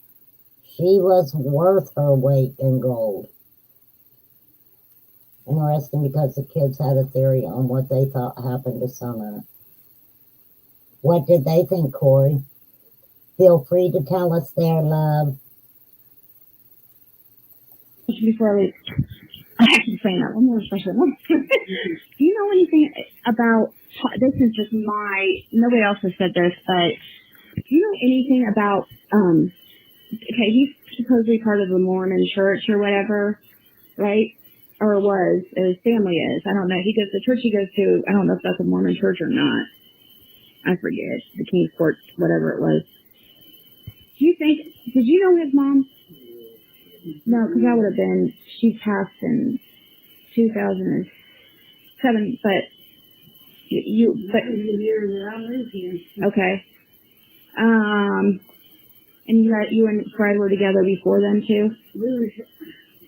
She was worth her weight in gold. Interesting, because the kids had a theory on what they thought happened to Summer. What did they think, Corey? Feel free to tell us there, love. Before I have to say that one more question. Do you know anything about, this is just nobody else has said this, but do you know anything about, okay, he's supposedly part of the Mormon church or whatever, right? Or his family is. I don't know. The church he goes to, I don't know if that's a Mormon church or not. I forget. The Kingsport, whatever it was. Did you know his mom? No, because that would have been, she passed in 2007, but the year that I moved here. Okay. And you and Fred were together before then too?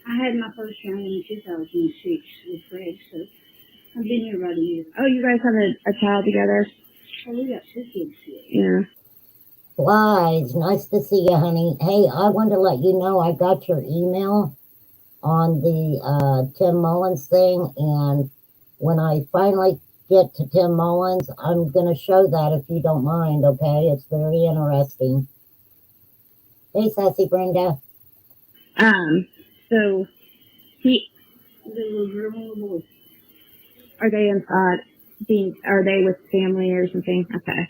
I had my first child in 2006 with Fred, so I've been here about a year. Oh, you guys have a child together? Oh, we got 2 kids here. Yeah. Flies, nice to see you, honey. Hey, I wanted to let you know I got your email on the Tim Mullins thing, and when I finally get to Tim Mullins, I'm going to show that if you don't mind, okay? It's very interesting. Hey, Sassy Brenda. So The little girl and little boy. are they with family or something? Okay.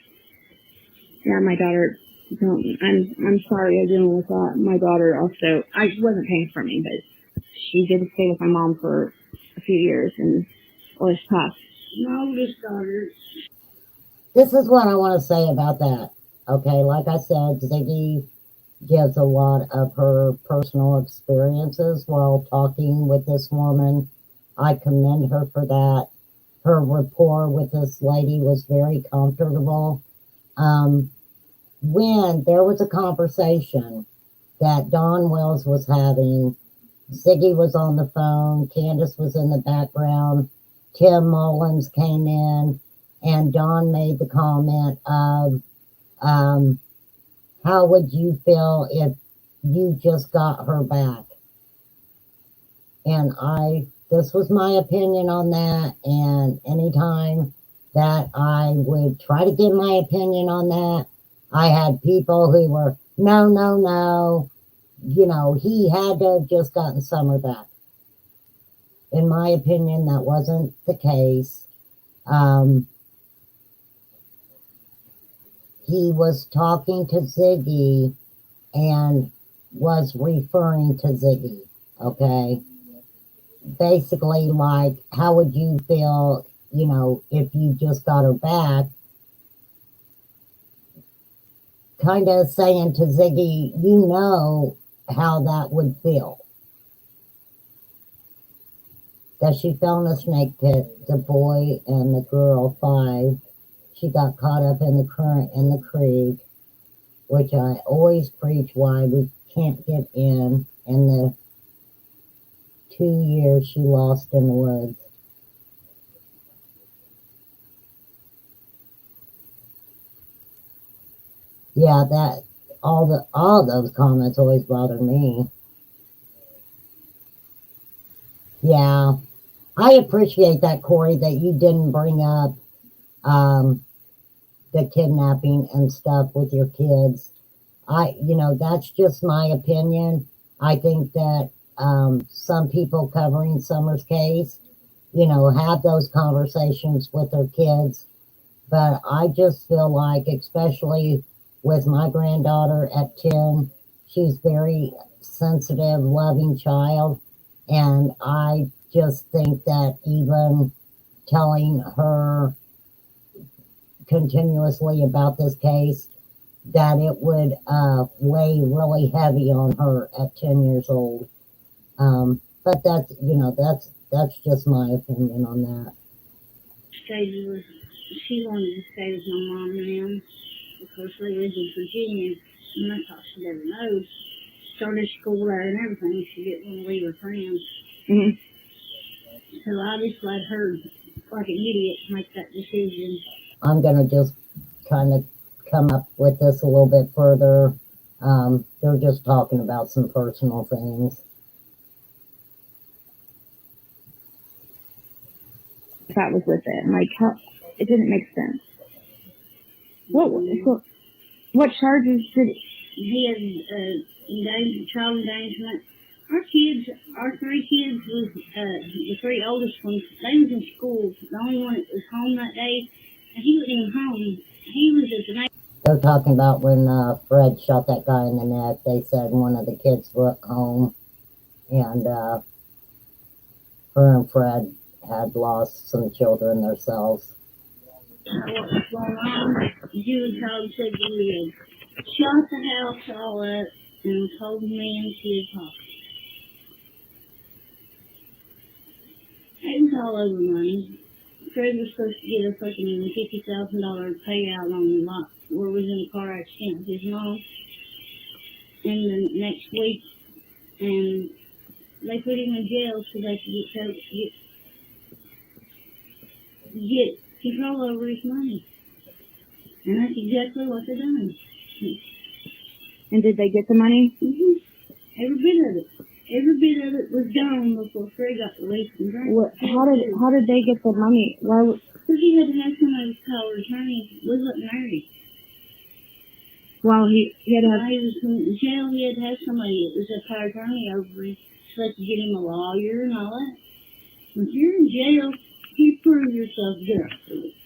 Yeah, my daughter. I'm sorry I'm dealing with that. My daughter also. She wasn't paying for me, but she did stay with my mom for a few years, and it was tough. My oldest daughter. This is what I want to say about that. Okay, like I said, Ziggy gives a lot of her personal experiences while talking with this woman. I commend her for that. Her rapport with this lady was very comfortable. When there was a conversation that Dawn Wells was having, Ziggy was on the phone, Candace was in the background, Tim Mullins came in, and Dawn made the comment of, how would you feel if you just got her back? And this was my opinion on that, and anytime that I would try to give my opinion on that, I had people who were, no, he had to have just gotten Summer back. In my opinion, that wasn't the case. He was talking to Ziggy and was referring to Ziggy, okay? Basically, like, how would you feel, if you just got her back? Kind of saying to Ziggy, how that would feel. that she fell in a snake pit, the boy and the girl, 5. She got caught up in the current in the creek, which I always preach why we can't get in the 2 years she lost in the woods. Yeah, that all those comments always bother me. Yeah, I appreciate that, Corey, that you didn't bring up the kidnapping and stuff with your kids. That's just my opinion. I think that some people covering Summer's case, have those conversations with their kids. But I just feel like, especially with my granddaughter at 10, she's very sensitive, loving child. And I just think that even telling her continuously about this case, that it would weigh really heavy on her at 10 years old. But that's just my opinion on that. She wanted to stay with my mom now because they lived in Virginia, and that's all she ever knows. Started school there and everything. She didn't want to leave her friends. Mm-hmm. So I just let her, like an idiot, make that decision. I'm going to just kind of come up with this a little bit further. They're just talking about some personal things. That was with it. Like, how it didn't make sense. What charges did he had? Child endangerment. Our 3 kids was the 3 oldest ones. They was in school. The only one that was home that day, and he wasn't even home. He was at the night. They're talking about when Fred shot that guy in the neck. They said one of the kids were home, and her and Fred had lost some children themselves. What was going on? Jude told said he had shot the house all up and was holding me into his pocket. It was all over money. Fred was supposed to get a fucking $50,000 payout on the lot where we was in a car accident with his mom in the next week, and they put him in jail so they could get control over his money. And that's exactly what they're doing. and did they get the money? Mm-hmm. Every bit of it. Every bit of it was gone before Fred got released from drink. How did they get the money? Why? Because he had to have somebody call attorney. We wasn't married. Well, he had to have. While he was in jail, he had to have somebody that was a power attorney over him so they could get him a lawyer and all that. If you're in jail, you prove yourself guilty.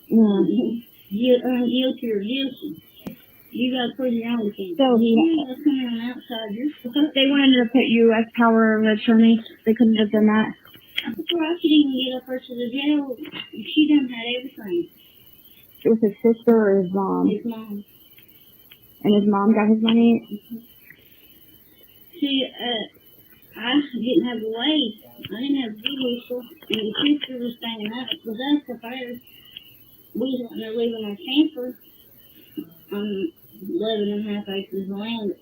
Guilty or guilty. You got to prove your own thing. So you ain't gonna come on outside your stuff. They wanted to put you as power of attorney. They couldn't have done that. Before I could even get up her to the jail, she done had everything. It was his sister or his mom? His mom. And his mom got his money? Mm-hmm. See, I didn't have a way. I didn't have a good whistle. And the sister was staying out with us up there. We was out there leaving our camper on 11.5 acres of land.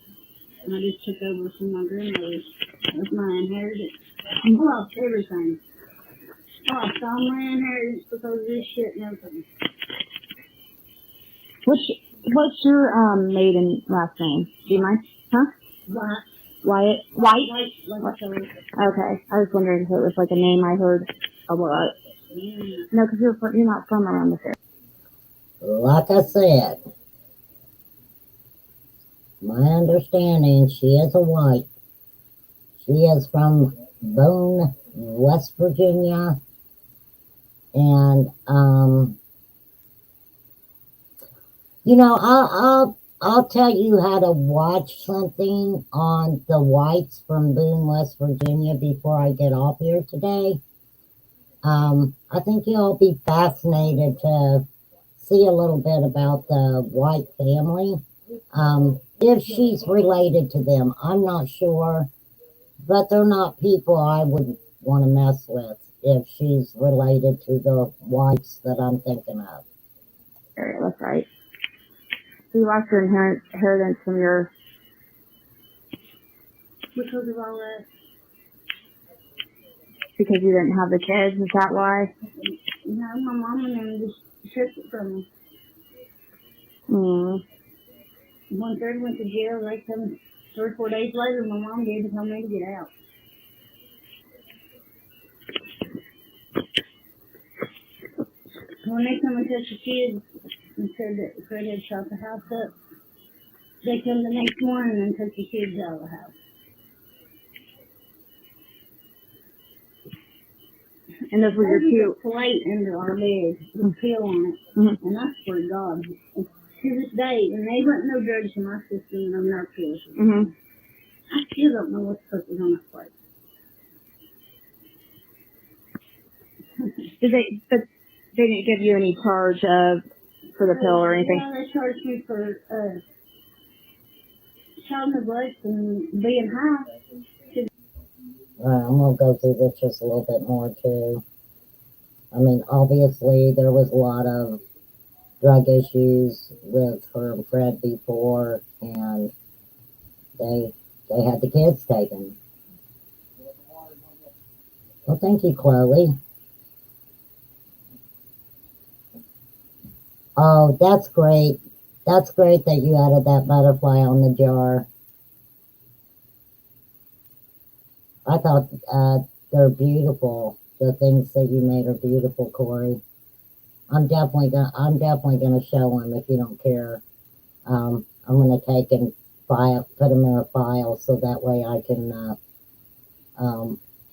And I just took over from my grandmother's. That was my inheritance. I lost everything. I lost all my inheritance because of this shit and everything. What's your maiden last name? Do you mind? Huh? Wyatt. White? Like Okay. I was wondering if it was like a name I heard a lot. Yeah. No, because you're not from around this area. Like I said, my understanding, she is a white. She is from Boone, West Virginia. And, I'll tell you how to watch something on the whites from Boone, West Virginia before I get off here today. I think you'll be fascinated to see a little bit about the White family. If she's related to them, I'm not sure, but they're not people I would want to mess with if she's related to the wives that I'm thinking of. Right, that's right. So you lost your inheritance from your... Because of all that. Because you didn't have the kids, is that why? No, my mom and them just took it from me. Mm. One third went to jail. They come 3 or 4 days later. My mom did to tell me to get out. When they come and touch the kids and said that Fred had shot the house up, they come the next morning and took the kids out of the house. And those were your two... plate under our bed with a pill on it. Mm-hmm. And I swear to God, to this day, and they wasn't no drugs in my system, no nerve pills. Mm-hmm. I still don't know what the fuck was on that plate. But they didn't give you any charge for the pill or anything? Yeah, they charged me for child neglect and being high. I'm going to go through this just a little bit more too. I mean, obviously there was a lot of drug issues with her and Fred before, and they had the kids taken. Well, thank you, Chloe. Oh, that's great. That's great that you added that butterfly on the jar. I thought they're beautiful. The things that you made are beautiful, Corey. I'm definitely gonna show them if you don't care. I'm gonna take and put them in a file so that way I can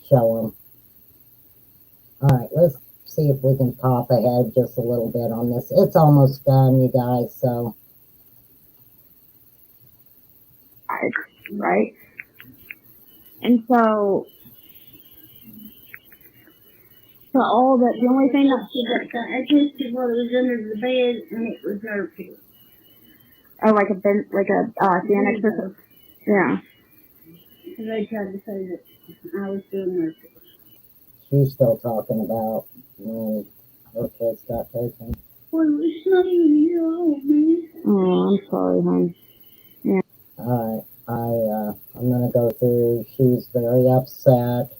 show them. All right, let's see if we can pop ahead just a little bit on this. It's almost done, you guys. So, right. And so all that, the only thing that She got the artistic what was under the bed, and it was nerve pills. oh, like a Xanax or something. Yeah. So they tried to say that I was doing nerve pills. she's still talking about when her kids got taken. Well, it's not even a year old, man. Oh, I'm sorry, hon. Yeah. All right, I'm gonna go through. She's very upset.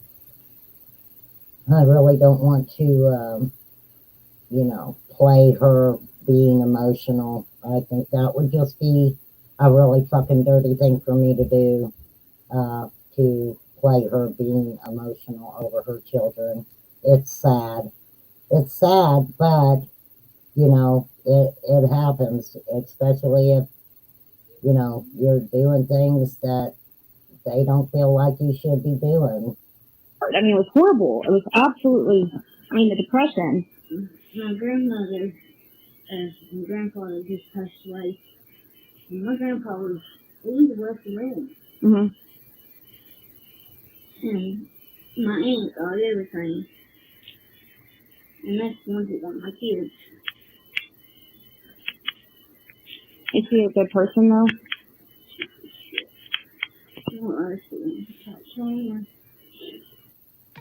I really don't want to, play her being emotional. I think that would just be a really fucking dirty thing for me to do, to play her being emotional over her children. It's sad. It's sad, but, it happens, especially if, you're doing things that they don't feel like you should be doing. I mean, it was horrible. It was absolutely, the depression. My grandmother and grandfather just passed away. And my grandpa was the wealthy man. Mm-hmm. And my aunt got everything. And that's the ones that got my kids. Is he a good person, though?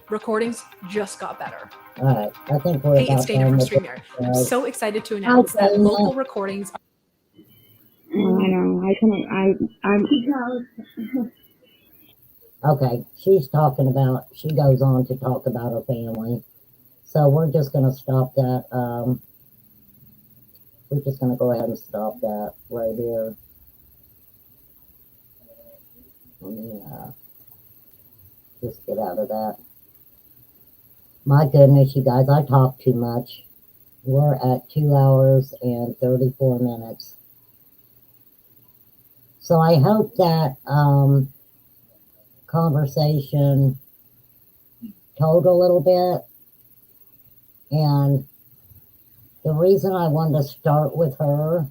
Recordings just got better. All right, I think we're Hey, about it's Dana done from with StreamYard. I'm this. so excited to announce that Dana. vocal recordings. I know. I'm Okay, she goes on to talk about her family. So we're just going to stop that. We're just going to go ahead and stop that right here. Let me just get out of that. My goodness, you guys, I talk too much. We're at 2 hours and 34 minutes. So I hope that conversation told a little bit. And the reason I wanted to start with her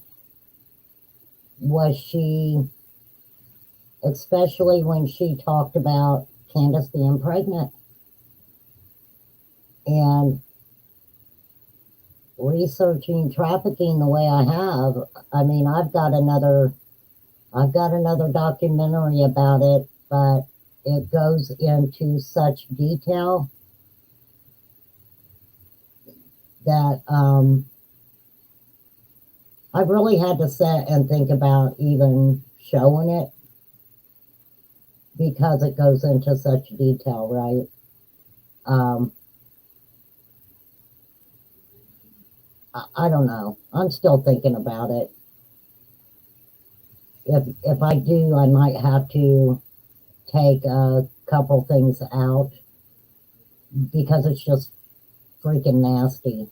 was especially when she talked about Candace being pregnant. And researching trafficking the way I have, I've got another documentary about it, but it goes into such detail that I've really had to sit and think about even showing it because it goes into such detail, right? I don't know. I'm still thinking about it. If I do, I might have to take a couple things out because it's just freaking nasty.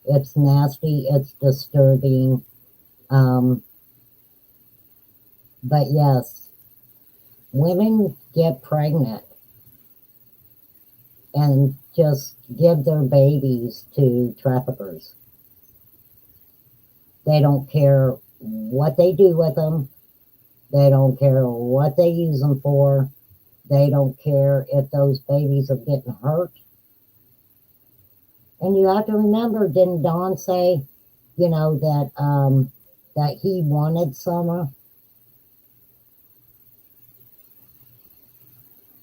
It's nasty. It's disturbing. But yes, women get pregnant and just give their babies to traffickers. They don't care what they do with them. They don't care what they use them for. They don't care if those babies are getting hurt. And you have to remember, didn't Don say, that he wanted Summer?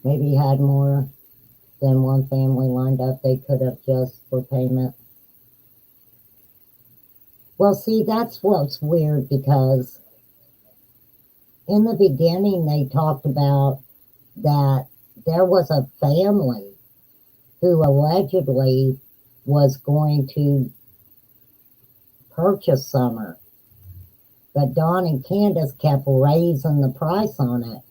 Maybe he had more than one family lined up they could have just for payment. Well, see, that's what's weird because in the beginning they talked about that there was a family who allegedly was going to purchase Summer. But Don and Candace kept raising the price on it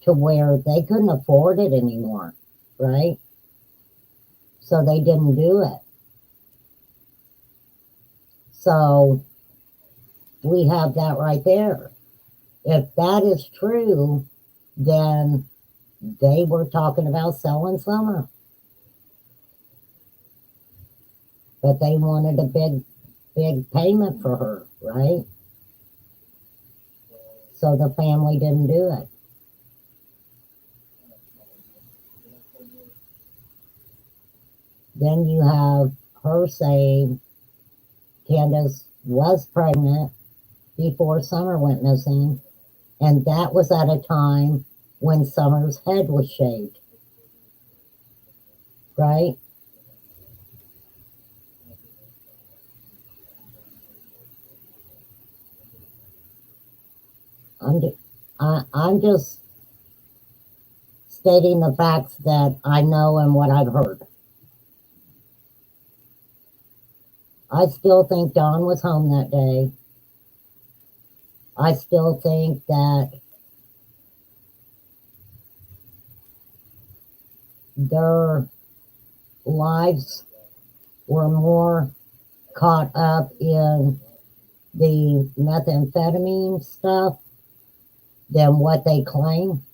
to where they couldn't afford it anymore, right? So they didn't do it. So we have that right there. If that is true, then they were talking about selling Summer. But they wanted a big payment for her, right? So the family didn't do it. Then you have her saying Candace was pregnant before Summer went missing, and that was at a time when Summer's head was shaved, right? I'm just stating the facts that I know and what I've heard. I still think Don was home that day. I still think that their lives were more caught up in the methamphetamine stuff than what they claim.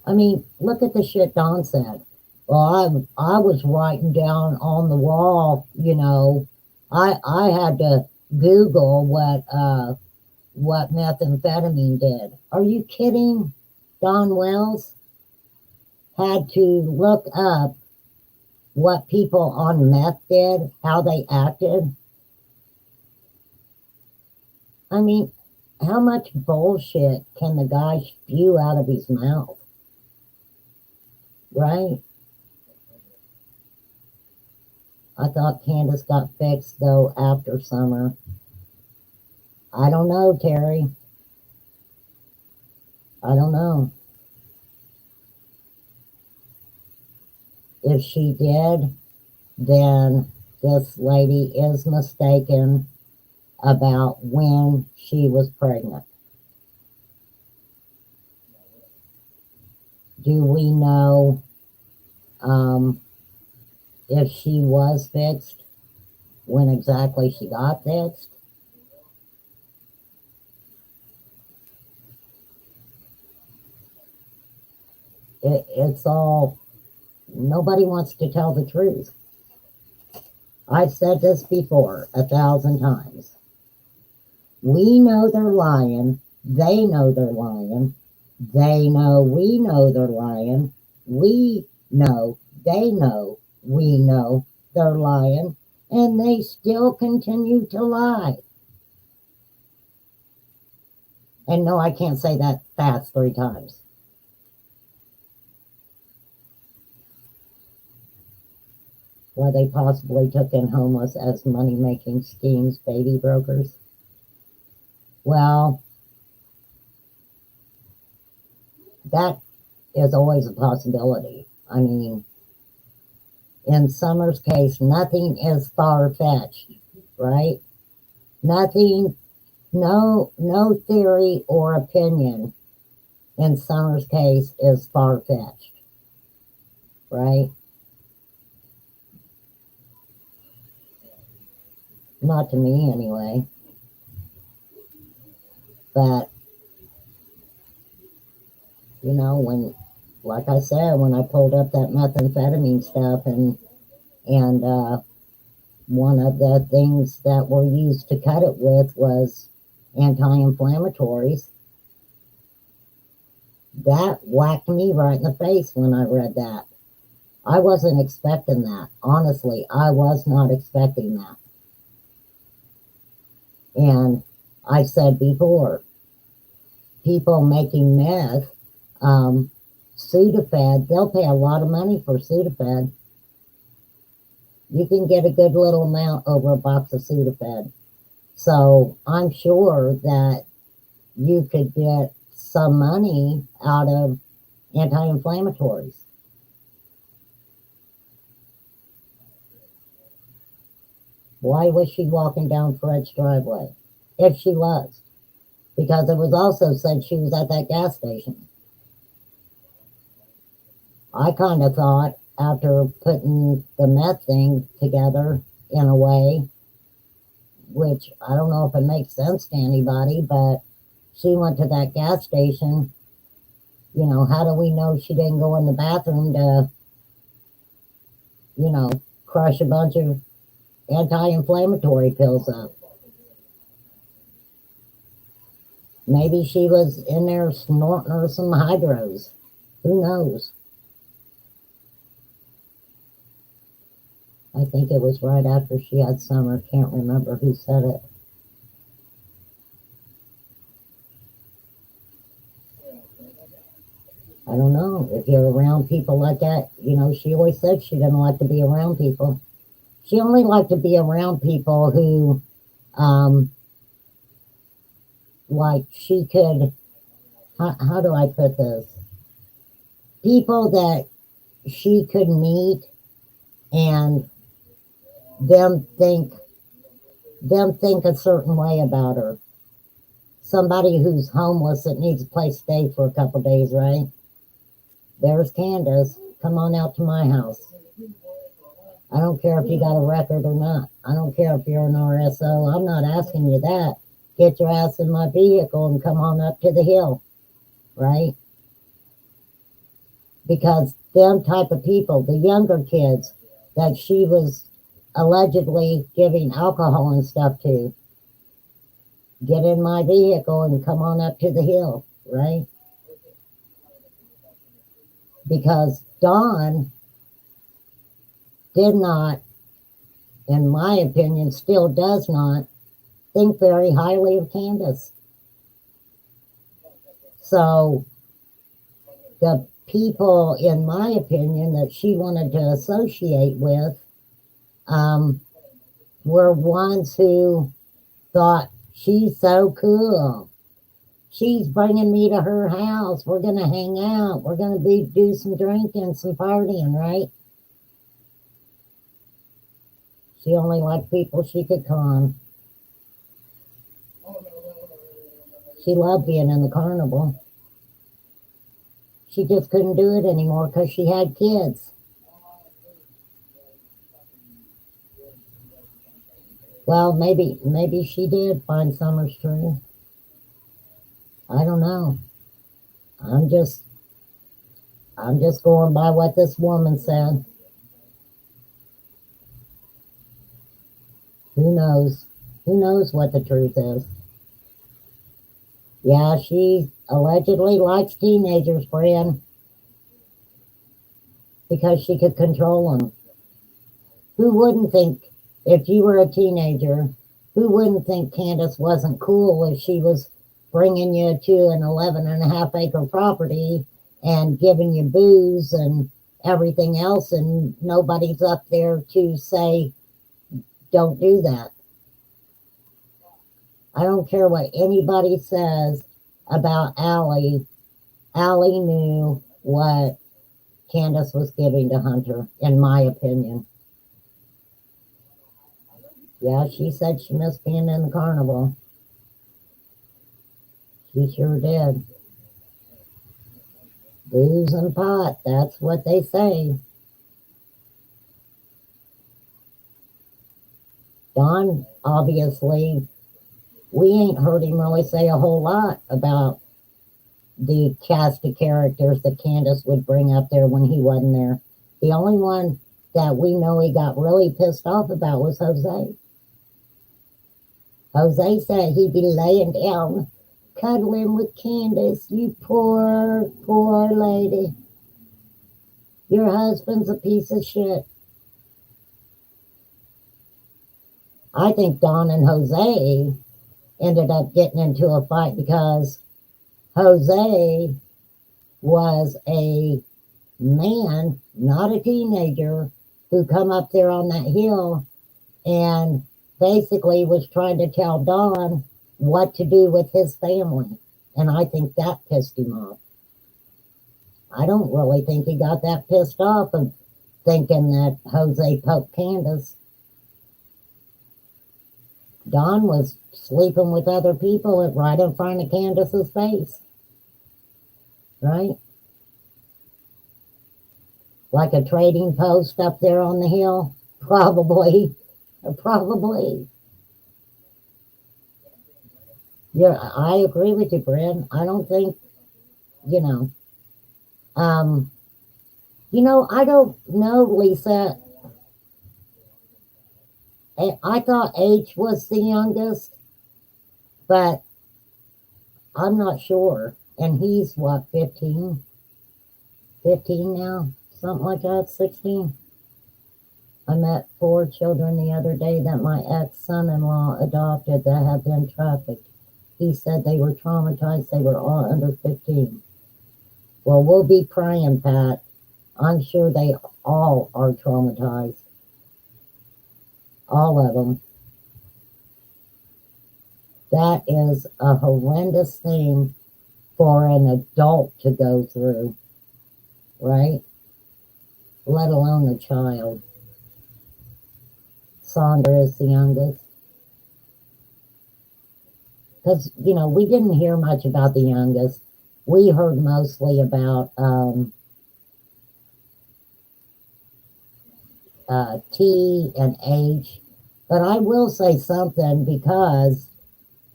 I mean, look at the shit Don said. Well, I was writing down on the wall, I had to Google what methamphetamine did. Are you kidding? Don Wells had to look up what people on meth did, how they acted. I mean, how much bullshit can the guy spew out of his mouth? Right? I thought Candace got fixed, though, after Summer. I don't know, Terry. I don't know. If she did, then this lady is mistaken about when she was pregnant. Do we know if she was fixed, when exactly she got fixed? It's all, nobody wants to tell the truth. I've said this before 1,000 times. We know they're lying. They know they're lying. They know we know they're lying. We know they know we know they're lying. And they still continue to lie. And no, I can't say that fast 3 times. Why they possibly took in homeless as money-making schemes, baby brokers. Well, that is always a possibility. I mean, in Summer's case, nothing is far-fetched, right? Nothing, no theory or opinion in Summer's case is far-fetched, right? Not to me, anyway. But, you know, when, like I said, when I pulled up that methamphetamine stuff and one of the things that were used to cut it with was anti-inflammatories, that whacked me right in the face when I read that. I wasn't expecting that. Honestly, I was not expecting that. And I said before, people making meth, Sudafed, they'll pay a lot of money for Sudafed. You can get a good little amount over a box of Sudafed. So I'm sure that you could get some money out of anti-inflammatories. Why was she walking down Fred's driveway? If she was. Because it was also said she was at that gas station. I kind of thought, after putting the meth thing together in a way, which I don't know if it makes sense to anybody, but she went to that gas station. You know, how do we know she didn't go in the bathroom to, you know, crush a bunch of anti-inflammatory pills up? Maybe she was in there snorting her some hydros. Who knows? I think it was right after she had Summer. Can't remember who said it. I don't know. If you're around people like that, you know, she always said she didn't like to be around people. She only liked to be around people who, like she could, how do I put this? People that she could meet and them think a certain way about her. Somebody who's homeless that needs a place to stay for a couple days, right? There's Candace. Come on out to my house. I don't care if you got a record or not. I don't care if you're an RSO. I'm not asking you that. Get your ass in my vehicle and come on up to the hill, right? Because them type of people, the younger kids that she was allegedly giving alcohol and stuff to, get in my vehicle and come on up to the hill, right? Because Dawn did not, in my opinion, still does not think very highly of Candace. So the people, in my opinion, that she wanted to associate with were ones who thought, she's so cool. She's bringing me to her house. We're going to hang out. We're going to do some drinking, some partying, right? She only liked people she could con. She loved being in the carnival. She just couldn't do it anymore because she had kids. Well, maybe she did find Summer's true. I don't know. I'm just going by what this woman said. Who knows? Who knows what the truth is? Yeah, she allegedly likes teenagers, friend, because she could control them. Who wouldn't think, if you were a teenager, who wouldn't think Candace wasn't cool if she was bringing you to an 11.5 acre property and giving you booze and everything else, and nobody's up there to say, don't do that. I don't care what anybody says about Allie. Allie knew what Candace was giving to Hunter, in my opinion. Yeah, she said she missed being in the carnival. She sure did. Booze and pot, that's what they say. Don, obviously, we ain't heard him really say a whole lot about the cast of characters that Candace would bring up there when he wasn't there. The only one that we know he got really pissed off about was Jose. Jose said he'd be laying down, cuddling with Candace. You poor, poor lady. Your husband's a piece of shit. I think Don and Jose ended up getting into a fight because Jose was a man, not a teenager, who come up there on that hill and basically was trying to tell Don what to do with his family. And I think that pissed him off. I don't really think he got that pissed off of thinking that Jose poked Candace. Don was sleeping with other people right in front of Candace's face. Right? Like a trading post up there on the hill? Probably. Probably. Yeah, I agree with you, Bryn. I don't think, I don't know, Lisa. I thought H was the youngest, but I'm not sure. And he's what, 15? 15 now? Something like that, 16? I met 4 children the other day that my ex-son-in-law adopted that have been trafficked. He said they were traumatized. They were all under 15. Well, we'll be praying, Pat. I'm sure they all are traumatized. All of them. That is a horrendous thing for an adult to go through, right? Let alone a child. Sandra is the youngest. Because, we didn't hear much about the youngest. We heard mostly about T and H. But I will say something, because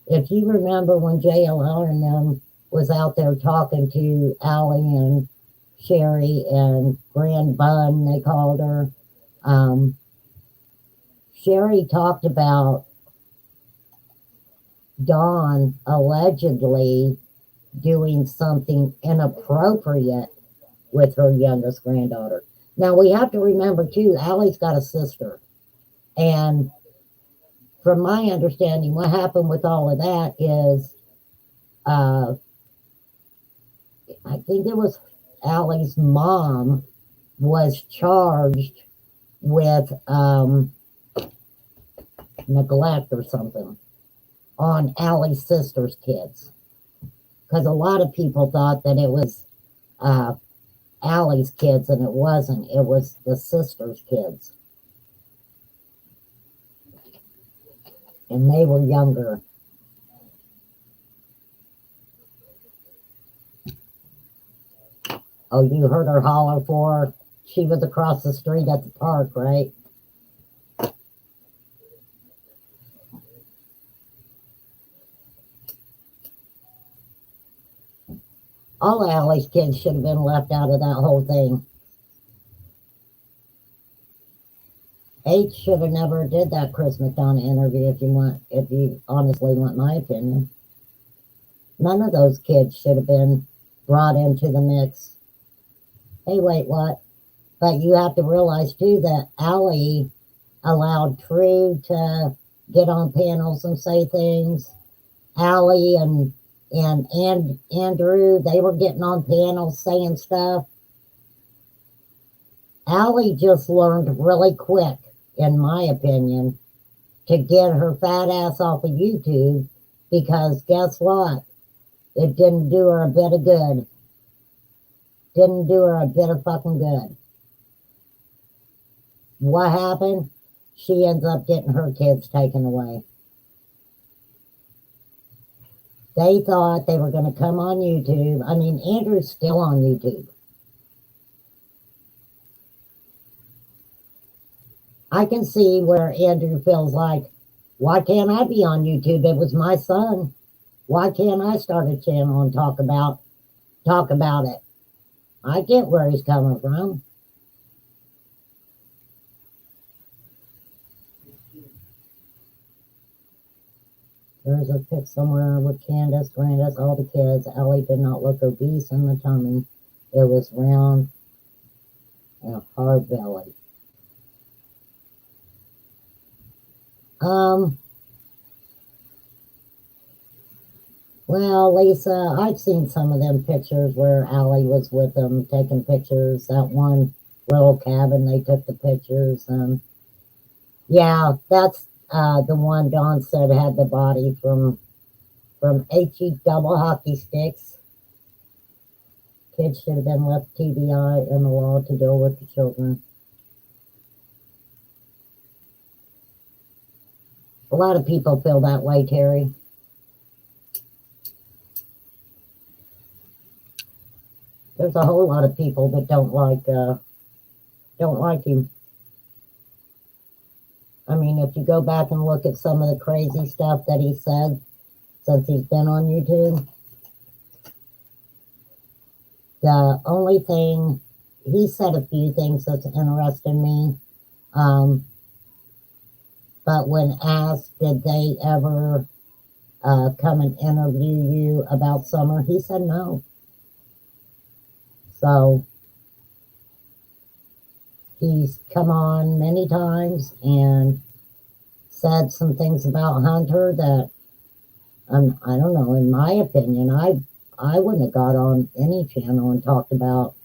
if you remember when JLR and them was out there talking to Allie and Sherry and Grand Bun, they called her, Sherry talked about Dawn allegedly doing something inappropriate with her youngest granddaughter. Now, we have to remember, too, Allie's got a sister. And from my understanding, what happened with all of that is, I think it was Allie's mom was charged with neglect or something on Allie's sister's kids. Because a lot of people thought that it was Allie's kids, and it wasn't. It was the sister's kids. And they were younger. Oh, you heard her holler for her? She was across the street at the park, right? All Allie's kids should have been left out of that whole thing. H should have never did that Chris McDonough interview, if you honestly want my opinion. None of those kids should have been brought into the mix. Hey, wait, what? But you have to realize, too, that Allie allowed True to get on panels and say things. Allie and and Andrew, they were getting on panels saying stuff. Allie just learned really quick, in my opinion, to get her fat ass off of YouTube, because guess what? It didn't do her a bit of good. Didn't do her a bit of fucking good. What happened? She ends up getting her kids taken away. They thought they were going to come on YouTube. I mean, Andrew's still on YouTube. I can see where Andrew feels like, why can't I be on YouTube? It was my son. Why can't I start a channel and talk about it? I get where he's coming from. There's a pic somewhere with Candace, all the kids. Ellie did not look obese in the tummy. It was round and a hard belly. Well, Lisa, I've seen some of them pictures where Allie was with them taking pictures. That one little cabin, they took the pictures. Yeah, that's the one Dawn said had the body from HE double hockey sticks. Kids should have been left TBI in the law to deal with the children. A lot of people feel that way, Terry. There's a whole lot of people that don't like him. I mean, if you go back and look at some of the crazy stuff that he said since he's been on YouTube, the only thing, he said a few things that's interested me. But when asked, did they ever come and interview you about Summer, he said no. So he's come on many times and said some things about Hunter that, I don't know, in my opinion, I wouldn't have got on any channel and talked about,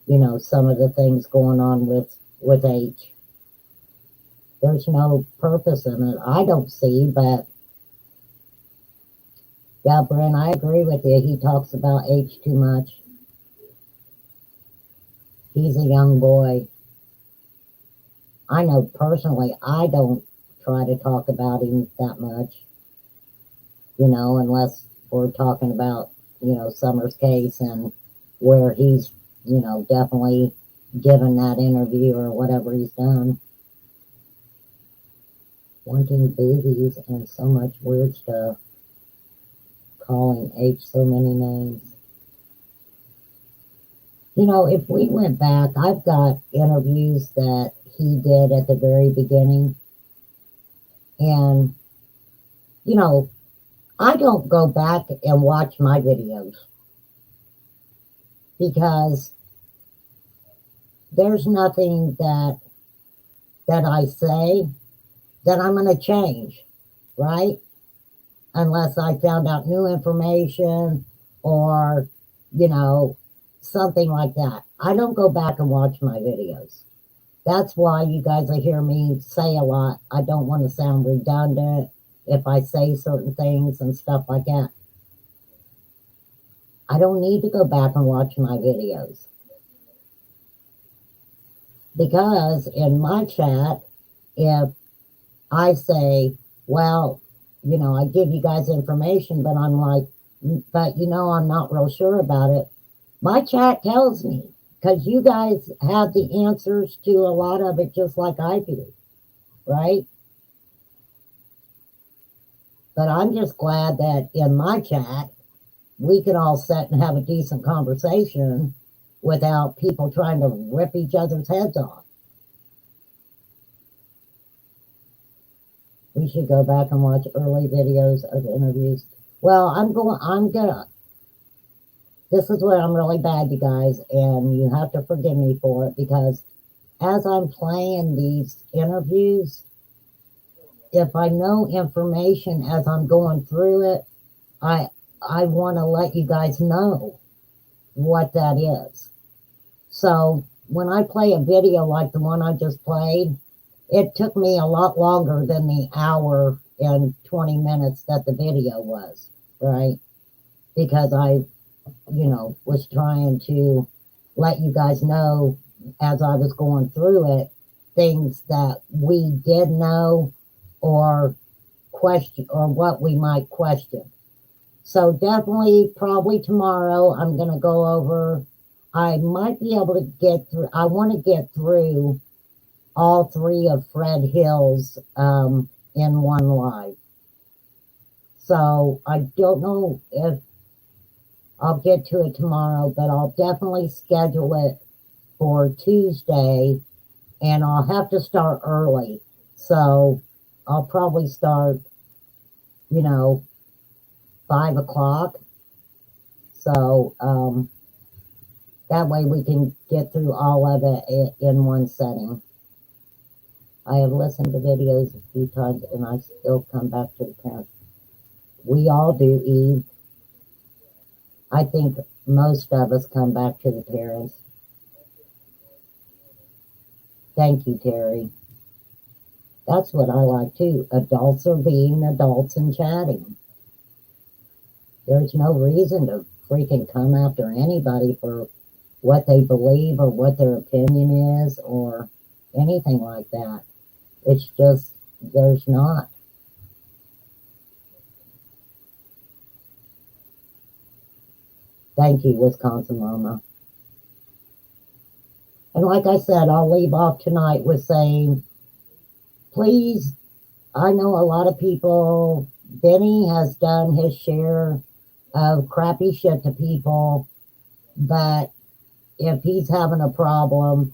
you know, some of the things going on with H. There's no purpose in it. I don't see, but yeah, Brent, I agree with you. He talks about H too much. He's a young boy. I know personally, I don't try to talk about him that much, you know, unless we're talking about, you know, Summer's case and where he's, you know, definitely given that interview or whatever he's done. Wanting boobies and so much weird stuff. Calling H so many names. You know, if we went back, I've got interviews that he did at the very beginning. And, you know, I don't go back and watch my videos because there's nothing that I say that I'm going to change, right? Unless I found out new information or, you know, something like that. I don't go back and watch my videos. That's why you guys will hear me say a lot. I don't want to sound redundant if I say certain things and stuff like that. I don't need to go back and watch my videos. Because in my chat, if I say, well, you know, I give you guys information, but I'm like, but you know, I'm not real sure about it. My chat tells me, because you guys have the answers to a lot of it just like I do, right? But I'm just glad that in my chat, we can all sit and have a decent conversation without people trying to rip each other's heads off. We should go back and watch early videos of interviews. Well, this is where I'm really bad, you guys, and you have to forgive me for it, because as I'm playing these interviews, if I know information as I'm going through it, I want to let you guys know what that is. So when I play a video like the one I just played, it took me a lot longer than the hour and 20 minutes that the video was, right? Because I, was trying to let you guys know as I was going through it, things that we did know or question or what we might question. So definitely, probably tomorrow, I'm going to go over, I might be able to get through, I want to get through all three of Fred Hill's in one live. So I don't know if I'll get to it tomorrow, but I'll definitely schedule it for Tuesday, and I'll have to start early. So I'll probably start, 5 o'clock. So that way we can get through all of it in one setting. I have listened to videos a few times and I still come back to the parents. We all do, Eve. I think most of us come back to the parents. Thank you, Terry. That's what I like too. Adults are being adults and chatting. There's no reason to freaking come after anybody for what they believe or what their opinion is or anything like that. It's just, there's not. Thank you, Wisconsin Mama. And like I said, I'll leave off tonight with saying, please, I know a lot of people, Benny has done his share of crappy shit to people, but if he's having a problem,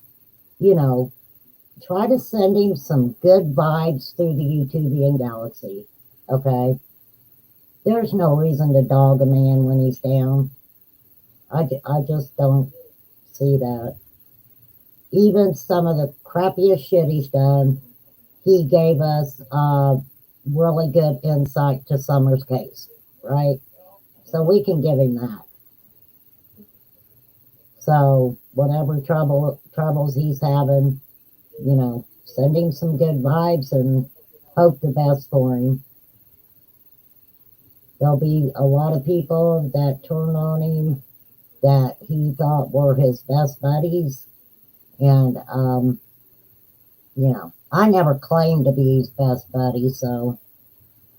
try to send him some good vibes through the YouTubian galaxy, okay? There's no reason to dog a man when he's down. I just don't see that. Even some of the crappiest shit he's done, he gave us really good insight to Summer's case, right? So we can give him that. So whatever troubles he's having, send him some good vibes and hope the best for him. There'll be a lot of people that turn on him that he thought were his best buddies. And, I never claimed to be his best buddy, so,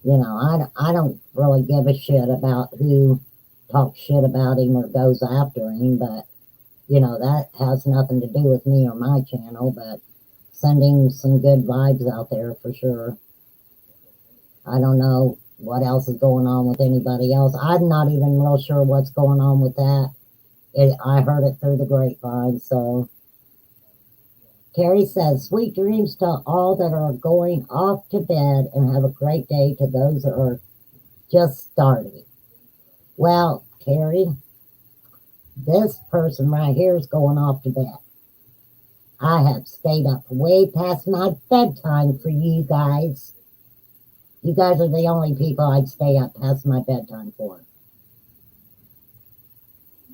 I don't really give a shit about who talks shit about him or goes after him, but, that has nothing to do with me or my channel, but sending some good vibes out there for sure. I don't know what else is going on with anybody else. I'm not even real sure what's going on with that. I heard it through the grapevine, so. Terry says, sweet dreams to all that are going off to bed and have a great day to those that are just starting. Well, Terry, this person right here is going off to bed. I have stayed up way past my bedtime for you guys. You guys are the only people I'd stay up past my bedtime for.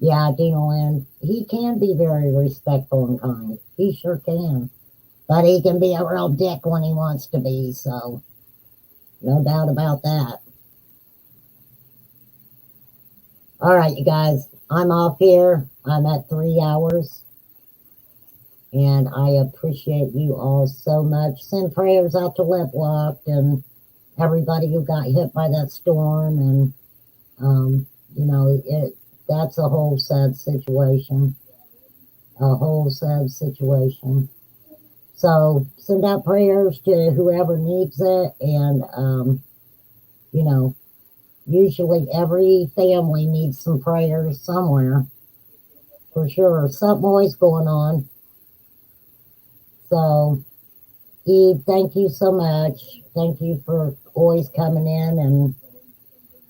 Yeah, Dino Lynn, he can be very respectful and kind. He sure can. But he can be a real dick when he wants to be, so no doubt about that. All right, you guys, I'm off here. I'm at 3 hours. And I appreciate you all so much. Send prayers out to Lip Locked and everybody who got hit by that storm. And, that's a whole sad situation. A whole sad situation. So send out prayers to whoever needs it. And, usually every family needs some prayers somewhere. For sure. Something always going on. So, Eve, thank you so much. Thank you for always coming in, and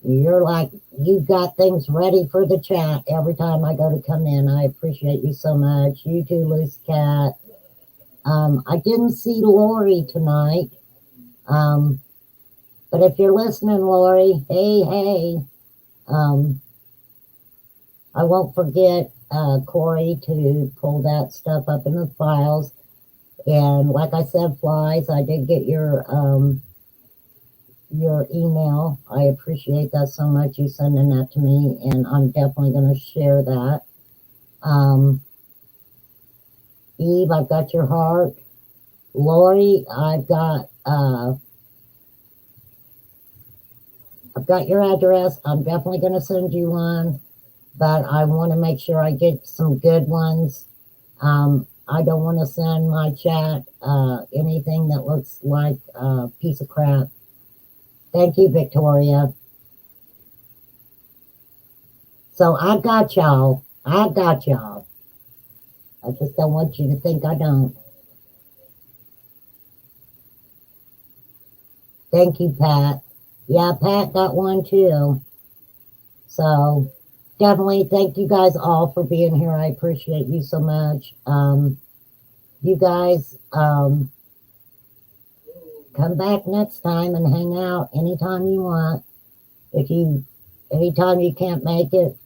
you're like, you got things ready for the chat every time I go to come in. I appreciate you so much. You too, Loose Cat. I didn't see Lori tonight. But if you're listening, Lori, hey, I won't forget, Corey, to pull that stuff up in the files. And like I said, Flies, I did get your email. I appreciate that so much, you sending that to me, and I'm definitely going to share that. Eve, I've got your heart. Lori, I've got your address. I'm definitely going to send you one, but I want to make sure I get some good ones. I don't want to send my chat anything that looks like a piece of crap. Thank you, Victoria. So I got y'all. I got y'all. I just don't want you to think I don't. Thank you, Pat. Yeah, Pat got one too. So definitely thank you guys all for being here. I appreciate you so much. You guys come back next time and hang out anytime you want. Anytime you can't make it,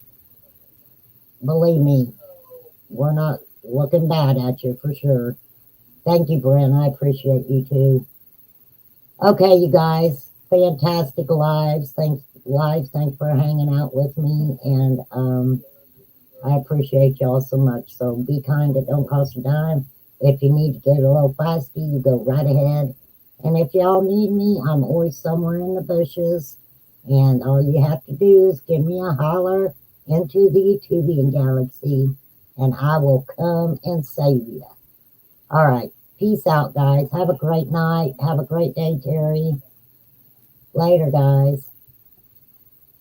believe me, we're not looking bad at you for sure. Thank you, Brent. I appreciate you too. Okay, you guys, fantastic lives. Thanks for hanging out with me, and I appreciate y'all so much. So be kind. It don't cost a dime. If you need to get a little feisty, you go right ahead. And if y'all need me, I'm always somewhere in the bushes. And all you have to do is give me a holler into the YouTubian galaxy, and I will come and save you. All right. Peace out, guys. Have a great night. Have a great day, Terry. Later, guys.